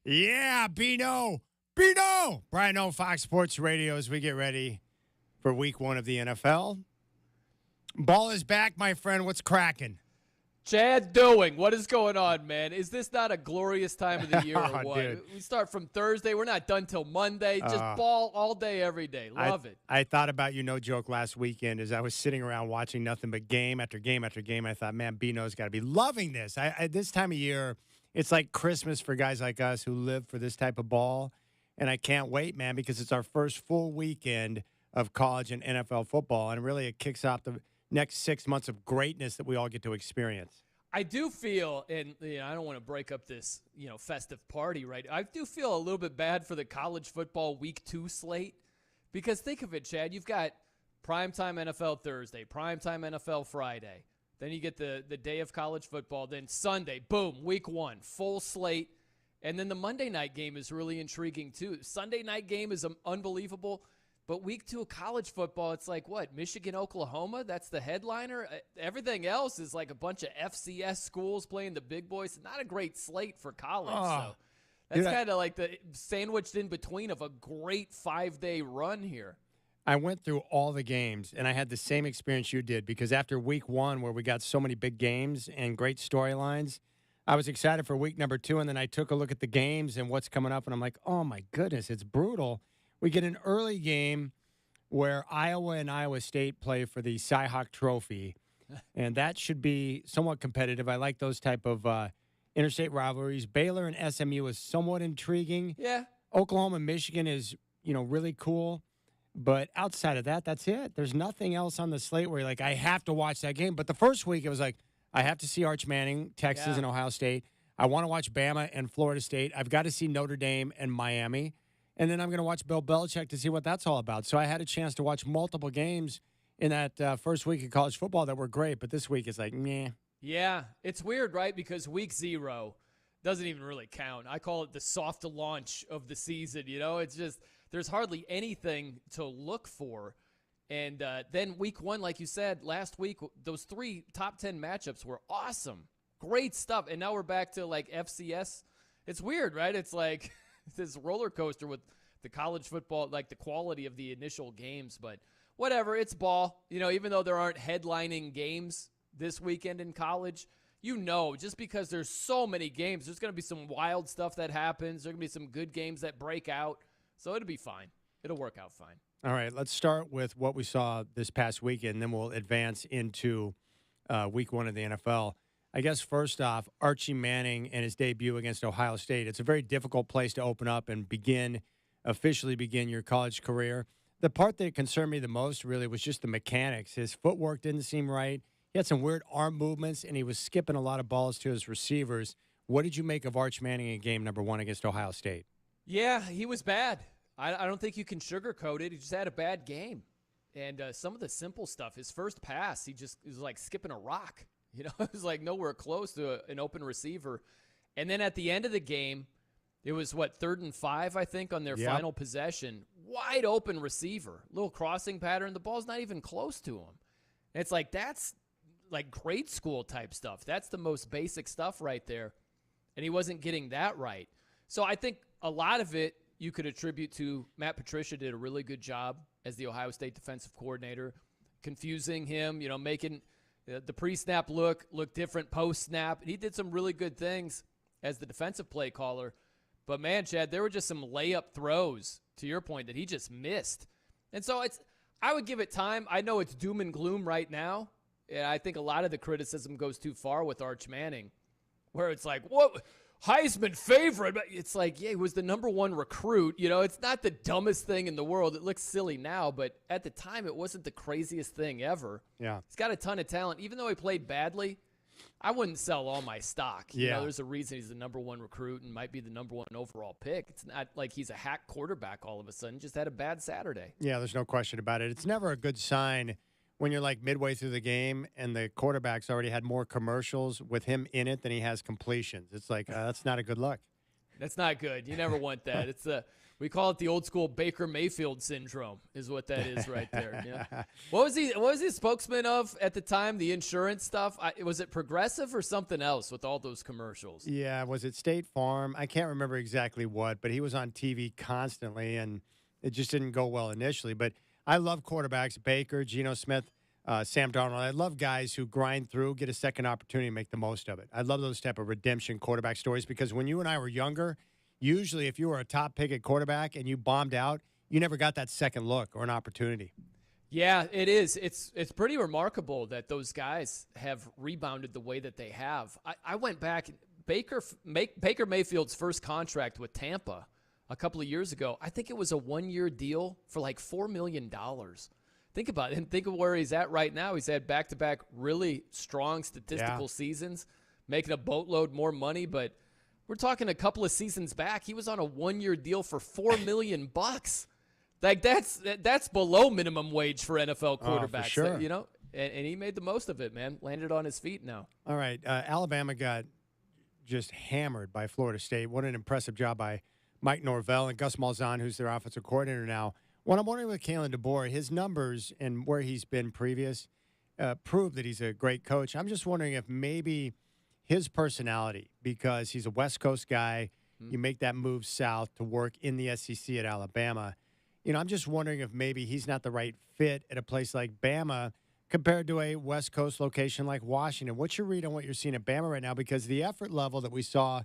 Yeah, Bino. Brian O, Fox Sports Radio, as we get ready for week 1 of the NFL. Ball is back, my friend. What's cracking? Chad doing? What is going on, man? Is this not a glorious time of the year or what? Dude. We start from Thursday. We're not done till Monday. Just ball all day, every day. Love it. I thought about you, no joke, last weekend as I was sitting around watching nothing but game after game after game. I thought, man, Bino's got to be loving this. This time of year, it's like Christmas for guys like us who live for this type of ball. And I can't wait, man, because it's our first full weekend of college and NFL football. And really, it kicks off the next 6 months of greatness that we all get to experience. I do feel, and I don't want to break up this, festive party, right? I do feel a little bit bad for the college football week 2 slate, because think of it, Chad. You've got primetime NFL Thursday, primetime NFL Friday. Then you get the day of college football. Then Sunday, boom, week 1, full slate. And then the Monday night game is really intriguing too. Sunday night game is unbelievable. But week 2 of college football, it's like, what, Michigan, Oklahoma? That's the headliner? Everything else is like a bunch of FCS schools playing the big boys. Not a great slate for college. So that's kind of like the sandwiched in between of a great 5-day run here. I went through all the games, and I had the same experience you did, because after week 1, where we got so many big games and great storylines, I was excited for week number 2, and then I took a look at the games and what's coming up, and I'm like, oh, my goodness, it's brutal. We get an early game where Iowa and Iowa State play for the Cy-Hawk Trophy, and that should be somewhat competitive. I like those type of interstate rivalries. Baylor and SMU is somewhat intriguing. Yeah. Oklahoma and Michigan is, really cool. But outside of that, that's it. There's nothing else on the slate where you're like, I have to watch that game. But the first week, it was like, I have to see Arch Manning, Texas and Ohio State. I want to watch Bama and Florida State. I've got to see Notre Dame and Miami. And then I'm going to watch Bill Belichick to see what that's all about. So I had a chance to watch multiple games in that first week of college football that were great. But this week, it's like, meh. Yeah, it's weird, right? Because week 0 doesn't even really count. I call it the soft launch of the season. It's just there's hardly anything to look for. And then week 1, like you said, last week, those 3 top 10 matchups were awesome. Great stuff. And now we're back to like FCS. It's weird, right? It's like this roller coaster with the college football, like the quality of the initial games. But whatever, it's ball. Even though there aren't headlining games this weekend in college, just because there's so many games, there's going to be some wild stuff that happens. There's going to be some good games that break out. So it'll be fine. It'll work out fine. All right, let's start with what we saw this past weekend, then we'll advance into week 1 of the NFL. I guess first off, Archie Manning and his debut against Ohio State. It's a very difficult place to open up and officially begin your college career. The part that concerned me the most really was just the mechanics. His footwork didn't seem right. He had some weird arm movements, and he was skipping a lot of balls to his receivers. What did you make of Arch Manning in game number 1 against Ohio State? Yeah, he was bad. I don't think you can sugarcoat it. He just had a bad game. And some of the simple stuff, his first pass, it was like skipping a rock. It was like nowhere close to an open receiver. And then at the end of the game, it was, 3rd and 5, I think, on their final possession. Wide open receiver, little crossing pattern. The ball's not even close to him. And it's like, that's like grade school type stuff. That's the most basic stuff right there. And he wasn't getting that right. So I think a lot of it you could attribute to Matt Patricia did a really good job as the Ohio State defensive coordinator, confusing him, making the pre-snap look different post-snap. And he did some really good things as the defensive play caller. But, man, Chad, there were just some layup throws, to your point, that he just missed. And so I would give it time. I know it's doom and gloom right now. And I think a lot of the criticism goes too far with Arch Manning, where it's like, what? Heisman favorite. But it's like, yeah, he was the number 1 recruit. It's not the dumbest thing in the world. It looks silly now, but at the time, it wasn't the craziest thing ever. Yeah. He's got a ton of talent. Even though he played badly, I wouldn't sell all my stock. Yeah. There's a reason he's the number 1 recruit and might be the number 1 overall pick. It's not like he's a hack quarterback all of a sudden. Just had a bad Saturday. Yeah, there's no question about it. It's never a good sign when you're like midway through the game and the quarterback's already had more commercials with him in it than he has completions. It's like, that's not a good look. That's not good. You never want that. We call it the old school Baker Mayfield syndrome, is what that is right there. Yeah. What was he spokesman of at the time? The insurance stuff? Was it Progressive or something else with all those commercials? Yeah, was it State Farm? I can't remember exactly what, but he was on TV constantly, and it just didn't go well initially. But I love quarterbacks, Baker, Geno Smith, Sam Darnold. I love guys who grind through, get a second opportunity, and make the most of it. I love those type of redemption quarterback stories because when you and I were younger, usually if you were a top pick at quarterback and you bombed out, you never got that second look or an opportunity. Yeah, it is. It's pretty remarkable that those guys have rebounded the way that they have. I went back. Baker Mayfield's first contract with Tampa a couple of years ago, I think it was a 1-year deal for like $4 million. Think about it, and think of where he's at right now. He's had back-to-back really strong statistical seasons, making a boatload more money. But we're talking a couple of seasons back, he was on a 1-year deal for $4 million. Like that's below minimum wage for NFL quarterbacks. For sure. You know, and he made the most of it, man. Landed on his feet now. All right, Alabama got just hammered by Florida State. What an impressive job by Mike Norvell and Gus Malzahn, who's their offensive coordinator now. What I'm wondering with Kalen DeBoer, his numbers and where he's been previous prove that he's a great coach. I'm just wondering if maybe his personality, because he's a West Coast guy, you make that move south to work in the SEC at Alabama. You know, I'm just wondering if maybe he's not the right fit at a place like Bama compared to a West Coast location like Washington. What's your read on what you're seeing at Bama right now? Because the effort level that we saw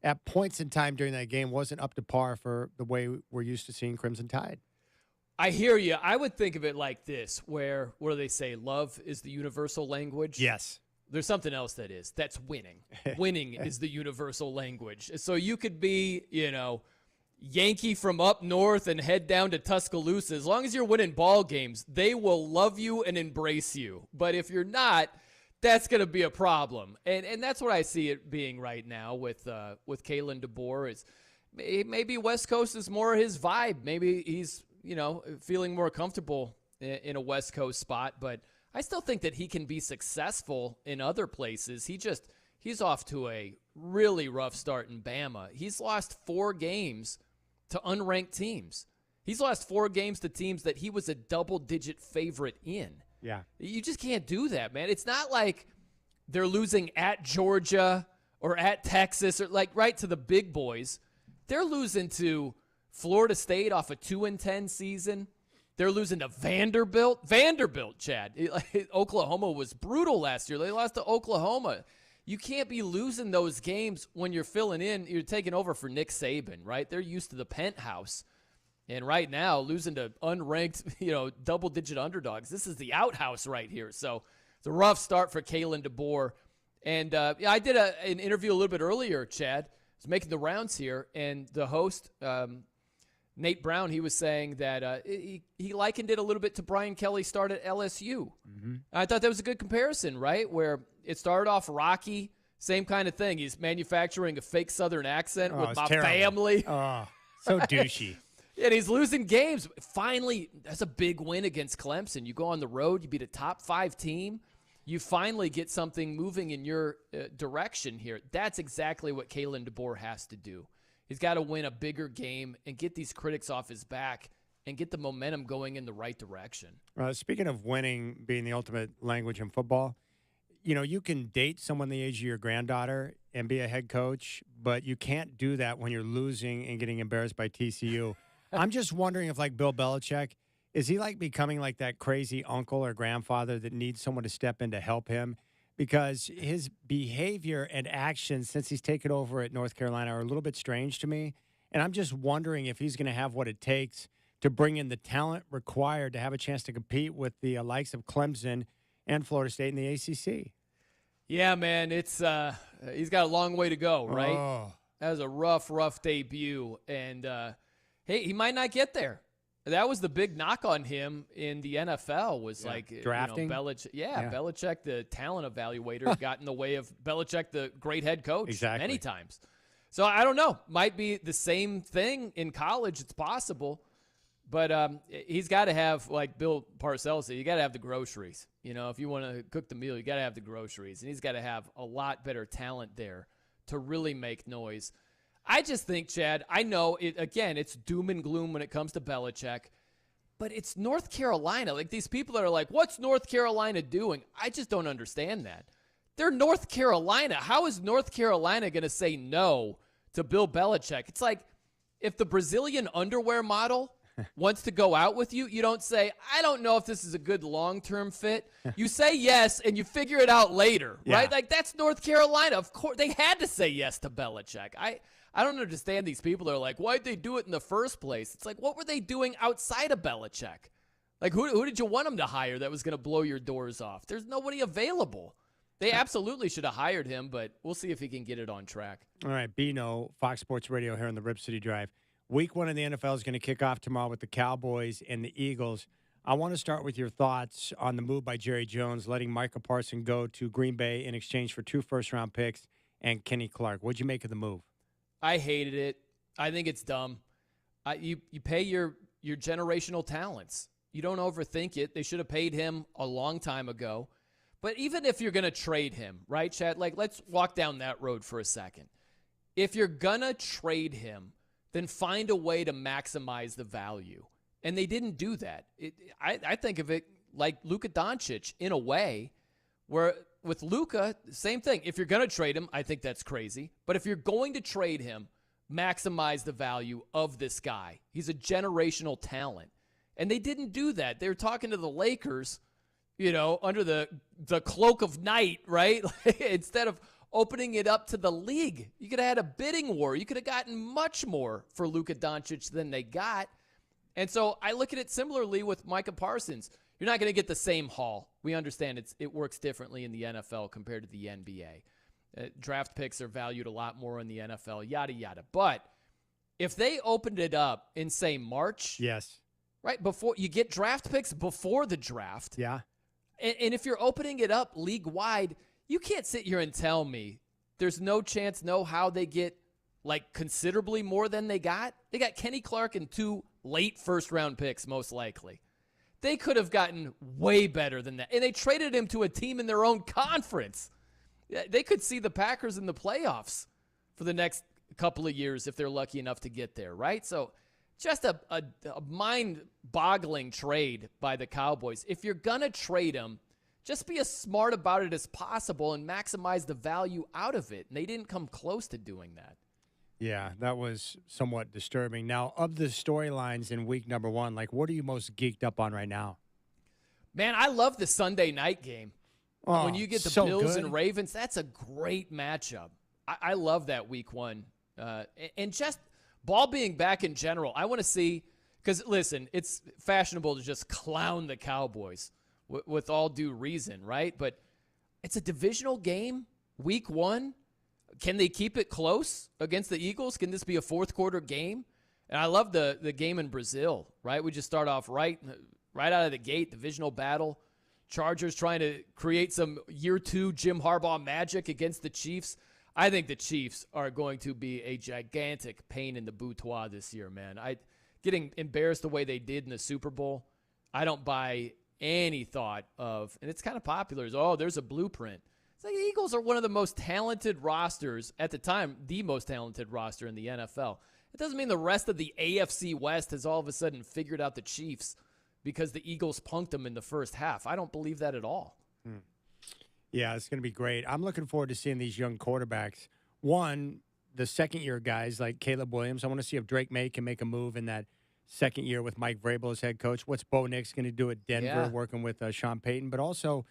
at points in time during that game wasn't up to par for the way we're used to seeing Crimson Tide. I hear you. I would think of it like this, where what do they say? Love is the universal language. Yes. There's something else that is. That's winning. Winning is the universal language. So you could be, you know, Yankee from up north and head down to Tuscaloosa. As long as you're winning ball games, they will love you and embrace you. But if you're not, that's going to be a problem. And that's what I see it being right now with Kalen DeBoer. Is maybe West Coast is more his vibe. Maybe he's, you know, feeling more comfortable in a West Coast spot. But I still think that he can be successful in other places. He's off to a really rough start in Bama. He's lost 4 games to unranked teams. He's lost 4 games to teams that he was a double-digit favorite in. Yeah. You just can't do that, man. It's not like they're losing at Georgia or at Texas or like right to the big boys. They're losing to Florida State off a 2-10 season. They're losing to Vanderbilt. Chad. Oklahoma was brutal last year. They lost to Oklahoma. You can't be losing those games when you're filling in. You're taking over for Nick Saban, right? They're used to the penthouse. And right now, losing to unranked, double-digit underdogs. This is the outhouse right here. So it's a rough start for Kalen DeBoer. And I did an interview a little bit earlier, Chad. I was making the rounds here, and the host, Nate Brown, he was saying that he likened it a little bit to Brian Kelly's start at LSU. Mm-hmm. I thought that was a good comparison, right? Where it started off rocky, same kind of thing. He's manufacturing a fake Southern accent with my family. Oh, so douchey. And he's losing games. Finally, that's a big win against Clemson. You go on the road, you beat a top 5 team. You finally get something moving in your direction here. That's exactly what Kalen DeBoer has to do. He's got to win a bigger game and get these critics off his back and get the momentum going in the right direction. Speaking of winning being the ultimate language in football, you know, you can date someone the age of your granddaughter and be a head coach, but you can't do that when you're losing and getting embarrassed by TCU. I'm just wondering if, like Bill Belichick, is he like becoming like that crazy uncle or grandfather that needs someone to step in to help him? Because his behavior and actions since he's taken over at North Carolina are a little bit strange to me. And I'm just wondering if he's going to have what it takes to bring in the talent required to have a chance to compete with the likes of Clemson and Florida State in the ACC. Yeah, man, it's he's got a long way to go, right? Oh. That was a rough debut. And, hey, he might not get there. That was the big knock on him in the NFL was drafting. Belichick. Yeah, Belichick, the talent evaluator, got in the way of Belichick, the great head coach, many times. So I don't know. Might be the same thing in college. It's possible. But he's got to have, like Bill Parcells said, you got to have the groceries. You know, if you want to cook the meal, you got to have the groceries. And he's got to have a lot better talent there to really make noise. I just think, Chad, I know, it's doom and gloom when it comes to Belichick, but it's North Carolina. Like, these people that are like, what's North Carolina doing? I just don't understand that. They're North Carolina. How is North Carolina going to say no to Bill Belichick? It's like if the Brazilian underwear model wants to go out with you, you don't say, I don't know if this is a good long-term fit. You say yes, and you figure it out later, right? Like, that's North Carolina. Of course, they had to say yes to Belichick. I don't understand these people that are like, why'd they do it in the first place? It's like, what were they doing outside of Belichick? Like, who did you want them to hire that was going to blow your doors off? There's nobody available. They absolutely should have hired him, but we'll see if he can get it on track. All right, Bino, Fox Sports Radio here on the Rip City Drive. Week 1 of the NFL is going to kick off tomorrow with the Cowboys and the Eagles. I want to start with your thoughts on the move by Jerry Jones, letting Micah Parsons go to Green Bay in exchange for 2 first-round picks and Kenny Clark. What'd you make of the move? I hated it. I think it's dumb. You pay your generational talents. You don't overthink it. They should have paid him a long time ago. But even if you're going to trade him, right, Chad? Like, let's walk down that road for a second. If you're going to trade him, then find a way to maximize the value. And they didn't do that. I think of it like Luka Doncic in a way where with Luka, same thing. If you're going to trade him, I think that's crazy. But if you're going to trade him, maximize the value of this guy. He's a generational talent. And they didn't do that. They were talking to the Lakers, under the cloak of night, right? Instead of opening it up to the league. You could have had a bidding war. You could have gotten much more for Luka Doncic than they got. And so I look at it similarly with Micah Parsons. You're not going to get the same haul. We understand it works differently in the NFL compared to the NBA. Draft picks are valued a lot more in the NFL, yada, yada. But if they opened it up in, say, March. Yes. Right, before you get draft picks before the draft. Yeah. And if you're opening it up league-wide, you can't sit here and tell me there's no chance, no how they get, like, considerably more than they got. They got Kenny Clark and 2 late first-round picks, most likely. They could have gotten way better than that. And they traded him to a team in their own conference. They could see the Packers in the playoffs for the next couple of years if they're lucky enough to get there, right? So just a mind-boggling trade by the Cowboys. If you're going to trade him, just be as smart about it as possible and maximize the value out of it. And they didn't come close to doing that. Yeah, that was somewhat disturbing. Now, of the storylines in week number 1, like, what are you most geeked up on right now? Man, I love the Sunday night game. Oh, when you get the so Bills good. and Ravens, that's a great matchup. I love that week 1. And just ball being back in general, I want to see – because, listen, it's fashionable to just clown the Cowboys with all due reason, right? But it's a divisional game, week 1. Can they keep it close against the Eagles? Can this be a fourth-quarter game? And I love the game in Brazil, right? We just start off right out of the gate, divisional battle. Chargers trying to create some year 2 Jim Harbaugh magic against the Chiefs. I think the Chiefs are going to be a gigantic pain in the boudoir this year, man. Getting embarrassed the way they did in the Super Bowl, I don't buy any thought of, and it's kind of popular, there's a blueprint. It's like the Eagles are one of the most talented rosters at the time, the most talented roster in the NFL. It doesn't mean the rest of the AFC West has all of a sudden figured out the Chiefs because the Eagles punked them in the first half. I don't believe that at all. Yeah, it's going to be great. I'm looking forward to seeing these young quarterbacks. One, the second-year guys like Caleb Williams. I want to see if Drake May can make a move in that second year with Mike Vrabel as head coach. What's Bo Nix going to do at Denver working with Sean Payton? But also,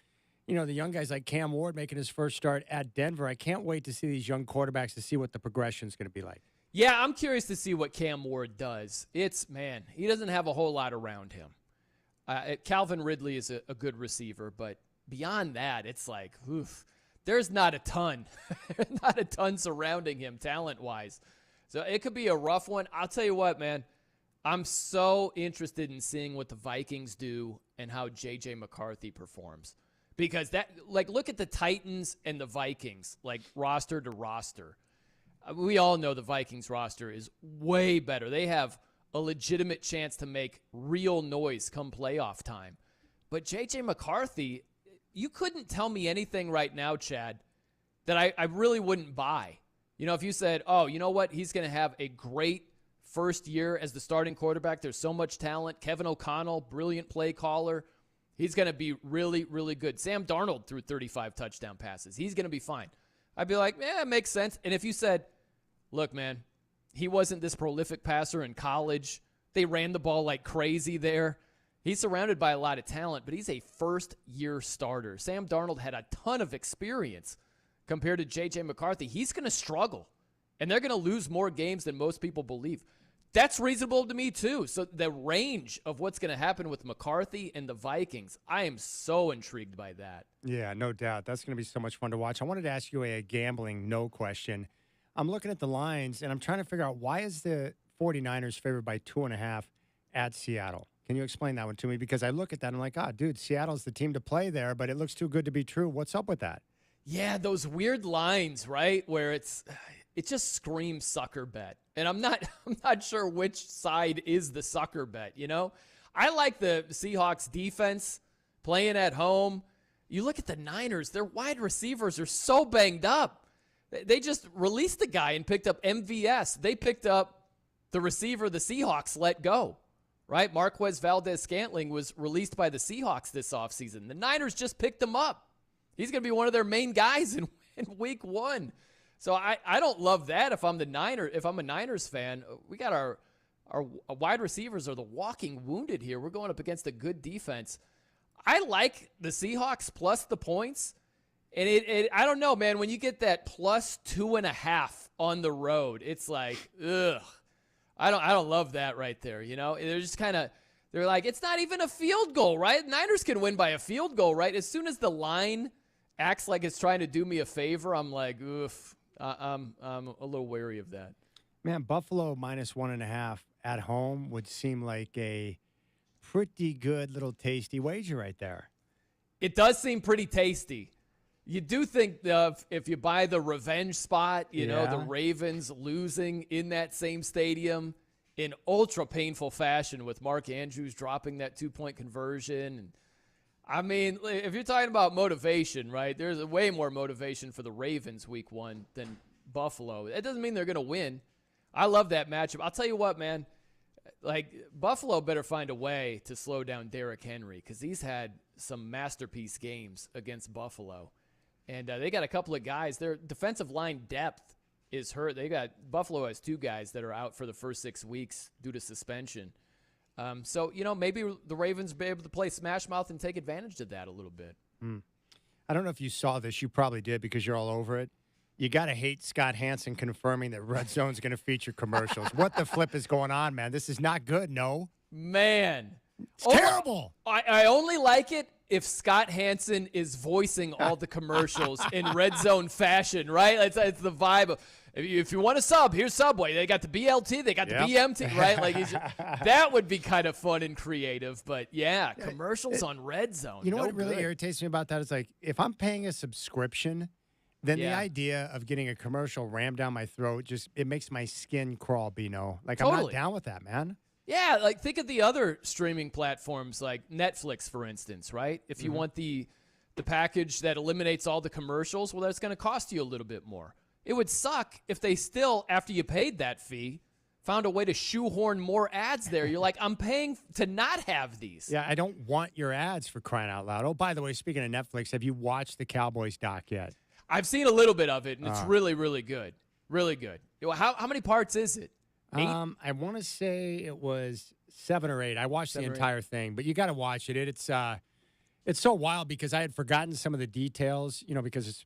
the young guys like Cam Ward making his first start at Denver. I can't wait to see these young quarterbacks to see what the progression is going to be like. Yeah, I'm curious to see what Cam Ward does. He doesn't have a whole lot around him. Calvin Ridley is a good receiver, but beyond that, it's like, there's not a ton. Not a ton surrounding him talent-wise. So it could be a rough one. I'll tell you what, man. I'm so interested in seeing what the Vikings do and how J.J. McCarthy performs. Because look at the Titans and the Vikings, like roster to roster. We all know the Vikings roster is way better. They have a legitimate chance to make real noise come playoff time. But J.J. McCarthy, you couldn't tell me anything right now, Chad, that I really wouldn't buy. You know, if you said, oh, you know what, he's going to have a great first year as the starting quarterback. There's so much talent. Kevin O'Connell, brilliant play caller. He's going to be really, really good. Sam Darnold threw 35 touchdown passes. He's going to be fine. I'd be like, yeah, it makes sense. And if you said, look, man, he wasn't this prolific passer in college. They ran the ball like crazy there. He's surrounded by a lot of talent, but he's a first-year starter. Sam Darnold had a ton of experience compared to J.J. McCarthy. He's going to struggle, and they're going to lose more games than most people believe. That's reasonable to me, too. So the range of what's going to happen with McCarthy and the Vikings, I am so intrigued by that. Yeah, no doubt. That's going to be so much fun to watch. I wanted to ask you a gambling no question. I'm looking at the lines, and I'm trying to figure out why is the 49ers favored by 2.5 at Seattle? Can you explain that one to me? Because I look at that and I'm like, dude, Seattle's the team to play there, but it looks too good to be true. What's up with that? Yeah, those weird lines, right, where it just screams sucker bet. And I'm not sure which side is the sucker bet, you know? I like the Seahawks defense playing at home. You look at the Niners, their wide receivers are so banged up. They just released the guy and picked up MVS. They picked up the receiver the Seahawks let go, right? Marquez Valdez-Scantling was released by the Seahawks this offseason. The Niners just picked him up. He's going to be one of their main guys in week 1. So I don't love that if I'm a Niners fan. We got our wide receivers are the walking wounded here. We're going up against a good defense. I like the Seahawks plus the points. And I don't know, man, when you get that plus 2.5 on the road, it's like, ugh. I don't love that right there, you know? They're just they're like, it's not even a field goal, right? Niners can win by a field goal, right? As soon as the line acts like it's trying to do me a favor, I'm like, oof. I'm a little wary of that. Man, Buffalo minus 1.5 at home would seem like a pretty good little tasty wager right there. It does seem pretty tasty. You do think if you buy the revenge spot, you know, the Ravens losing in that same stadium in ultra painful fashion with Mark Andrews dropping that 2-point conversion. And I mean, if you're talking about motivation, right, there's way more motivation for the Ravens week 1 than Buffalo. It doesn't mean they're going to win. I love that matchup. I'll tell you what, man, like Buffalo better find a way to slow down Derrick Henry because he's had some masterpiece games against Buffalo. And they got a couple of guys. Their defensive line depth is hurt. Buffalo has 2 guys that are out for the first 6 weeks due to suspension. So, you know, maybe the Ravens will be able to play smash mouth and take advantage of that a little bit. I don't know if you saw this. You probably did because you're all over it. You got to hate Scott Hansen confirming that Red Zone's going to feature commercials. What the flip is going on, man? This is not good, no? Man. It's terrible. I only like it if Scott Hansen is voicing all the commercials in Red Zone fashion, right? It's the vibe of, if you want a sub, here's Subway. They got the BLT, they got the BMT, right? Like that would be kind of fun and creative. But yeah, commercials on Red Zone. You know what really irritates me about that is like if I'm paying a subscription, then the idea of getting a commercial rammed down my throat it makes my skin crawl, Bino. Like I'm not down with that, man. Yeah, like think of the other streaming platforms like Netflix, for instance, right? If you want the package that eliminates all the commercials, well, that's going to cost you a little bit more. It would suck if they still, after you paid that fee, found a way to shoehorn more ads there. You're like, I'm paying to not have these. Yeah, I don't want your ads for crying out loud. Oh, by the way, speaking of Netflix, have you watched the Cowboys doc yet? I've seen a little bit of it, and it's really, really good. Really good. How many parts is it? 8? I want to say it was 7 or 8. I watched the entire thing, but you got to watch it. It's so wild because I had forgotten some of the details, you know, because it's,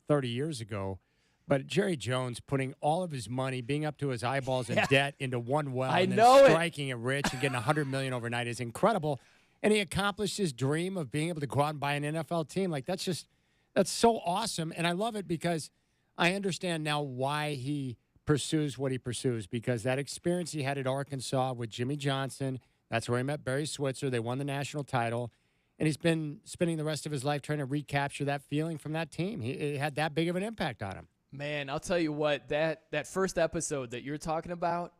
30 years ago. But Jerry Jones putting all of his money, being up to his eyeballs in debt, into one well, and then striking it rich and getting $100 million overnight is incredible. And he accomplished his dream of being able to go out and buy an NFL team. Like that's so awesome, and I love it because I understand now why he pursues what he pursues, because that experience he had at Arkansas with Jimmy Johnson, that's where he met Barry Switzer. They won the national title, and he's been spending the rest of his life trying to recapture that feeling from that team. It had that big of an impact on him. Man, I'll tell you what, that first episode that you're talking about,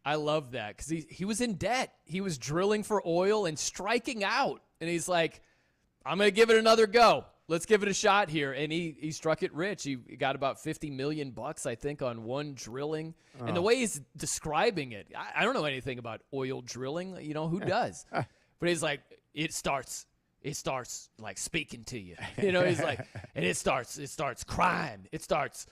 I love that because he was in debt. He was drilling for oil and striking out, and he's like, I'm going to give it another go. let's give it a shot here. And he struck it rich. He got about $50 million, I think, on one drilling. And the way he's describing it, I don't know anything about oil drilling. You know, who does? But he's like, it starts like speaking to you. You know, he's like, and it starts crying. It starts,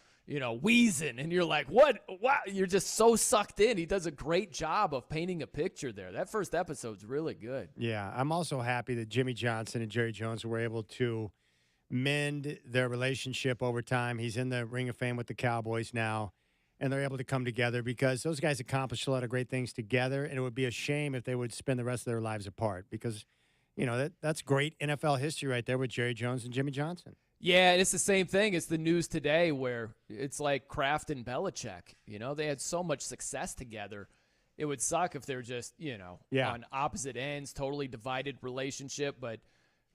wheezing. And you're like, what? Wow. You're just so sucked in. He does a great job of painting a picture there. That first episode's really good. Yeah. I'm also happy that Jimmy Johnson and Jerry Jones were able to mend their relationship over time. He's in the Ring of Fame with the Cowboys now, and they're able to come together because those guys accomplished a lot of great things together, and it would be a shame if they would spend the rest of their lives apart because, that's great NFL history right there with Jerry Jones and Jimmy Johnson. Yeah, and it's the same thing. It's the news today where it's like Kraft and Belichick. They had so much success together. It would suck if they're just, on opposite ends, totally divided relationship. But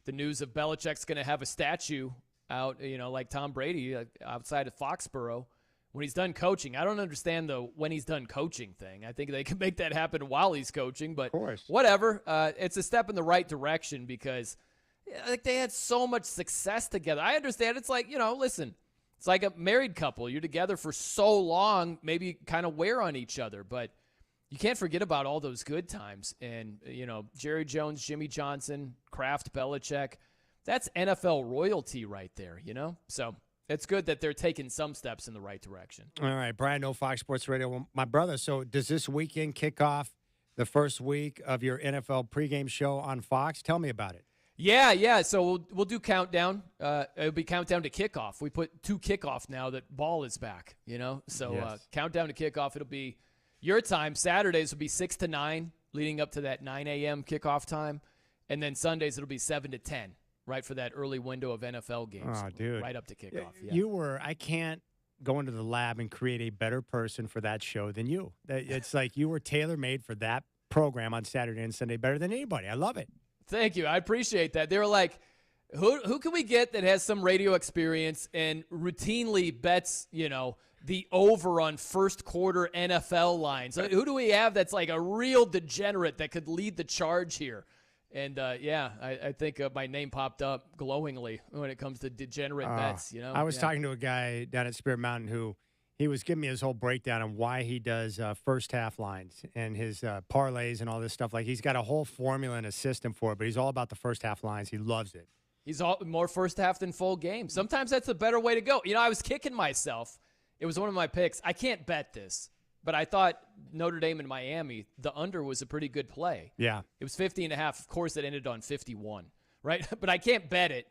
the news of Belichick's going to have a statue out, like Tom Brady outside of Foxborough when he's done coaching. I don't understand the when he's done coaching thing. I think they can make that happen while he's coaching. But whatever. It's a step in the right direction because they had so much success together. I understand. It's like, listen, it's like a married couple. You're together for so long, maybe kind of wear on each other. But you can't forget about all those good times. And, Jerry Jones, Jimmy Johnson, Kraft, Belichick, that's NFL royalty right there, So it's good that they're taking some steps in the right direction. All right, Brian, no Fox Sports Radio. Well, my brother, so does this weekend kick off the first week of your NFL pregame show on Fox? Tell me about it. Yeah. So we'll do countdown. It'll be countdown to kickoff. We put 2 kickoff now that ball is back, So Yes. Countdown to kickoff, it'll be your time. Saturdays will be 6 to 9, leading up to that 9 a.m. kickoff time. And then Sundays it'll be 7 to 10, right, for that early window of NFL games. Oh, dude. Right up to kickoff. Yeah. I can't go into the lab and create a better person for that show than you. It's like you were tailor-made for that program on Saturday and Sunday better than anybody. I love it. Thank you. I appreciate that. They were like, who can we get that has some radio experience and routinely bets, the over on first quarter NFL lines? Who do we have that's like a real degenerate that could lead the charge here? And, I think my name popped up glowingly when it comes to degenerate bets, I was talking to a guy down at Spirit Mountain who he was giving me his whole breakdown on why he does first half lines and his parlays and all this stuff. Like he's got a whole formula and a system for it, but he's all about the first half lines. He loves it. He's all more first half than full game. Sometimes that's the better way to go. I was kicking myself. It was one of my picks. I can't bet this, but I thought Notre Dame and Miami, the under was a pretty good play. Yeah. It was 50.5. Of course, it ended on 51, right? But I can't bet it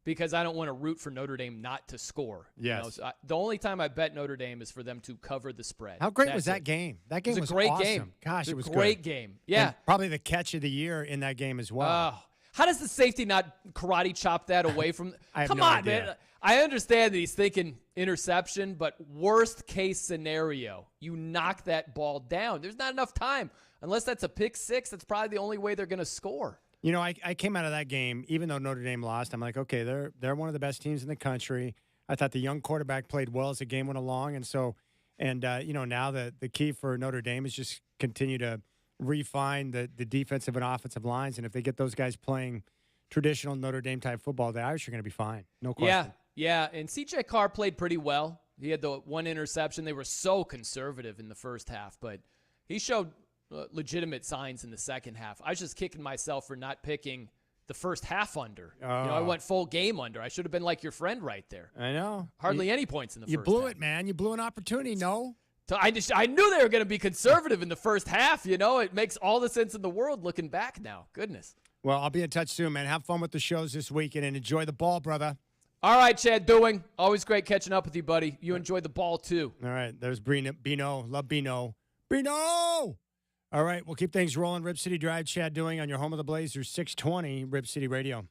because I don't want to root for Notre Dame not to score. Yes. So the only time I bet Notre Dame is for them to cover the spread. How great was that game? That game was a great awesome. Game. Gosh, it was a great good. game. Yeah. And probably the catch of the year in that game as well. How does the safety not karate chop that away from? I have Come no on, idea. man. I understand that he's thinking interception, but worst case scenario, you knock that ball down. There's not enough time. Unless that's a pick six, that's probably the only way they're going to score. I came out of that game, even though Notre Dame lost, I'm like, okay, they're one of the best teams in the country. I thought the young quarterback played well as the game went along. And now the key for Notre Dame is just continue to refine the defensive and offensive lines. And if they get those guys playing traditional Notre Dame type football, the Irish are going to be fine. No question. Yeah. And C.J. Carr played pretty well. He had the one interception. They were so conservative in the first half, but he showed legitimate signs in the second half. I was just kicking myself for not picking the first half under. I went full game under. I should have been like your friend right there. I know. Hardly any points in the first half. You blew it, man. You blew an opportunity, no? I knew they were going to be conservative in the first half. It makes all the sense in the world looking back now. Goodness. Well, I'll be in touch soon, man. Have fun with the shows this weekend and enjoy the ball, brother. All right, Chad Doing. Always great catching up with you, buddy. You enjoy the ball, too. All right. There's Bino. Love Bino. Bino! All right. We'll keep things rolling. Rip City Drive, Chad Doing on your home of the Blazers, 620 Rip City Radio.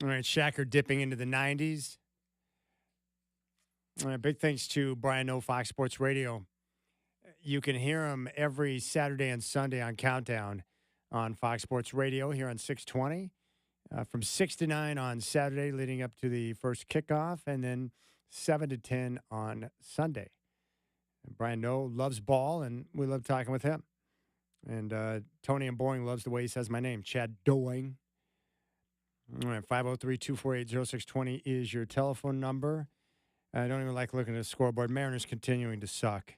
All right, Shacker dipping into the 90s. All right, big thanks to Brian No, Fox Sports Radio. You can hear him every Saturday and Sunday on Countdown on Fox Sports Radio here on 620. From 6 to 9 on Saturday leading up to the first kickoff, and then 7 to 10 on Sunday. And Brian No loves ball, and we love talking with him. And Tony in Boring loves the way he says my name, Chad Doing. All right, 503-248-0620 is your telephone number. I don't even like looking at the scoreboard. Mariners continuing to suck.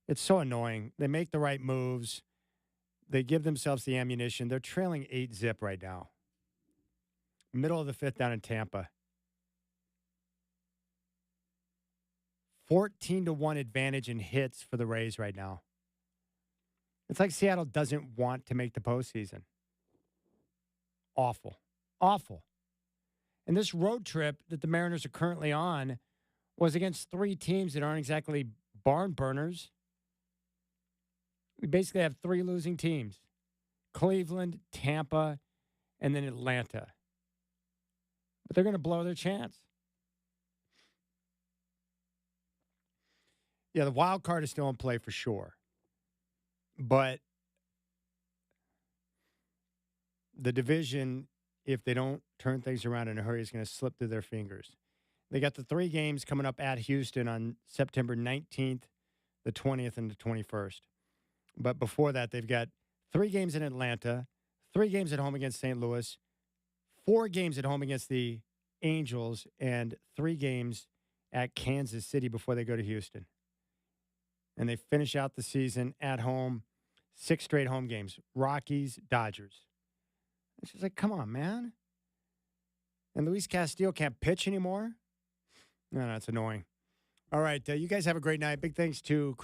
It's so annoying. They make the right moves. They give themselves the ammunition. They're trailing 8-zip right now. Middle of the fifth down in Tampa. 14-1 advantage in hits for the Rays right now. It's like Seattle doesn't want to make the postseason. Awful. Awful. And this road trip that the Mariners are currently on was against 3 teams that aren't exactly barn burners. We basically have 3 losing teams. Cleveland, Tampa, and then Atlanta. But they're going to blow their chance. Yeah, the wild card is still in play for sure. But the division, if they don't turn things around in a hurry, is going to slip through their fingers. They got the 3 games coming up at Houston on September 19th, the 20th, and the 21st. But before that, they've got 3 games in Atlanta, 3 games at home against St. Louis, 4 games at home against the Angels, and 3 games at Kansas City before they go to Houston. And they finish out the season at home, 6 straight home games. Rockies, Dodgers. It's just like, come on, man. And Luis Castillo can't pitch anymore? No, it's annoying. All right, you guys have a great night. Big thanks to Chris.